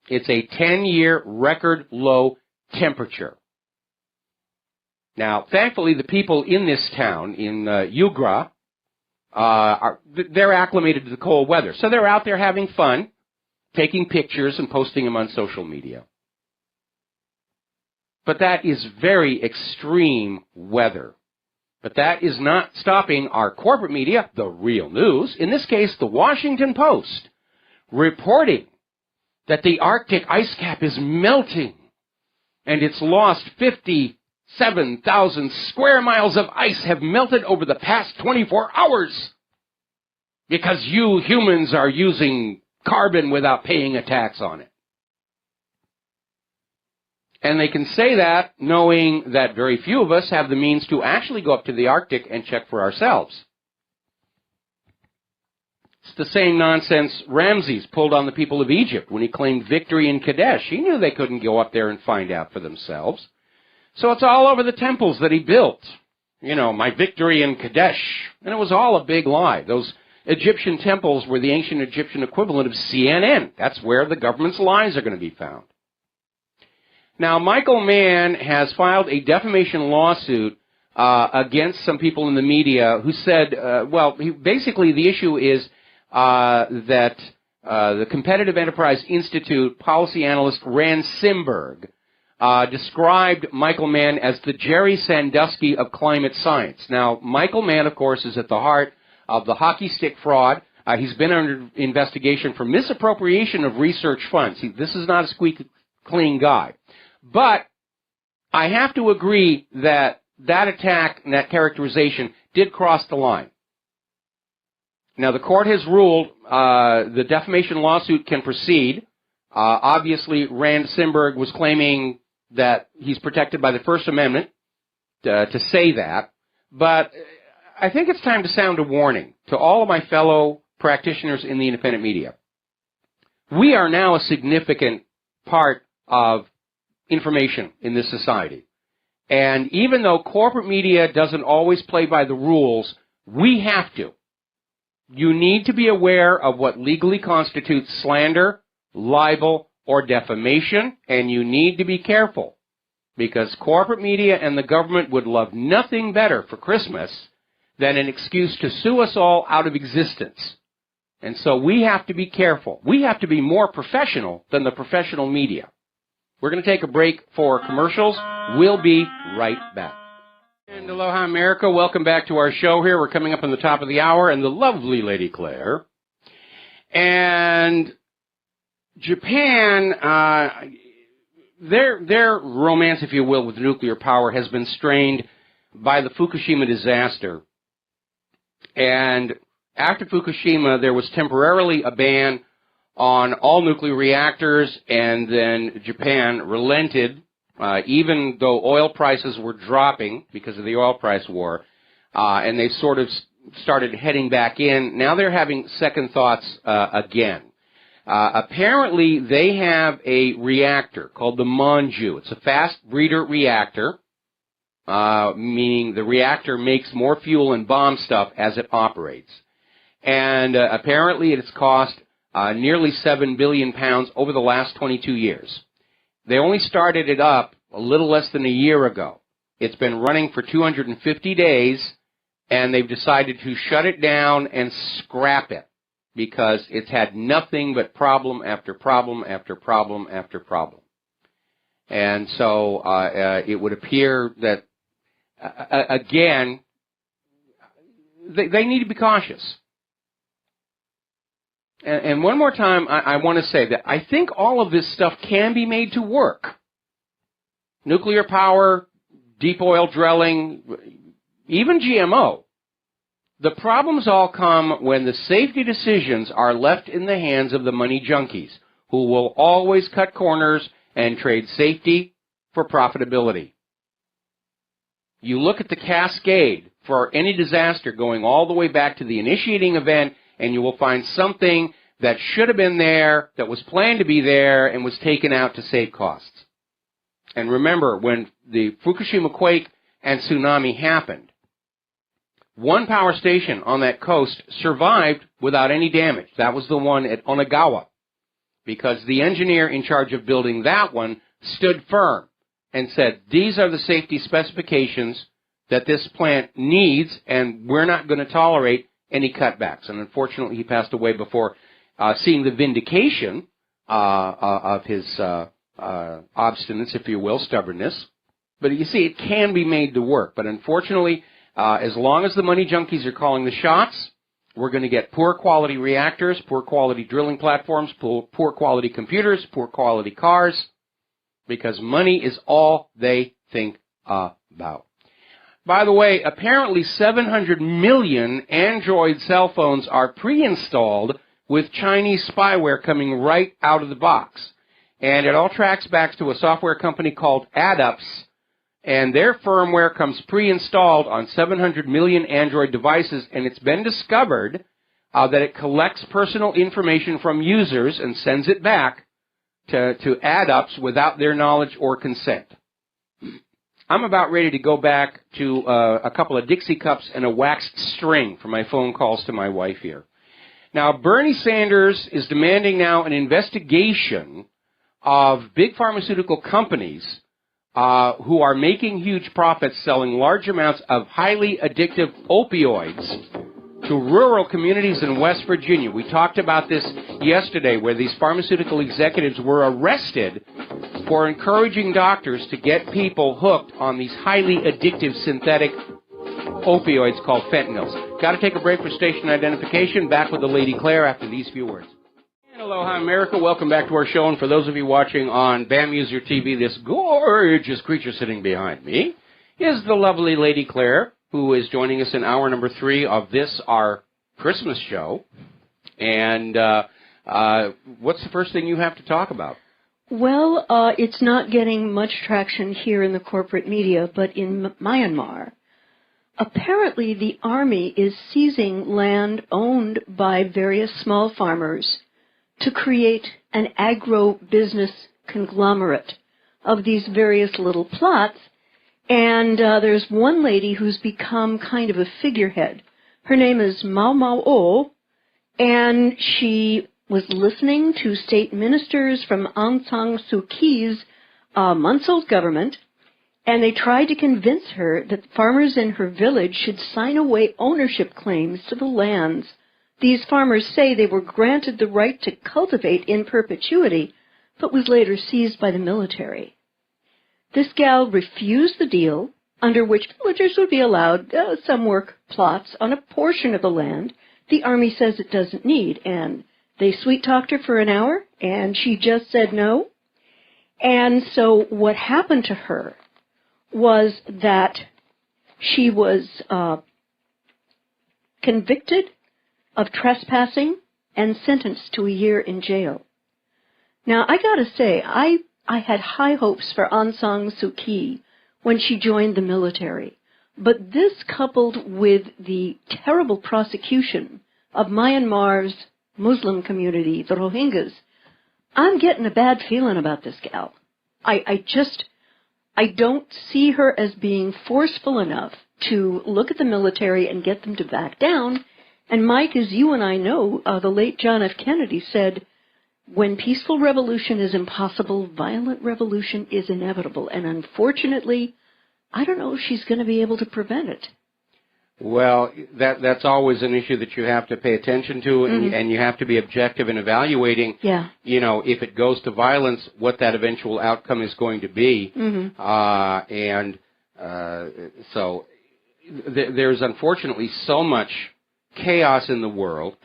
It's a 10-year record low temperature. Now, thankfully, the people in this town, in Ugra, they're acclimated to the cold weather. So they're out there having fun, taking pictures and posting them on social media. But that is very extreme weather. But that is not stopping our corporate media, the real news, in this case, the Washington Post, reporting that the Arctic ice cap is melting and it's lost 57,000 square miles of ice have melted over the past 24 hours because you humans are using carbon without paying a tax on it. And they can say that knowing that very few of us have the means to actually go up to the Arctic and check for ourselves. It's the same nonsense Ramses pulled on the people of Egypt when he claimed victory in Kadesh. He knew they couldn't go up there and find out for themselves. So it's all over the temples that he built. You know, my victory in Kadesh. And it was all a big lie. Those Egyptian temples were the ancient Egyptian equivalent of CNN. That's where the government's lies are going to be found. Now, Michael Mann has filed a defamation lawsuit against some people in the media who said, basically the issue is that the Competitive Enterprise Institute policy analyst Rand Simberg described Michael Mann as the Jerry Sandusky of climate science. Now, Michael Mann, of course, is at the heart of the hockey stick fraud. He's been under investigation for misappropriation of research funds. This is not a squeaky clean guy. But I have to agree that that attack and that characterization did cross the line. Now, the court has ruled the defamation lawsuit can proceed. Obviously, Rand Simberg was claiming that he's protected by the First Amendment to say that. But I think it's time to sound a warning to all of my fellow practitioners in the independent media. We are now a significant part of information in this society. And even though corporate media doesn't always play by the rules, we have to. You need to be aware of what legally constitutes slander, libel, or defamation, and you need to be careful, because corporate media and the government would love nothing better for Christmas than an excuse to sue us all out of existence. And so we have to be careful. We have to be more professional than the professional media. We're going to take a break for commercials. We'll be right back. And aloha, America. Welcome back to our show here. We're coming up on the top of the hour, and the lovely Lady Claire. And Japan, their romance, if you will, with nuclear power has been strained by the Fukushima disaster. And after Fukushima, there was temporarily a ban on all nuclear reactors, and then Japan relented, even though oil prices were dropping because of the oil price war, and they sort of started heading back in. Now they're having second thoughts again. Apparently, they have a reactor called the Monju. It's a fast breeder reactor, meaning the reactor makes more fuel and bomb stuff as it operates. And apparently it has cost nearly 7 billion pounds over the last 22 years. They only started it up a little less than a year ago. It's been running for 250 days, and they've decided to shut it down and scrap it because it's had nothing but problem after problem after problem after problem. And so it would appear that, again, they need to be cautious. And one more time, I want to say that I think all of this stuff can be made to work. Nuclear power, deep oil drilling, even GMO. The problems all come when the safety decisions are left in the hands of the money junkies, who will always cut corners and trade safety for profitability. You look at the cascade for any disaster going all the way back to the initiating event, and you will find something that should have been there, that was planned to be there, and was taken out to save costs. And remember, when the Fukushima quake and tsunami happened, one power station on that coast survived without any damage. That was the one at Onagawa, because the engineer in charge of building that one stood firm and said, these are the safety specifications that this plant needs, and we're not going to tolerate any cutbacks. And unfortunately, he passed away before seeing the vindication of his obstinance, if you will, stubbornness. But you see, it can be made to work. But unfortunately, as long as the money junkies are calling the shots, we're going to get poor quality reactors, poor quality drilling platforms, poor quality computers, poor quality cars, because money is all they think about. By the way, apparently 700 million Android cell phones are pre-installed with Chinese spyware coming right out of the box. And it all tracks back to a software company called AddUps, and their firmware comes pre-installed on 700 million Android devices, and it's been discovered that it collects personal information from users and sends it back to AddUps without their knowledge or consent. I'm about ready to go back to a couple of Dixie cups and a waxed string for my phone calls to my wife here. Now, Bernie Sanders is demanding now an investigation of big pharmaceutical companies who are making huge profits selling large amounts of highly addictive opioids to rural communities in West Virginia. We talked about this yesterday, where these pharmaceutical executives were arrested for encouraging doctors to get people hooked on these highly addictive synthetic opioids called fentanyls. Got to take a break for station identification. Back with the Lady Claire after these few words. And aloha, America. Welcome back to our show. And for those of you watching on BAM User TV, this gorgeous creature sitting behind me is the lovely Lady Claire, who is joining us in hour number 3 of this, our Christmas show. And what's the first thing you have to talk about? Well, it's not getting much traction here in the corporate media, but in Myanmar, apparently the army is seizing land owned by various small farmers to create an agro-business conglomerate of these various little plots. And there's one lady who's become kind of a figurehead. Her name is Mau Mau O, and she was listening to state ministers from Aung San Suu Kyi's months-old government, and they tried to convince her that farmers in her village should sign away ownership claims to the lands. These farmers say they were granted the right to cultivate in perpetuity, but was later seized by the military. This gal refused the deal, under which villagers would be allowed some work plots on a portion of the land the army says it doesn't need, and they sweet-talked her for an hour, and she just said no. And so what happened to her was that she was convicted of trespassing and sentenced to a year in jail. Now, I got to say, I had high hopes for Aung San Suu Kyi when she joined the military. But this, coupled with the terrible prosecution of Myanmar's Muslim community, the Rohingyas, I'm getting a bad feeling about this gal. I don't see her as being forceful enough to look at the military and get them to back down. And Mike, as you and I know, the late John F. Kennedy said, when peaceful revolution is impossible, violent revolution is inevitable. And unfortunately, I don't know if she's going to be able to prevent it. Well, that's always an issue that you have to pay attention to, and you have to be objective in evaluating, you know, if it goes to violence, what that eventual outcome is going to be. So there's unfortunately so much chaos in the world,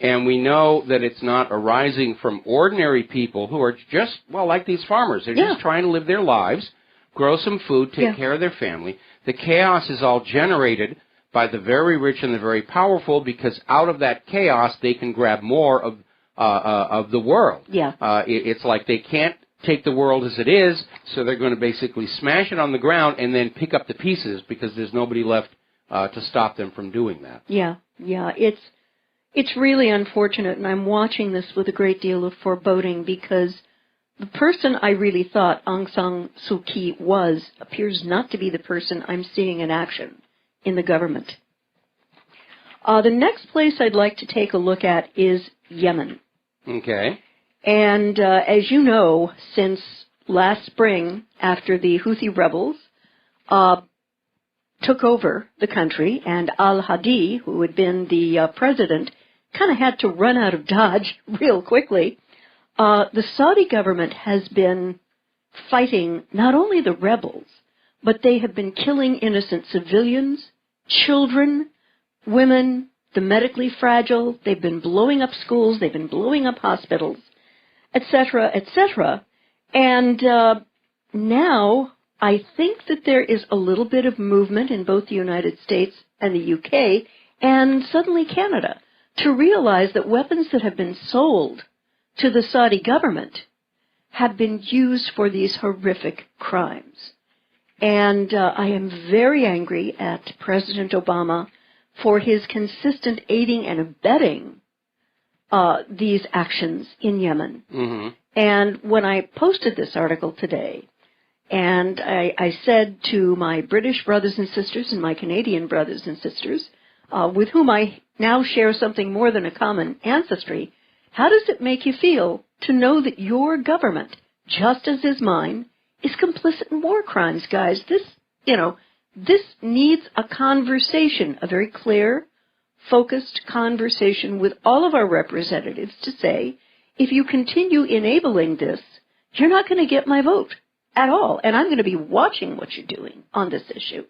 and we know that it's not arising from ordinary people who are just, well, like these farmers. They're just trying to live their lives, grow some food, take care of their family. The chaos is all generated by the very rich and the very powerful, because out of that chaos they can grab more of the world. It's like they can't take the world as it is, so they're going to basically smash it on the ground and then pick up the pieces because there's nobody left to stop them from doing that. It's really unfortunate, and I'm watching this with a great deal of foreboding, because the person I really thought Aung San Suu Kyi was appears not to be the person I'm seeing in action in the government. The next place I'd like to take a look at is Yemen. Okay. And as you know, since last spring after the Houthi rebels took over the country, and al-Hadi, who had been the president, kind of had to run out of Dodge real quickly. The Saudi government has been fighting not only the rebels, but they have been killing innocent civilians, children, women, the medically fragile. They've been blowing up schools. They've been blowing up hospitals, etc., etc. And now I think that there is a little bit of movement in both the United States and the UK and suddenly Canada to realize that weapons that have been sold to the Saudi government have been used for these horrific crimes. And I am very angry at President Obama for his consistent aiding and abetting these actions in Yemen. Mm-hmm. And when I posted this article today, and I said to my British brothers and sisters and my Canadian brothers and sisters, with whom I now share something more than a common ancestry, how does it make you feel to know that your government, just as is mine, is complicit in war crimes, guys? This needs a conversation, a very clear, focused conversation with all of our representatives to say, if you continue enabling this, you're not going to get my vote at all. And I'm going to be watching what you're doing on this issue.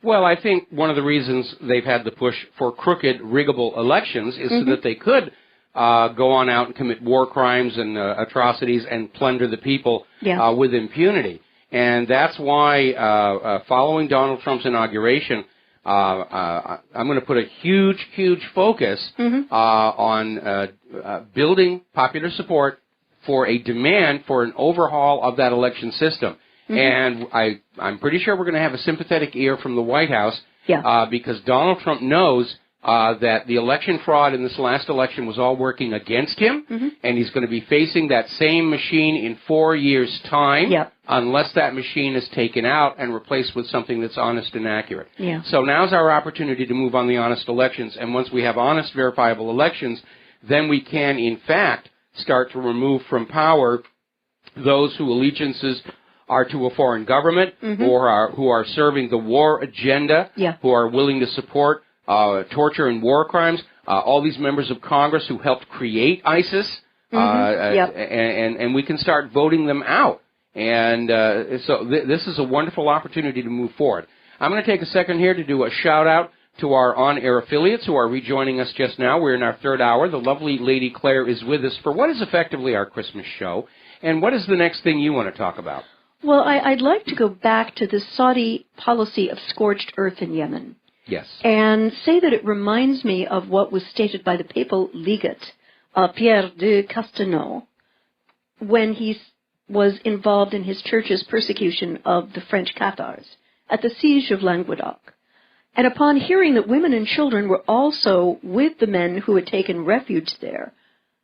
Well, I think one of the reasons they've had the push for crooked, riggable elections is so that they could go on out and commit war crimes and atrocities and plunder the people with impunity. And that's why, following Donald Trump's inauguration, I'm going to put a huge, huge focus on building popular support for a demand for an overhaul of that election system. And I'm pretty sure we're going to have a sympathetic ear from the White House because Donald Trump knows that the election fraud in this last election was all working against him, and he's going to be facing that same machine in 4 years' time unless that machine is taken out and replaced with something that's honest and accurate. So now's our opportunity to move on the honest elections, and once we have honest, verifiable elections, then we can, in fact, start to remove from power those whose allegiances are to a foreign government or who are serving the war agenda, who are willing to support torture and war crimes, all these members of Congress who helped create ISIS, and we can start voting them out. And so this is a wonderful opportunity to move forward. I'm going to take a second here to do a shout-out to our on-air affiliates who are rejoining us just now. We're in our third hour. The lovely Lady Claire is with us for what is effectively our Christmas show. And what is the next thing you want to talk about? Well, I'd like to go back to the Saudi policy of scorched earth in Yemen. Yes. And say that it reminds me of what was stated by the papal legate, Pierre de Castelnau, when he was involved in his church's persecution of the French Cathars at the siege of Languedoc. And upon hearing that women and children were also with the men who had taken refuge there,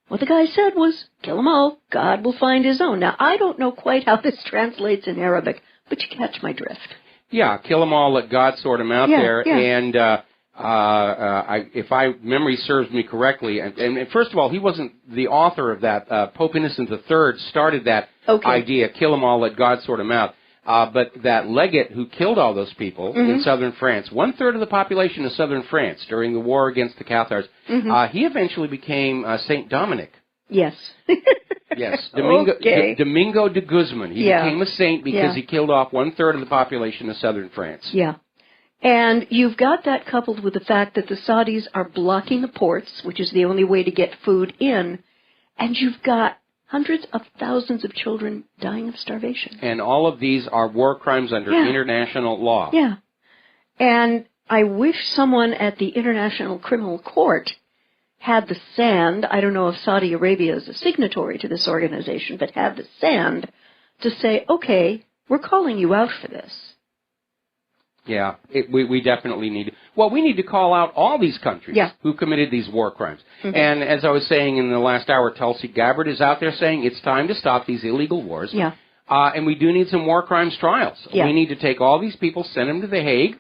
what the guy said was, kill them all, God will find his own. Now, I don't know quite how this translates in Arabic, but you catch my drift. Yeah, kill them all, let God sort them out there. And if memory serves me correctly, and first of all, he wasn't the author of that. Pope Innocent III started that idea, kill them all, let God sort them out. But that legate who killed all those people in southern France, 1/3 of the population of southern France during the war against the Cathars, he eventually became Saint Dominic. Yes. Yes, Domingo de Guzman. He became a saint because he killed off 1/3 of the population of southern France. Yeah. And you've got that coupled with the fact that the Saudis are blocking the ports, which is the only way to get food in, and you've got hundreds of thousands of children dying of starvation. And all of these are war crimes under international law. Yeah. And I wish someone at the International Criminal Court had the sand, I don't know if Saudi Arabia is a signatory to this organization, but had the sand to say, okay, we're calling you out for this. Yeah, we definitely need. Well, we need to call out all these countries who committed these war crimes. And as I was saying in the last hour, Tulsi Gabbard is out there saying it's time to stop these illegal wars. Yeah. And we do need some war crimes trials. Yeah. We need to take all these people, send them to The Hague,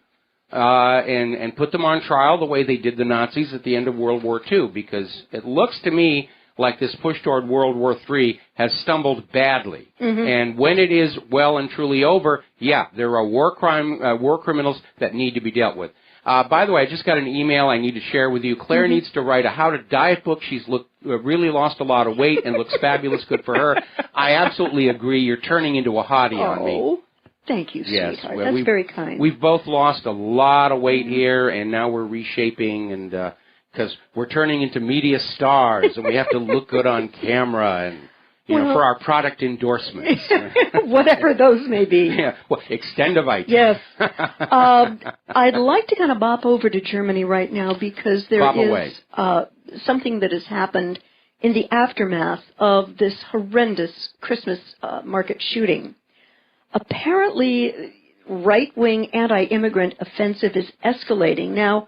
and put them on trial the way they did the Nazis at the end of World War II. Because it looks to me like this push toward World War III has stumbled badly. Mm-hmm. And when it is well and truly over, yeah, there are war criminals that need to be dealt with. By the way, I just got an email I need to share with you. Claire Mm-hmm. needs to write a how to diet book. She's really lost a lot of weight and looks fabulous. Good for her. I absolutely agree. You're turning into a hottie on me. Oh, thank you, Yes, sweetheart. well, That's very kind. We've both lost a lot of weight here, and now we're reshaping, and because we're turning into media stars, and we have to look good on camera, and for our product endorsements, whatever those may be. Yeah, well, Extendivite. Yes. I'd like to kind of bop over to Germany right now because there is something that has happened in the aftermath of this horrendous Christmas market shooting. Apparently, right-wing anti-immigrant offensive is escalating. Now,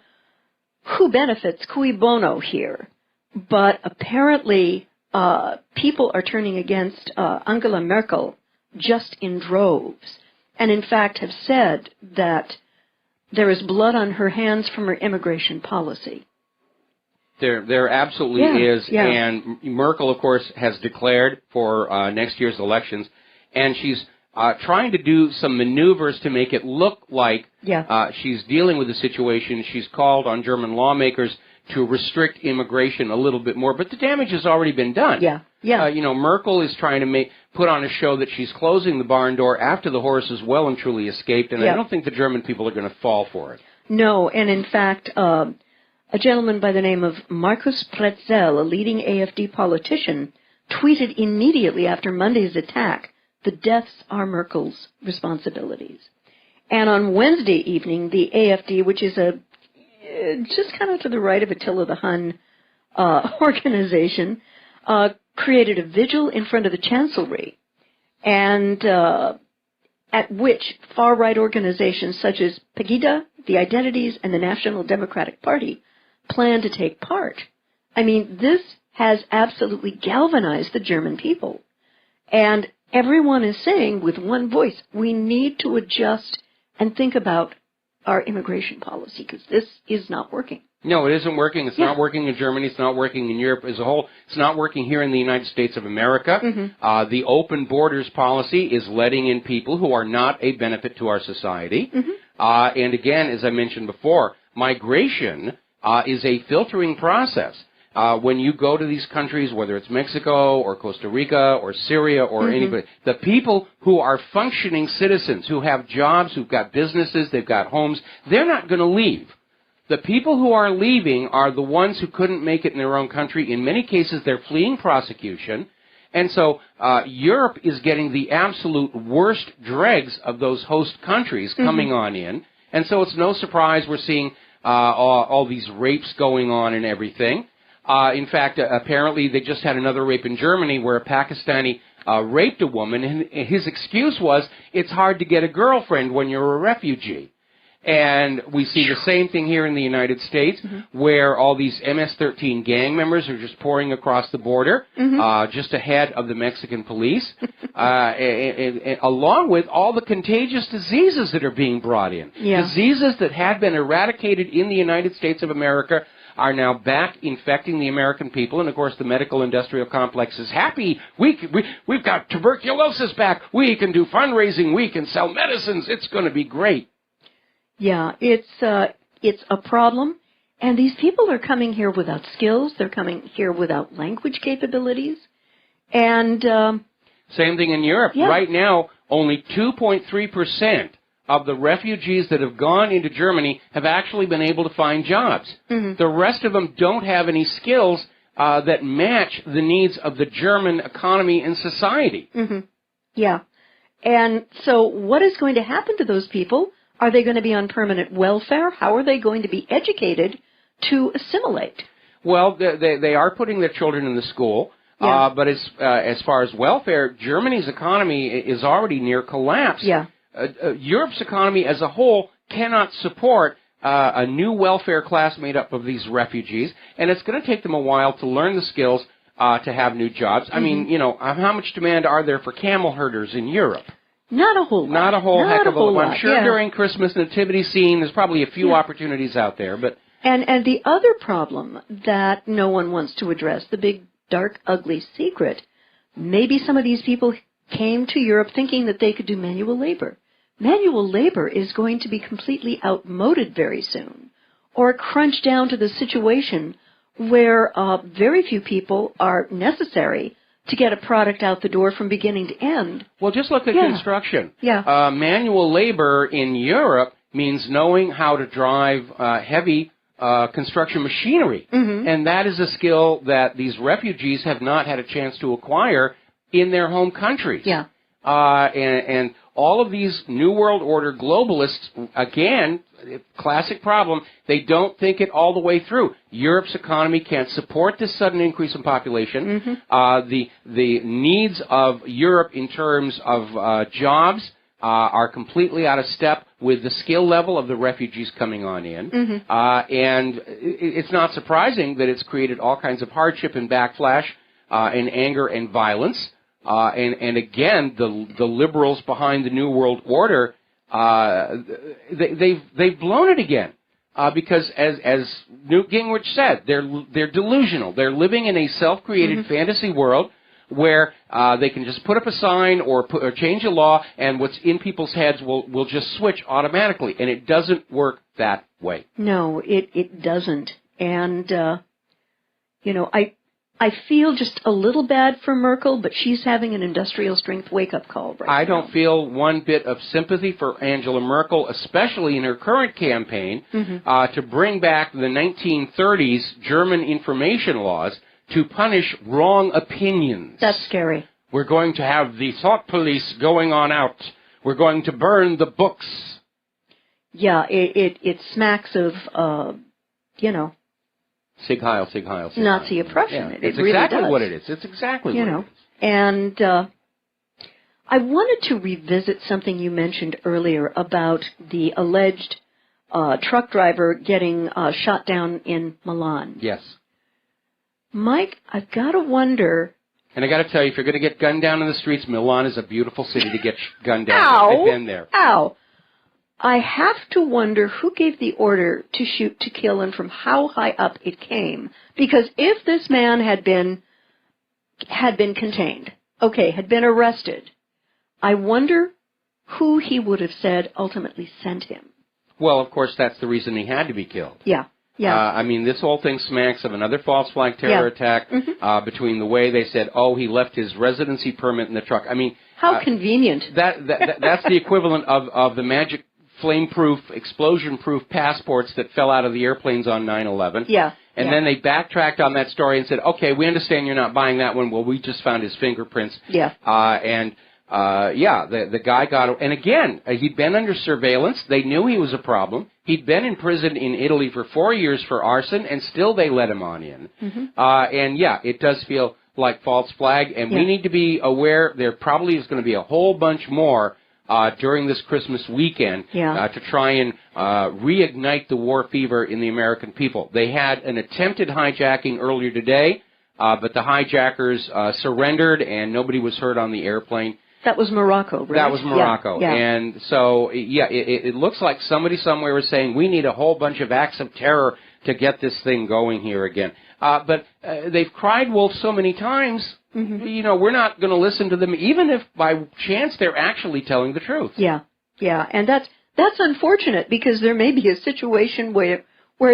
who benefits? Cui bono here. But apparently, people are turning against Angela Merkel just in droves, and in fact have said that there is blood on her hands from her immigration policy. There absolutely is, and Merkel, of course, has declared for next year's elections, and she's trying to do some maneuvers to make it look like she's dealing with the situation. She's called on German lawmakers to restrict immigration a little bit more, but the damage has already been done. Merkel is trying to put on a show that she's closing the barn door after the horses well and truly escaped, and I don't think the German people are going to fall for it. No, and in fact, a gentleman by the name of Markus Pretzel, a leading AfD politician, tweeted immediately after Monday's attack, "The deaths are Merkel's responsibilities." And on Wednesday evening, the AfD, which is just kind of to the right of Attila the Hun organization, created a vigil in front of the Chancellery, and at which far-right organizations such as Pegida, the Identities, and the National Democratic Party plan to take part. I mean, this has absolutely galvanized the German people. And everyone is saying with one voice, we need to adjust and think about our immigration policy because this is not working. No, it isn't working. It's not working in Germany. It's not working in Europe as a whole. It's not working here in the United States of America. Mm-hmm. The open borders policy is letting in people who are not a benefit to our society. Mm-hmm. And again, as I mentioned before, migration is a filtering process. When you go to these countries, whether it's Mexico or Costa Rica or Syria or anybody, the people who are functioning citizens, who have jobs, who've got businesses, they've got homes, they're not going to leave. The people who are leaving are the ones who couldn't make it in their own country. In many cases, they're fleeing prosecution. And so Europe is getting the absolute worst dregs of those host countries coming on in. And so it's no surprise we're seeing all these rapes going on and everything. In fact, apparently they just had another rape in Germany where a Pakistani raped a woman, and his excuse was, it's hard to get a girlfriend when you're a refugee. And we see the same thing here in the United States, where all these MS-13 gang members are just pouring across the border, just ahead of the Mexican police, along with all the contagious diseases that are being brought in. Diseases that had been eradicated in the United States of America are now back infecting the American people, and of course the medical industrial complex is happy. We've got tuberculosis back. We can do fundraising. We can sell medicines. It's going to be great. Yeah, it's a problem, and these people are coming here without skills. They're coming here without language capabilities, and same thing in Europe. Right now, only 2.3% of the refugees that have gone into Germany have actually been able to find jobs. The rest of them don't have any skills that match the needs of the German economy and society. Yeah, and so what is going to happen to those people? Are they going to be on permanent welfare? How are they going to be educated to assimilate? Well, they are putting their children in the school, but as far as welfare, Germany's economy is already near collapse. Europe's economy as a whole cannot support a new welfare class made up of these refugees, and it's going to take them a while to learn the skills to have new jobs. I mean, how much demand are there for camel herders in Europe? Not a whole lot. Not a whole heck of a lot. I'm sure yeah. during Christmas nativity scene, there's probably a few opportunities out there, but and the other problem that no one wants to address, the big dark, ugly secret. Maybe some of these people came to Europe thinking that they could do manual labor. Manual labor is going to be completely outmoded very soon, or crunched down to the situation where very few people are necessary to get a product out the door from beginning to end. Well, just look at construction. Yeah. Manual labor in Europe means knowing how to drive heavy construction machinery. Mm-hmm. And that is a skill that these refugees have not had a chance to acquire in their home countries. Yeah. And all of these New World Order globalists, again, classic problem, they don't think it all the way through. Europe's economy can't support this sudden increase in population. Mm-hmm. The needs of Europe in terms of jobs are completely out of step with the skill level of the refugees coming on in. Mm-hmm. And it's not surprising that it's created all kinds of hardship and backlash and anger and violence. And again, the liberals behind the New World Order, they've blown it again. Because as Newt Gingrich said, they're delusional. They're living in a self-created fantasy world where they can just put up a sign or change a law, and what's in people's heads will just switch automatically. And it doesn't work that way. No, it doesn't. And, I feel just a little bad for Merkel, but she's having an industrial strength wake-up call right now. I don't feel one bit of sympathy for Angela Merkel, especially in her current campaign, to bring back the 1930s German information laws to punish wrong opinions. That's scary. We're going to have the thought police going on out. We're going to burn the books. Yeah, it smacks of, Sig Heil, Sig Heil, Sig Nazi Heil. oppression. Yeah, It it's really exactly does. what it is. It's exactly what it is. And I wanted to revisit something you mentioned earlier about the alleged truck driver getting shot down in Milan. Yes. Mike, I've got to wonder... And I got to tell you, if you're going to get gunned down in the streets, Milan is a beautiful city to get gunned down. Ow! I've been there. Ow! I have to wonder who gave the order to shoot to kill and from how high up it came. Because if this man had been contained, had been arrested, I wonder who he would have said ultimately sent him. Well, of course, that's the reason he had to be killed. Yeah. Yeah. I mean, this whole thing smacks of another false flag terror attack between the way they said, he left his residency permit in the truck. I mean... How convenient. That's the equivalent of the magic flame-proof, explosion-proof passports that fell out of the airplanes on 9/11. Yeah. And then they backtracked on that story and said, okay, we understand you're not buying that one. Well, we just found his fingerprints. Yeah. The guy got... And again, he'd been under surveillance. They knew he was a problem. He'd been in prison in Italy for 4 years for arson, and still they let him on in. It does feel like false flag, and we need to be aware there probably is going to be a whole bunch more during this Christmas weekend to try and reignite the war fever in the American people. They had an attempted hijacking earlier today, but the hijackers surrendered, and nobody was hurt on the airplane. That was Morocco, right? That was Morocco. Yeah. And so, it looks like somebody somewhere was saying, we need a whole bunch of acts of terror to get this thing going here again. But they've cried wolf so many times, we're not going to listen to them, even if by chance they're actually telling the truth. Yeah, and that's unfortunate, because there may be a situation where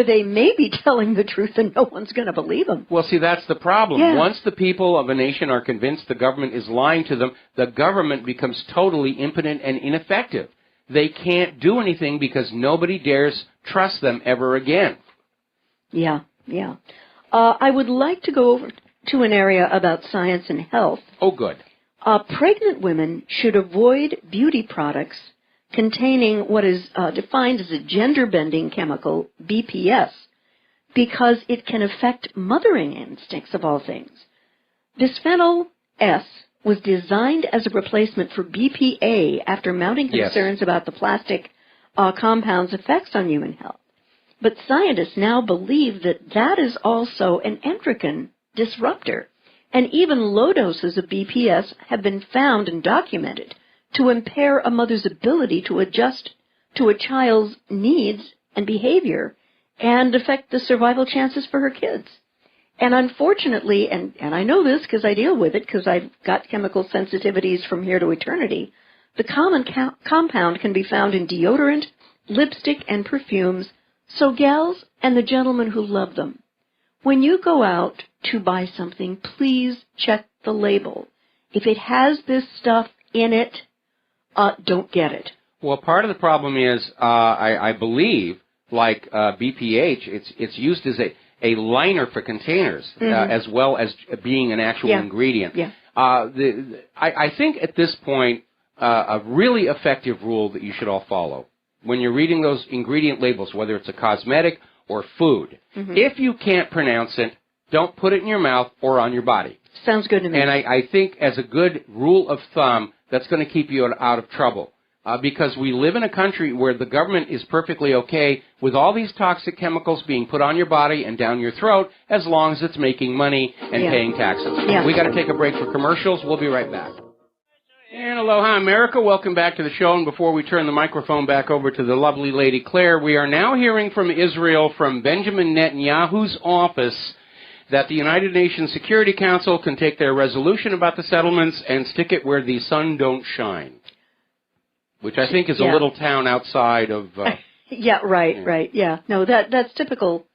they may be telling the truth and no one's going to believe them. Well, see, that's the problem. Yeah. Once the people of a nation are convinced the government is lying to them, the government becomes totally impotent and ineffective. They can't do anything because nobody dares trust them ever again. Yeah. I would like to go over to an area about science and health. Oh, good. Pregnant women should avoid beauty products containing what is defined as a gender-bending chemical, BPS, because it can affect mothering instincts of all things. Bisphenol S was designed as a replacement for BPA after mounting concerns about the plastic compound's effects on human health. But scientists now believe that is also an endocrine disruptor, and even low doses of BPS have been found and documented to impair a mother's ability to adjust to a child's needs and behavior and affect the survival chances for her kids. And unfortunately, and I know this because I deal with it because I've got chemical sensitivities from here to eternity, the common compound can be found in deodorant, lipstick, and perfumes, so gals and the gentlemen who love them, when you go out to buy something, please check the label. If it has this stuff in it, don't get it. Well, part of the problem is, I believe, like BPH, it's used as a liner for containers, as well as being an actual ingredient. Yeah. I think at this point, a really effective rule that you should all follow when you're reading those ingredient labels, whether it's a cosmetic or food, if you can't pronounce it, don't put it in your mouth or on your body. Sounds good to me. And I think as a good rule of thumb, that's going to keep you out of trouble. Because we live in a country where the government is perfectly okay with all these toxic chemicals being put on your body and down your throat as long as it's making money and paying taxes. Yeah. We got to take a break for commercials. We'll be right back. And aloha, America. Welcome back to the show. And before we turn the microphone back over to the lovely Lady Claire, we are now hearing from Israel, from Benjamin Netanyahu's office, that the United Nations Security Council can take their resolution about the settlements and stick it where the sun don't shine, which I think is a little town outside of... yeah, right. Yeah. No, that's typical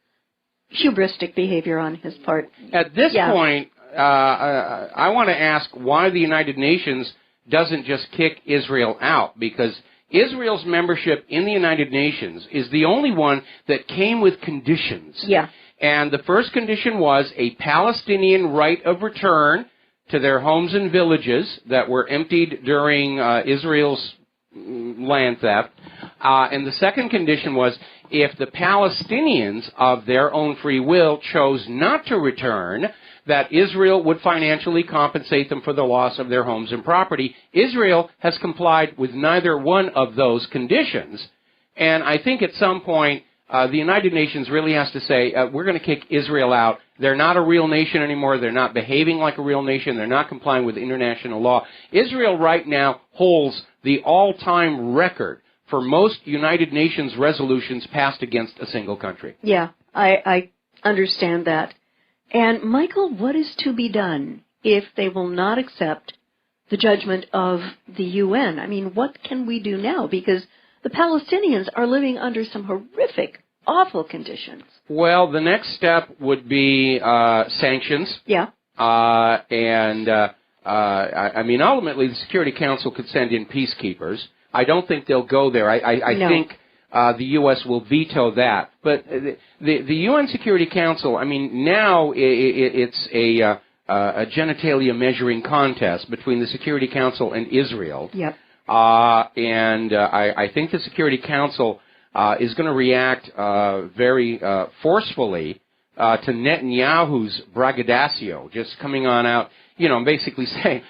hubristic behavior on his part. At this point, I want to ask why the United Nations doesn't just kick Israel out, because Israel's membership in the United Nations is the only one that came with conditions. Yeah. And the first condition was a Palestinian right of return to their homes and villages that were emptied during Israel's land theft. And the second condition was if the Palestinians of their own free will chose not to return, that Israel would financially compensate them for the loss of their homes and property. Israel has complied with neither one of those conditions. And I think at some point, the United Nations really has to say, we're going to kick Israel out. They're not a real nation anymore. They're not behaving like a real nation. They're not complying with international law. Israel right now holds the all-time record for most United Nations resolutions passed against a single country. Yeah, I understand that. And, Michael, what is to be done if they will not accept the judgment of the UN? I mean, what can we do now? Because the Palestinians are living under some horrific, awful conditions. Well, the next step would be sanctions. Yeah. I mean, ultimately, the Security Council could send in peacekeepers. I don't think they'll go there. I think the U.S. will veto that. But the UN Security Council, I mean, now it's a genitalia measuring contest between the Security Council and Israel. Yep. I think the Security Council is going to react very forcefully to Netanyahu's braggadocio, just coming on out, basically saying,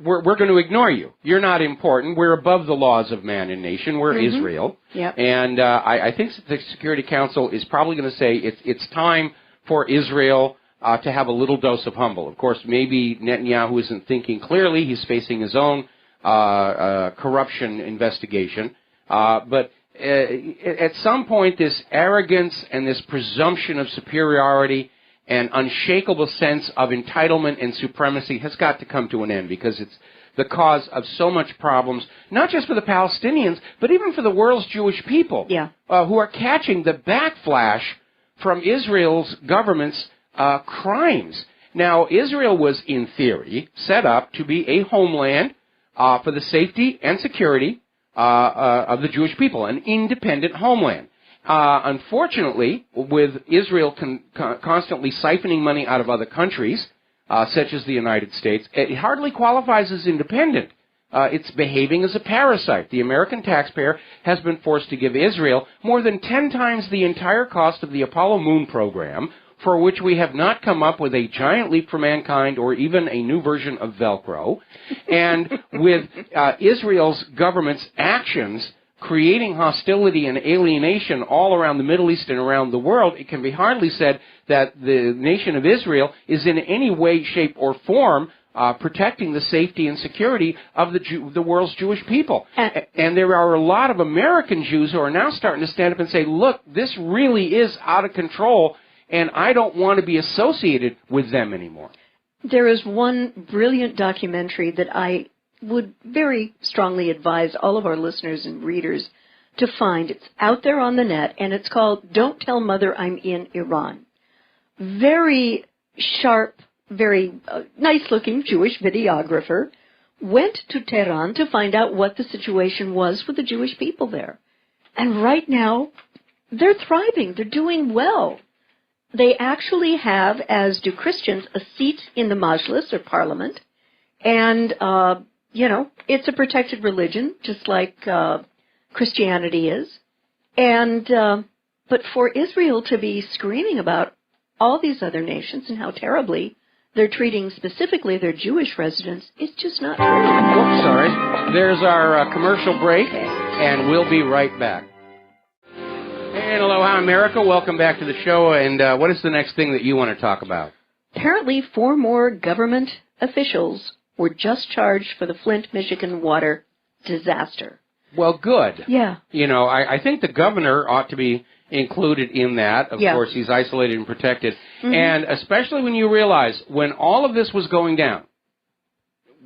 we're going to ignore you. You're not important. We're above the laws of man and nation. We're Israel. Yep. And I think the Security Council is probably going to say it's time for Israel to have a little dose of humble. Of course, maybe Netanyahu isn't thinking clearly. He's facing his own corruption investigation. But at some point, this arrogance and this presumption of superiority and unshakable sense of entitlement and supremacy has got to come to an end, because it's the cause of so much problems, not just for the Palestinians, but even for the world's Jewish people, who are catching the backlash from Israel's government's crimes. Now, Israel was, in theory, set up to be a homeland for the safety and security of the Jewish people, an independent homeland. Unfortunately, with Israel constantly siphoning money out of other countries, such as the United States, it hardly qualifies as independent. It's behaving as a parasite. The American taxpayer has been forced to give Israel more than 10 times the entire cost of the Apollo moon program, for which we have not come up with a giant leap for mankind or even a new version of Velcro. And with Israel's government's actions creating hostility and alienation all around the Middle East and around the world, it can be hardly said that the nation of Israel is in any way, shape, or form protecting the safety and security of the world's Jewish people. And there are a lot of American Jews who are now starting to stand up and say, look, this really is out of control, and I don't want to be associated with them anymore. There is one brilliant documentary that I would very strongly advise all of our listeners and readers to find. It's out there on the net, and it's called Don't Tell Mother I'm in Iran. Very sharp, very nice-looking Jewish videographer went to Tehran to find out what the situation was for the Jewish people there. And right now, they're thriving. They're doing well. They actually have, as do Christians, a seat in the Majlis, or parliament. And, it's a protected religion, just like Christianity is. And, but for Israel to be screaming about all these other nations and how terribly they're treating specifically their Jewish residents, it's just not true. Whoops, sorry. There's our commercial break, and we'll be right back. And aloha, America. Welcome back to the show. And what is the next thing that you want to talk about? Apparently, 4 more government officials were just charged for the Flint, Michigan water disaster. Well, good. Yeah. I think the governor ought to be included in that. Of course, he's isolated and protected. Mm-hmm. And especially when you realize when all of this was going down,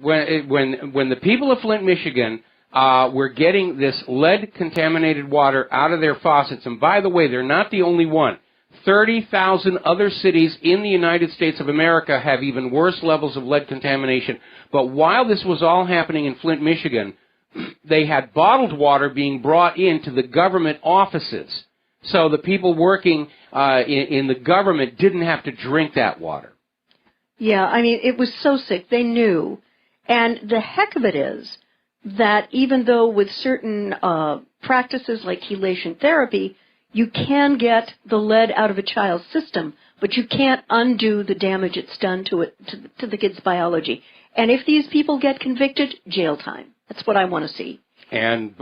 when the people of Flint, Michigan were getting this lead-contaminated water out of their faucets, and by the way, they're not the only one. 30,000 other cities in the United States of America have even worse levels of lead contamination. But while this was all happening in Flint, Michigan, they had bottled water being brought into the government offices. So the people working in the government didn't have to drink that water. Yeah, I mean, it was so sick. They knew. And the heck of it is that even though with certain practices like chelation therapy, you can get the lead out of a child's system, but you can't undo the damage it's done to it, to the kid's biology. And if these people get convicted, jail time. That's what I want to see. And,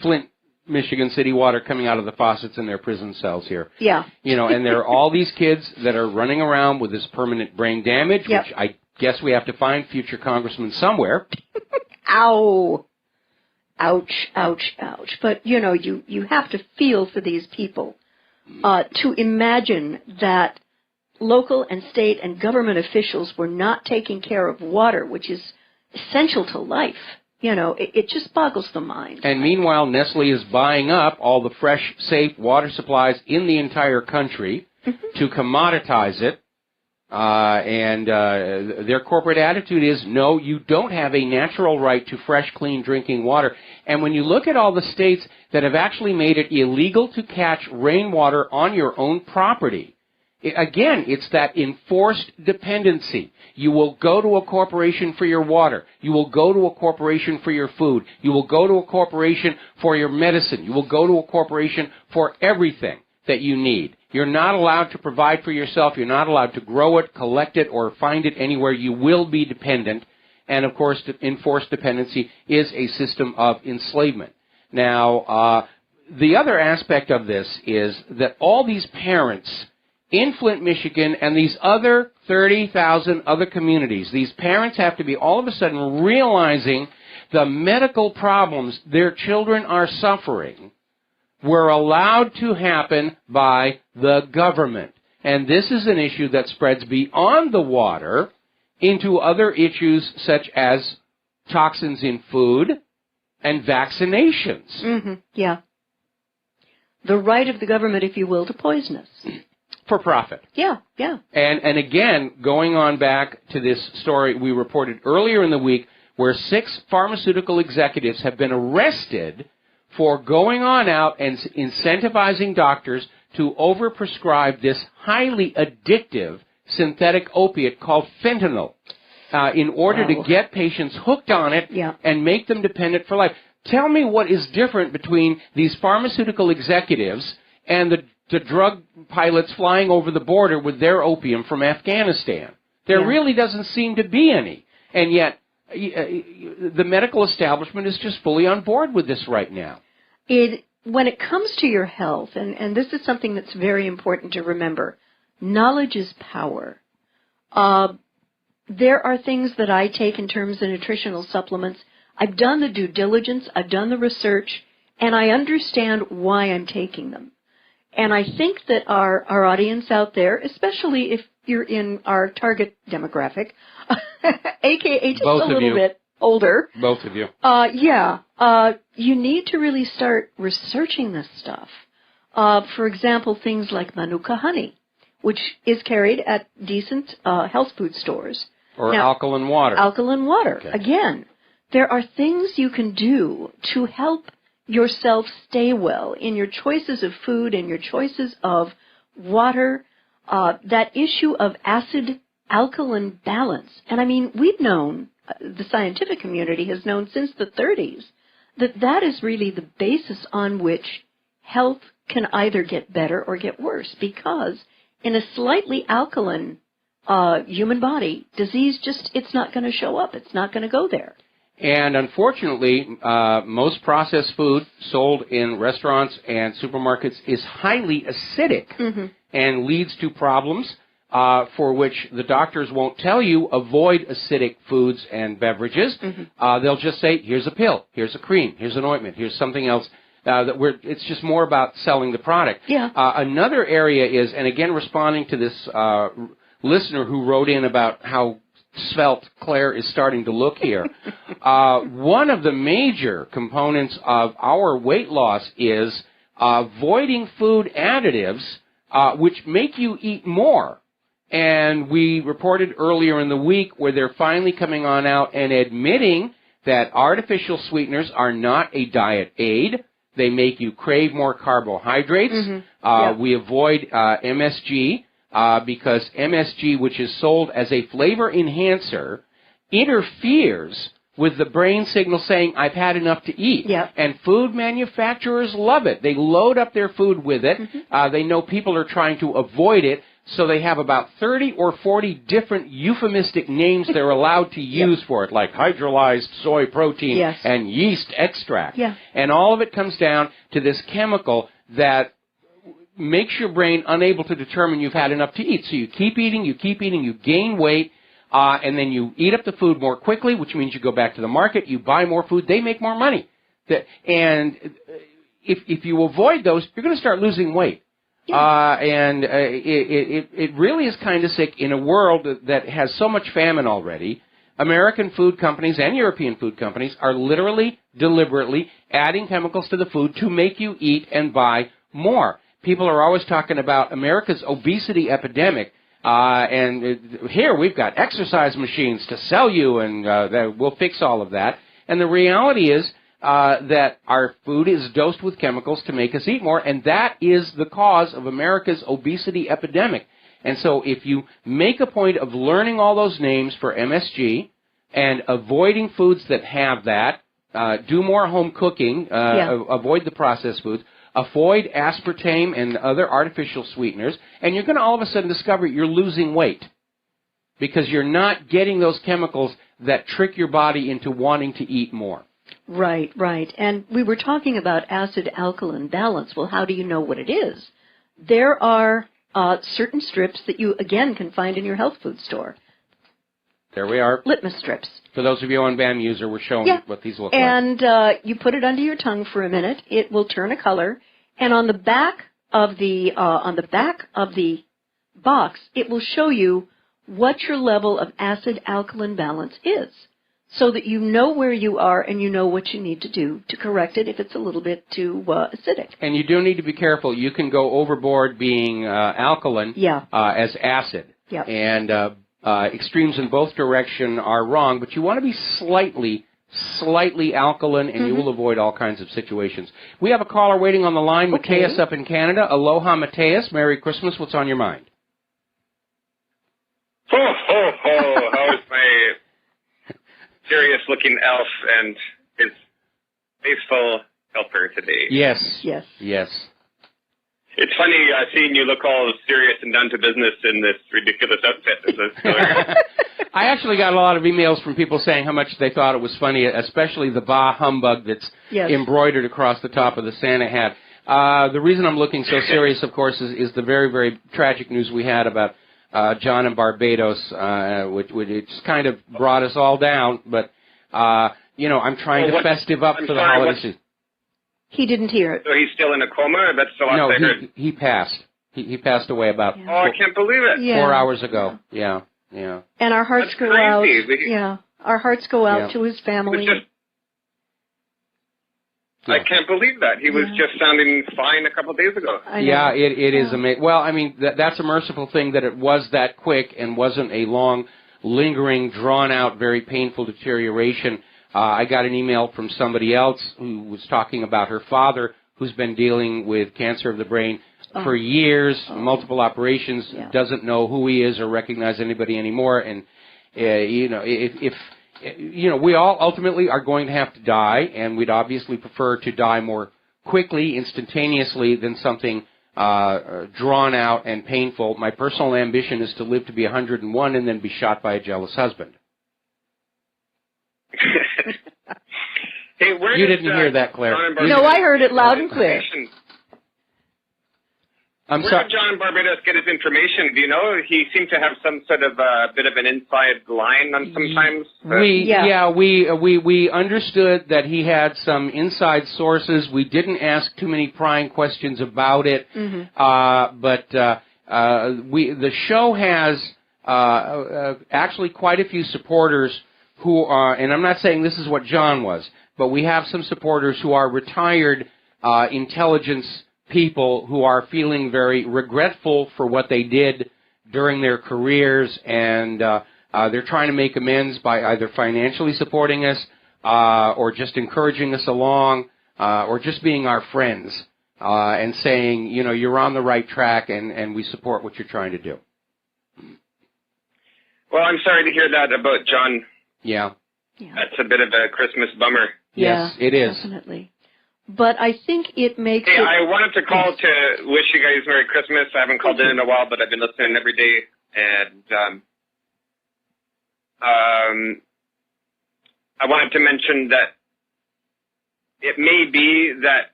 Flint, Michigan city water coming out of the faucets in their prison cells here. Yeah. And there are all these kids that are running around with this permanent brain damage, yep. Which I guess we have to find future congressmen somewhere. Ow. Ouch, ouch, ouch. But, you have to feel for these people to imagine that local and state and government officials were not taking care of water, which is essential to life. It just boggles the mind. And meanwhile, Nestle is buying up all the fresh, safe water supplies in the entire country to commoditize it. And their corporate attitude is, no, you don't have a natural right to fresh, clean drinking water. And when you look at all the states that have actually made it illegal to catch rainwater on your own property, again, it's that enforced dependency. You will go to a corporation for your water. You will go to a corporation for your food. You will go to a corporation for your medicine. You will go to a corporation for everything that you need. You're not allowed to provide for yourself. You're not allowed to grow it, collect it, or find it anywhere. You will be dependent. And, of course, enforced dependency is a system of enslavement. Now, the other aspect of this is that all these parents in Flint, Michigan, and these other 30,000 other communities, these parents have to be all of a sudden realizing the medical problems their children are suffering were allowed to happen by the government. And this is an issue that spreads beyond the water into other issues such as toxins in food and vaccinations. Mm-hmm. Yeah. The right of the government, if you will, to poison us. For profit. Yeah, yeah. And again, going on back to this story we reported earlier in the week where 6 pharmaceutical executives have been arrested for going on out and incentivizing doctors to overprescribe this highly addictive synthetic opiate called fentanyl in order to get patients hooked on it and make them dependent for life. Tell me what is different between these pharmaceutical executives and the drug pilots flying over the border with their opium from Afghanistan. There really doesn't seem to be any. And yet, the medical establishment is just fully on board with this right now. When it comes to your health, and this is something that's very important to remember, knowledge is power. There are things that I take in terms of nutritional supplements. I've done the due diligence, I've done the research, and I understand why I'm taking them. And I think that our audience out there, especially if you're in our target demographic, aka just Both a of little you. bit older. Both of you. You need to really start researching this stuff. For example, things like Manuka honey, which is carried at decent health food stores. Or now, alkaline water. Alkaline water. Okay. Again, there are things you can do to help yourself stay well in your choices of food and your choices of water. That issue of acid-alkaline balance. And I mean, we've known, the scientific community has known since the 30s, that is really the basis on which health can either get better or get worse, because in a slightly alkaline human body, disease it's not going to show up. It's not going to go there. And unfortunately, most processed food sold in restaurants and supermarkets is highly acidic and leads to problems for which the doctors won't tell you. Avoid acidic foods and beverages. They'll just say, here's a pill, here's a cream, here's an ointment, here's something else. It's just more about selling the product. Yeah. Another area is, and again responding to this listener who wrote in about how svelte Claire is starting to look here. One of the major components of our weight loss is avoiding food additives which make you eat more. And we reported earlier in the week where they're finally coming on out and admitting that artificial sweeteners are not a diet aid. They make you crave more carbohydrates. We avoid MSG. Because MSG, which is sold as a flavor enhancer, interferes with the brain signal saying, I've had enough to eat. And food manufacturers love it. They load up their food with it. They know people are trying to avoid it, so they have about 30 or 40 different euphemistic names they're allowed to use for it, like hydrolyzed soy protein and yeast extract. And all of it comes down to this chemical that makes your brain unable to determine you've had enough to eat. So you keep eating, you gain weight, and then you eat up the food more quickly, which means you go back to the market, you buy more food, they make more money. And if you avoid those, you're going to start losing weight. It really is kind of sick in a world that has so much famine already. American food companies and European food companies are literally, deliberately adding chemicals to the food to make you eat and buy more. People are always talking about America's obesity epidemic, and here we've got exercise machines to sell you, and we'll fix all of that. And the reality is that our food is dosed with chemicals to make us eat more, and that is the cause of America's obesity epidemic. And so if you make a point of learning all those names for MSG and avoiding foods that have that, do more home cooking, avoid the processed foods, avoid aspartame and other artificial sweeteners, and you're going to all of a sudden discover you're losing weight because you're not getting those chemicals that trick your body into wanting to eat more. Right. And we were talking about acid-alkaline balance. Well, how do you know what it is? There are certain strips that you, again, can find in your health food store. There we are. Litmus strips. For those of you on BAM user, we're showing what these look like. And you put it under your tongue for a minute. It will turn a color. And on the back of the box, it will show you what your level of acid-alkaline balance is, so that you know where you are and you know what you need to do to correct it if it's a little bit too acidic. And you do need to be careful. You can go overboard being alkaline as acid. And extremes in both direction are wrong, but you want to be slightly alkaline, and you will avoid all kinds of situations. We have a caller waiting on the line, Mateus up in Canada. Aloha, Mateus. Merry Christmas. What's on your mind? Ho, ho, ho. How is my serious-looking elf and his faithful helper today? Yes. It's funny seeing you look all serious and down to business in this ridiculous outfit. I actually got a lot of emails from people saying how much they thought it was funny, especially the bah humbug that's embroidered across the top of the Santa hat. The reason I'm looking so serious, of course, is the very, very tragic news we had about John in Barbados, which just kind of brought us all down. But, I'm trying to festive up for the holiday season. He didn't hear it. So he's still in a coma? That's the last I heard. He passed. He passed away about Oh, I can't believe it. 4 hours ago. Yeah. And our hearts That's go crazy. out. Our hearts go out to his family. I can't believe that. He was just sounding fine a couple of days ago. Yeah, it is amazing. Well, I mean, that's a merciful thing that it was that quick and wasn't a long, lingering, drawn-out, very painful deterioration. I got an email from somebody else who was talking about her father, who's been dealing with cancer of the brain for years, multiple operations, doesn't know who he is or recognize anybody anymore. And, we all ultimately are going to have to die, and we'd obviously prefer to die more quickly, instantaneously, than something drawn out and painful. My personal ambition is to live to be 101 and then be shot by a jealous husband. Hey, where you didn't hear that, Claire. No, I heard it loud and clear. I'm Where sorry. did John Barbados get his information? Do you know? He seemed to have some sort of bit of an inside line on sometimes. We understood that he had some inside sources. We didn't ask too many prying questions about it. But the show has actually quite a few supporters who are, and I'm not saying this is what John was, but we have some supporters who are retired intelligence people who are feeling very regretful for what they did during their careers, and they're trying to make amends by either financially supporting us or just encouraging us along or just being our friends and saying, you're on the right track and we support what you're trying to do. Well, I'm sorry to hear that about John. Yeah. That's a bit of a Christmas bummer. Yes, it is. Definitely. But I think it makes Hey, I wanted to call to wish you guys Merry Christmas. I haven't called in a while, but I've been listening every day. And I wanted to mention that it may be that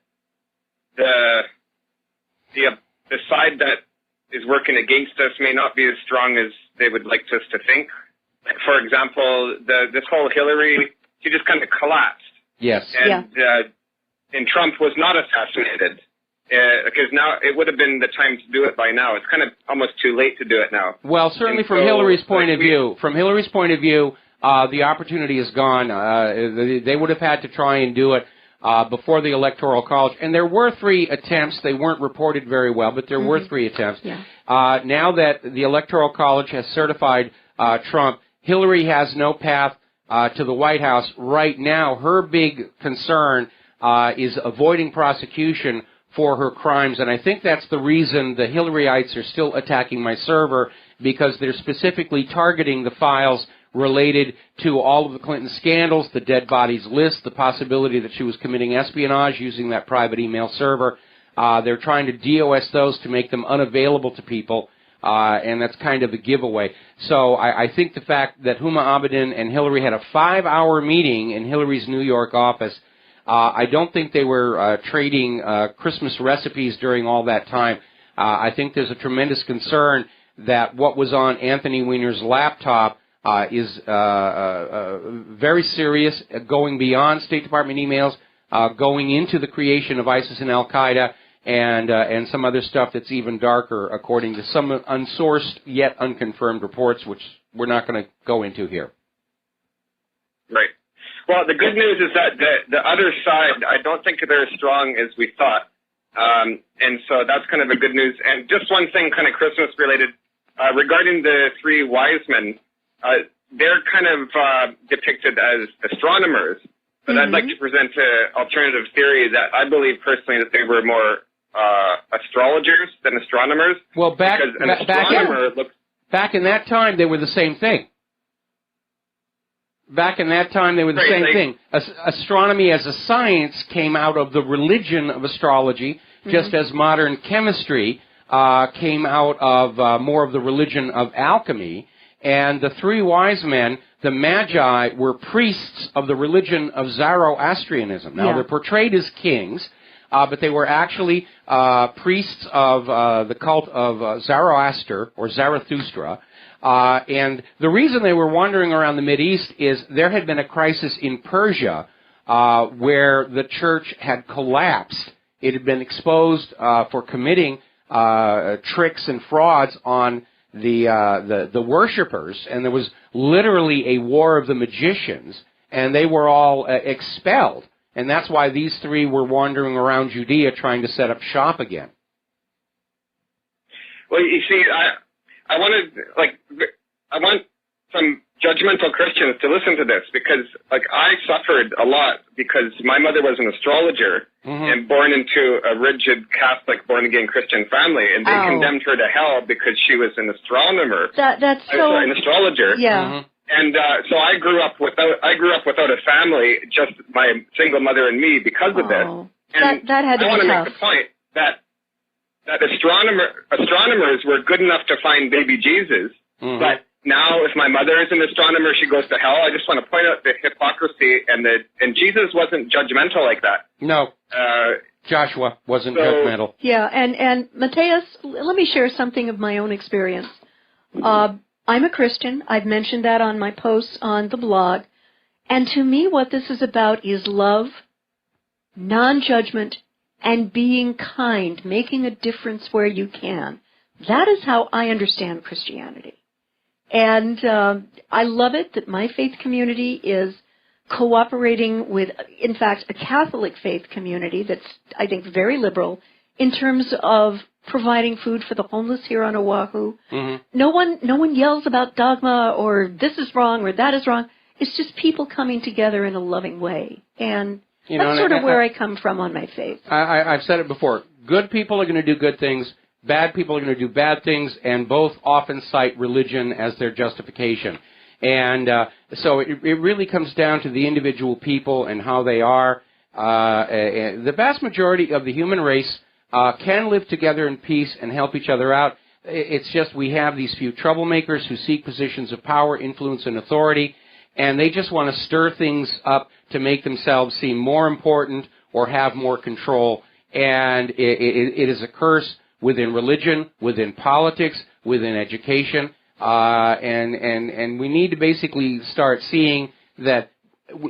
the side that is working against us may not be as strong as they would like us to think. For example, this whole Hillary, she just kind of collapsed. Yes. And Trump was not assassinated because now it would have been the time to do it by now. It's kind of almost too late to do it now. Well, certainly from Hillary's point of view, the opportunity is gone. They would have had to try and do it before the Electoral College. And there were 3 attempts. They weren't reported very well, but there were 3 attempts. Now that the Electoral College has certified Trump, Hillary has no path to the White House. Right now, her big concern is avoiding prosecution for her crimes, and I think that's the reason the Hillaryites are still attacking my server, because they're specifically targeting the files related to all of the Clinton scandals, the dead bodies list, the possibility that she was committing espionage using that private email server. They're trying to DOS those to make them unavailable to people, and that's kind of a giveaway. So I think the fact that Huma Abedin and Hillary had a 5-hour meeting in Hillary's New York office, I don't think they were trading Christmas recipes during all that time. I think there's a tremendous concern that what was on Anthony Weiner's laptop is very serious, going beyond State Department emails, going into the creation of ISIS and Al-Qaeda, and some other stuff that's even darker, according to some unsourced yet unconfirmed reports, which we're not going to go into here. Right. Well, the good news is that the other side, I don't think they're as strong as we thought. And so that's kind of a good news. And just one thing kind of Christmas related, regarding the 3 wise men, they're kind of depicted as astronomers. But I'd like to present an alternative theory that I believe personally that they were more astrologers than astronomers. Well, back in that time, they were the same thing. Back in that time, they were the same thing. Astronomy as a science came out of the religion of astrology, just as modern chemistry came out of more of the religion of alchemy. And the 3 wise men, the Magi, were priests of the religion of Zoroastrianism. Now, they're portrayed as kings, but they were actually priests of the cult of Zoroaster, or Zarathustra. And the reason they were wandering around the Mideast is there had been a crisis in Persia where the church had collapsed. It had been exposed for committing tricks and frauds on the worshipers, and there was literally a war of the magicians, and they were all expelled. And that's why these three were wandering around Judea trying to set up shop again. Well, you see, I want some judgmental Christians to listen to this, because I suffered a lot because my mother was an astrologer and born into a rigid Catholic born-again Christian family, and they condemned her to hell because she was an astronomer. That's so... an astrologer. Yeah. And so I grew up without a family, just my single mother and me, because of this. And that had to I want be to tough. make the point that astronomers were good enough to find baby Jesus, but now if my mother is an astronomer, she goes to hell. I just want to point out the hypocrisy, and Jesus wasn't judgmental like that. No. Joshua wasn't judgmental. Yeah, and Mateus, let me share something of my own experience. I'm a Christian. I've mentioned that on my posts on the blog. And to me, what this is about is love, non-judgment, and being kind, making a difference where you can. That is how I understand Christianity. And I love it that my faith community is cooperating with, in fact, a Catholic faith community that's, I think, very liberal in terms of providing food for the homeless here on Oahu. No one yells about dogma or this is wrong or that is wrong. It's just people coming together in a loving way. And that's sort of where I come from on my faith. I've said it before. Good people are going to do good things. Bad people are going to do bad things, and both often cite religion as their justification. And so it really comes down to the individual people and how they are. The vast majority of the human race can live together in peace and help each other out. It's just we have these few troublemakers who seek positions of power, influence, and authority, and they just want to stir things up to make themselves seem more important or have more control. And it is a curse within religion, within politics, within education, and we need to basically start seeing that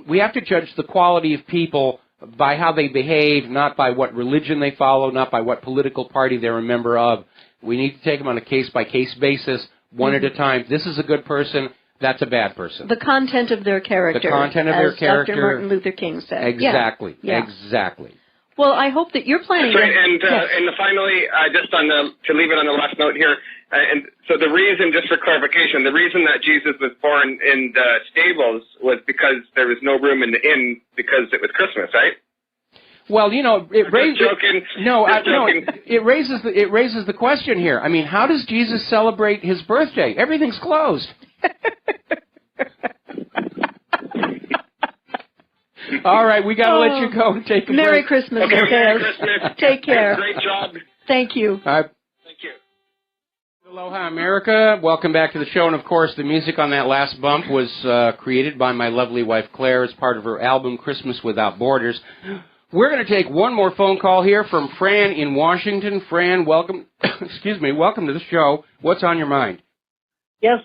we have to judge the quality of people by how they behave, not by what religion they follow, not by what political party they're a member of. We need to take them on a case-by-case basis, one at a time. This is a good person, that's a bad person. The content of their character. The content of their character. Dr. Martin Luther King said. Exactly, Yeah. Exactly. Well, I hope that you're planning. That's right. And finally, just to leave it on the last note here, and so the reason, just for clarification, the reason that Jesus was born in the stables was because there was no room in the inn because it was Christmas, right? Well, it raises joking. It raises the question here. I mean, how does Jesus celebrate his birthday? Everything's closed. All right, we got to let you go and take a break. Merry Christmas, okay, Merry Christmas. Take care. Great job. Thank you. Thank you. Aloha, America. Welcome back to the show. And, of course, the music on that last bump was created by my lovely wife, Claire, as part of her album, Christmas Without Borders. We're going to take one more phone call here from Fran in Washington. Fran, welcome. Excuse me. Welcome to the show. What's on your mind? Yes.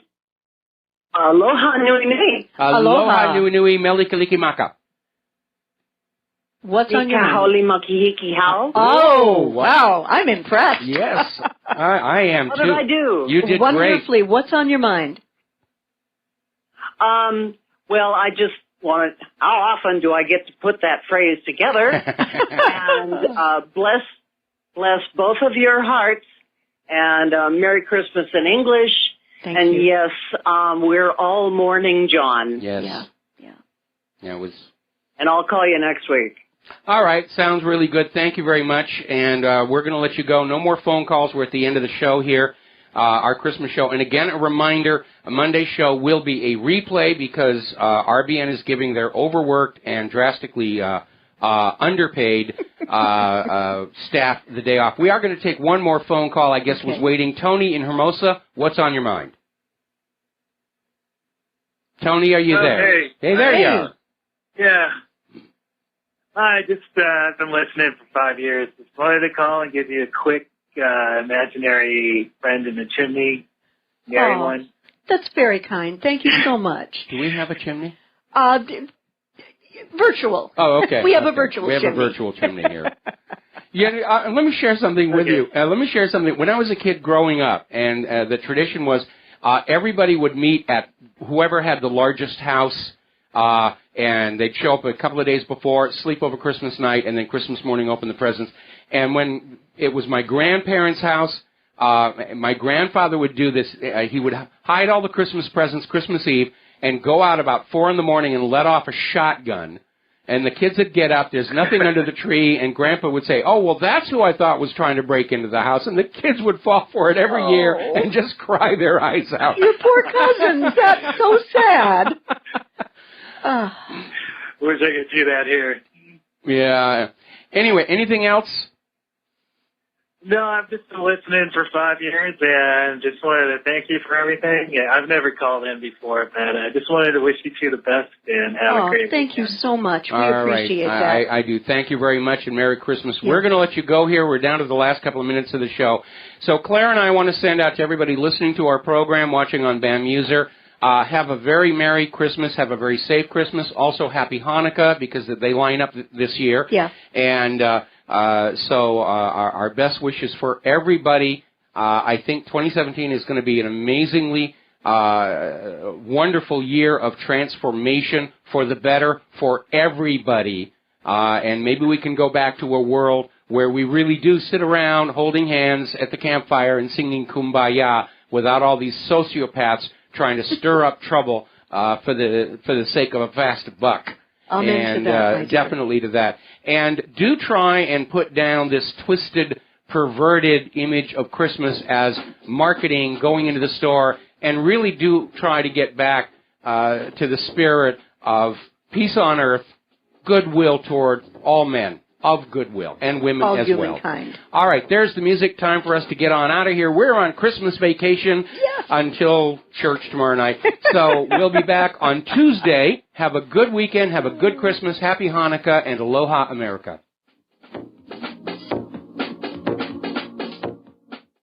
Aloha nui nui. Aloha nui nui melikalikimaka. What's on your mind? Haoli makihiki how? Oh, wow. I'm impressed. Yes, I am, What too. did I do? You did Wonderfully. great. What's on your mind? Well, I just wanted, how often do I get to put that phrase together? And bless both of your hearts, and Merry Christmas in English. Thank and you. yes, we're all mourning John. Yes. Yeah, it was. And I'll call you next week. All right, sounds really good. Thank you very much. And we're going to let you go. No more phone calls. We're at the end of the show here, our Christmas show. And again, a reminder, a Monday show will be a replay because RBN is giving their overworked and drastically underpaid staff the day off. We are going to take one more phone call, I guess, was waiting. Tony in Hermosa, what's on your mind? Tony, are you there? Hey, there you are. Yeah. I just been listening for 5 years. Just wanted to call and give you a quick imaginary friend in the chimney. Marry one. That's very kind. Thank you so much. Do we have a chimney? Virtual. Oh, okay. We have a virtual chimney. We have a virtual chimney here. Yeah, let me share something with you. Let me share something. When I was a kid growing up, and the tradition was everybody would meet at whoever had the largest house, and they'd show up a couple of days before, sleep over Christmas night, and then Christmas morning open the presents. And when it was my grandparents' house, my grandfather would do this. He would hide all the Christmas presents Christmas Eve and go out about 4 a.m. and let off a shotgun. And the kids would get up, there's nothing under the tree, and Grandpa would say, oh, well, that's who I thought was trying to break into the house. And the kids would fall for it every year and just cry their eyes out. Your poor cousins. That's so sad. Wish I could do that here. Yeah. Anyway, anything else? No, I've just been listening for 5 years and just wanted to thank you for everything. Yeah, I've never called in before, but I just wanted to wish you two the best and have a great thank weekend. you so much. We All appreciate right. that. I do. Thank you very much, and Merry Christmas. Yeah. We're going to let you go here. We're down to the last couple of minutes of the show. So Claire and I want to send out to everybody listening to our program, watching on BAM User, have a very Merry Christmas. Have a very safe Christmas. Also, Happy Hanukkah, because they line up this year. Yeah. And so our best wishes for everybody. I think 2017 is going to be an amazingly wonderful year of transformation for the better for everybody. And maybe we can go back to a world where we really do sit around holding hands at the campfire and singing Kumbaya without all these sociopaths trying to stir up trouble for the sake of a fast buck. Amen to that, definitely to that. And do try and put down this twisted, perverted image of Christmas as marketing going into the store, and really do try to get back to the spirit of peace on earth, goodwill toward all men, of goodwill, and women all as well. humankind. All right, there's the music. Time for us to get on out of here. We're on Christmas vacation until church tomorrow night. So we'll be back on Tuesday. Have a good weekend. Have a good Christmas. Happy Hanukkah, and Aloha America.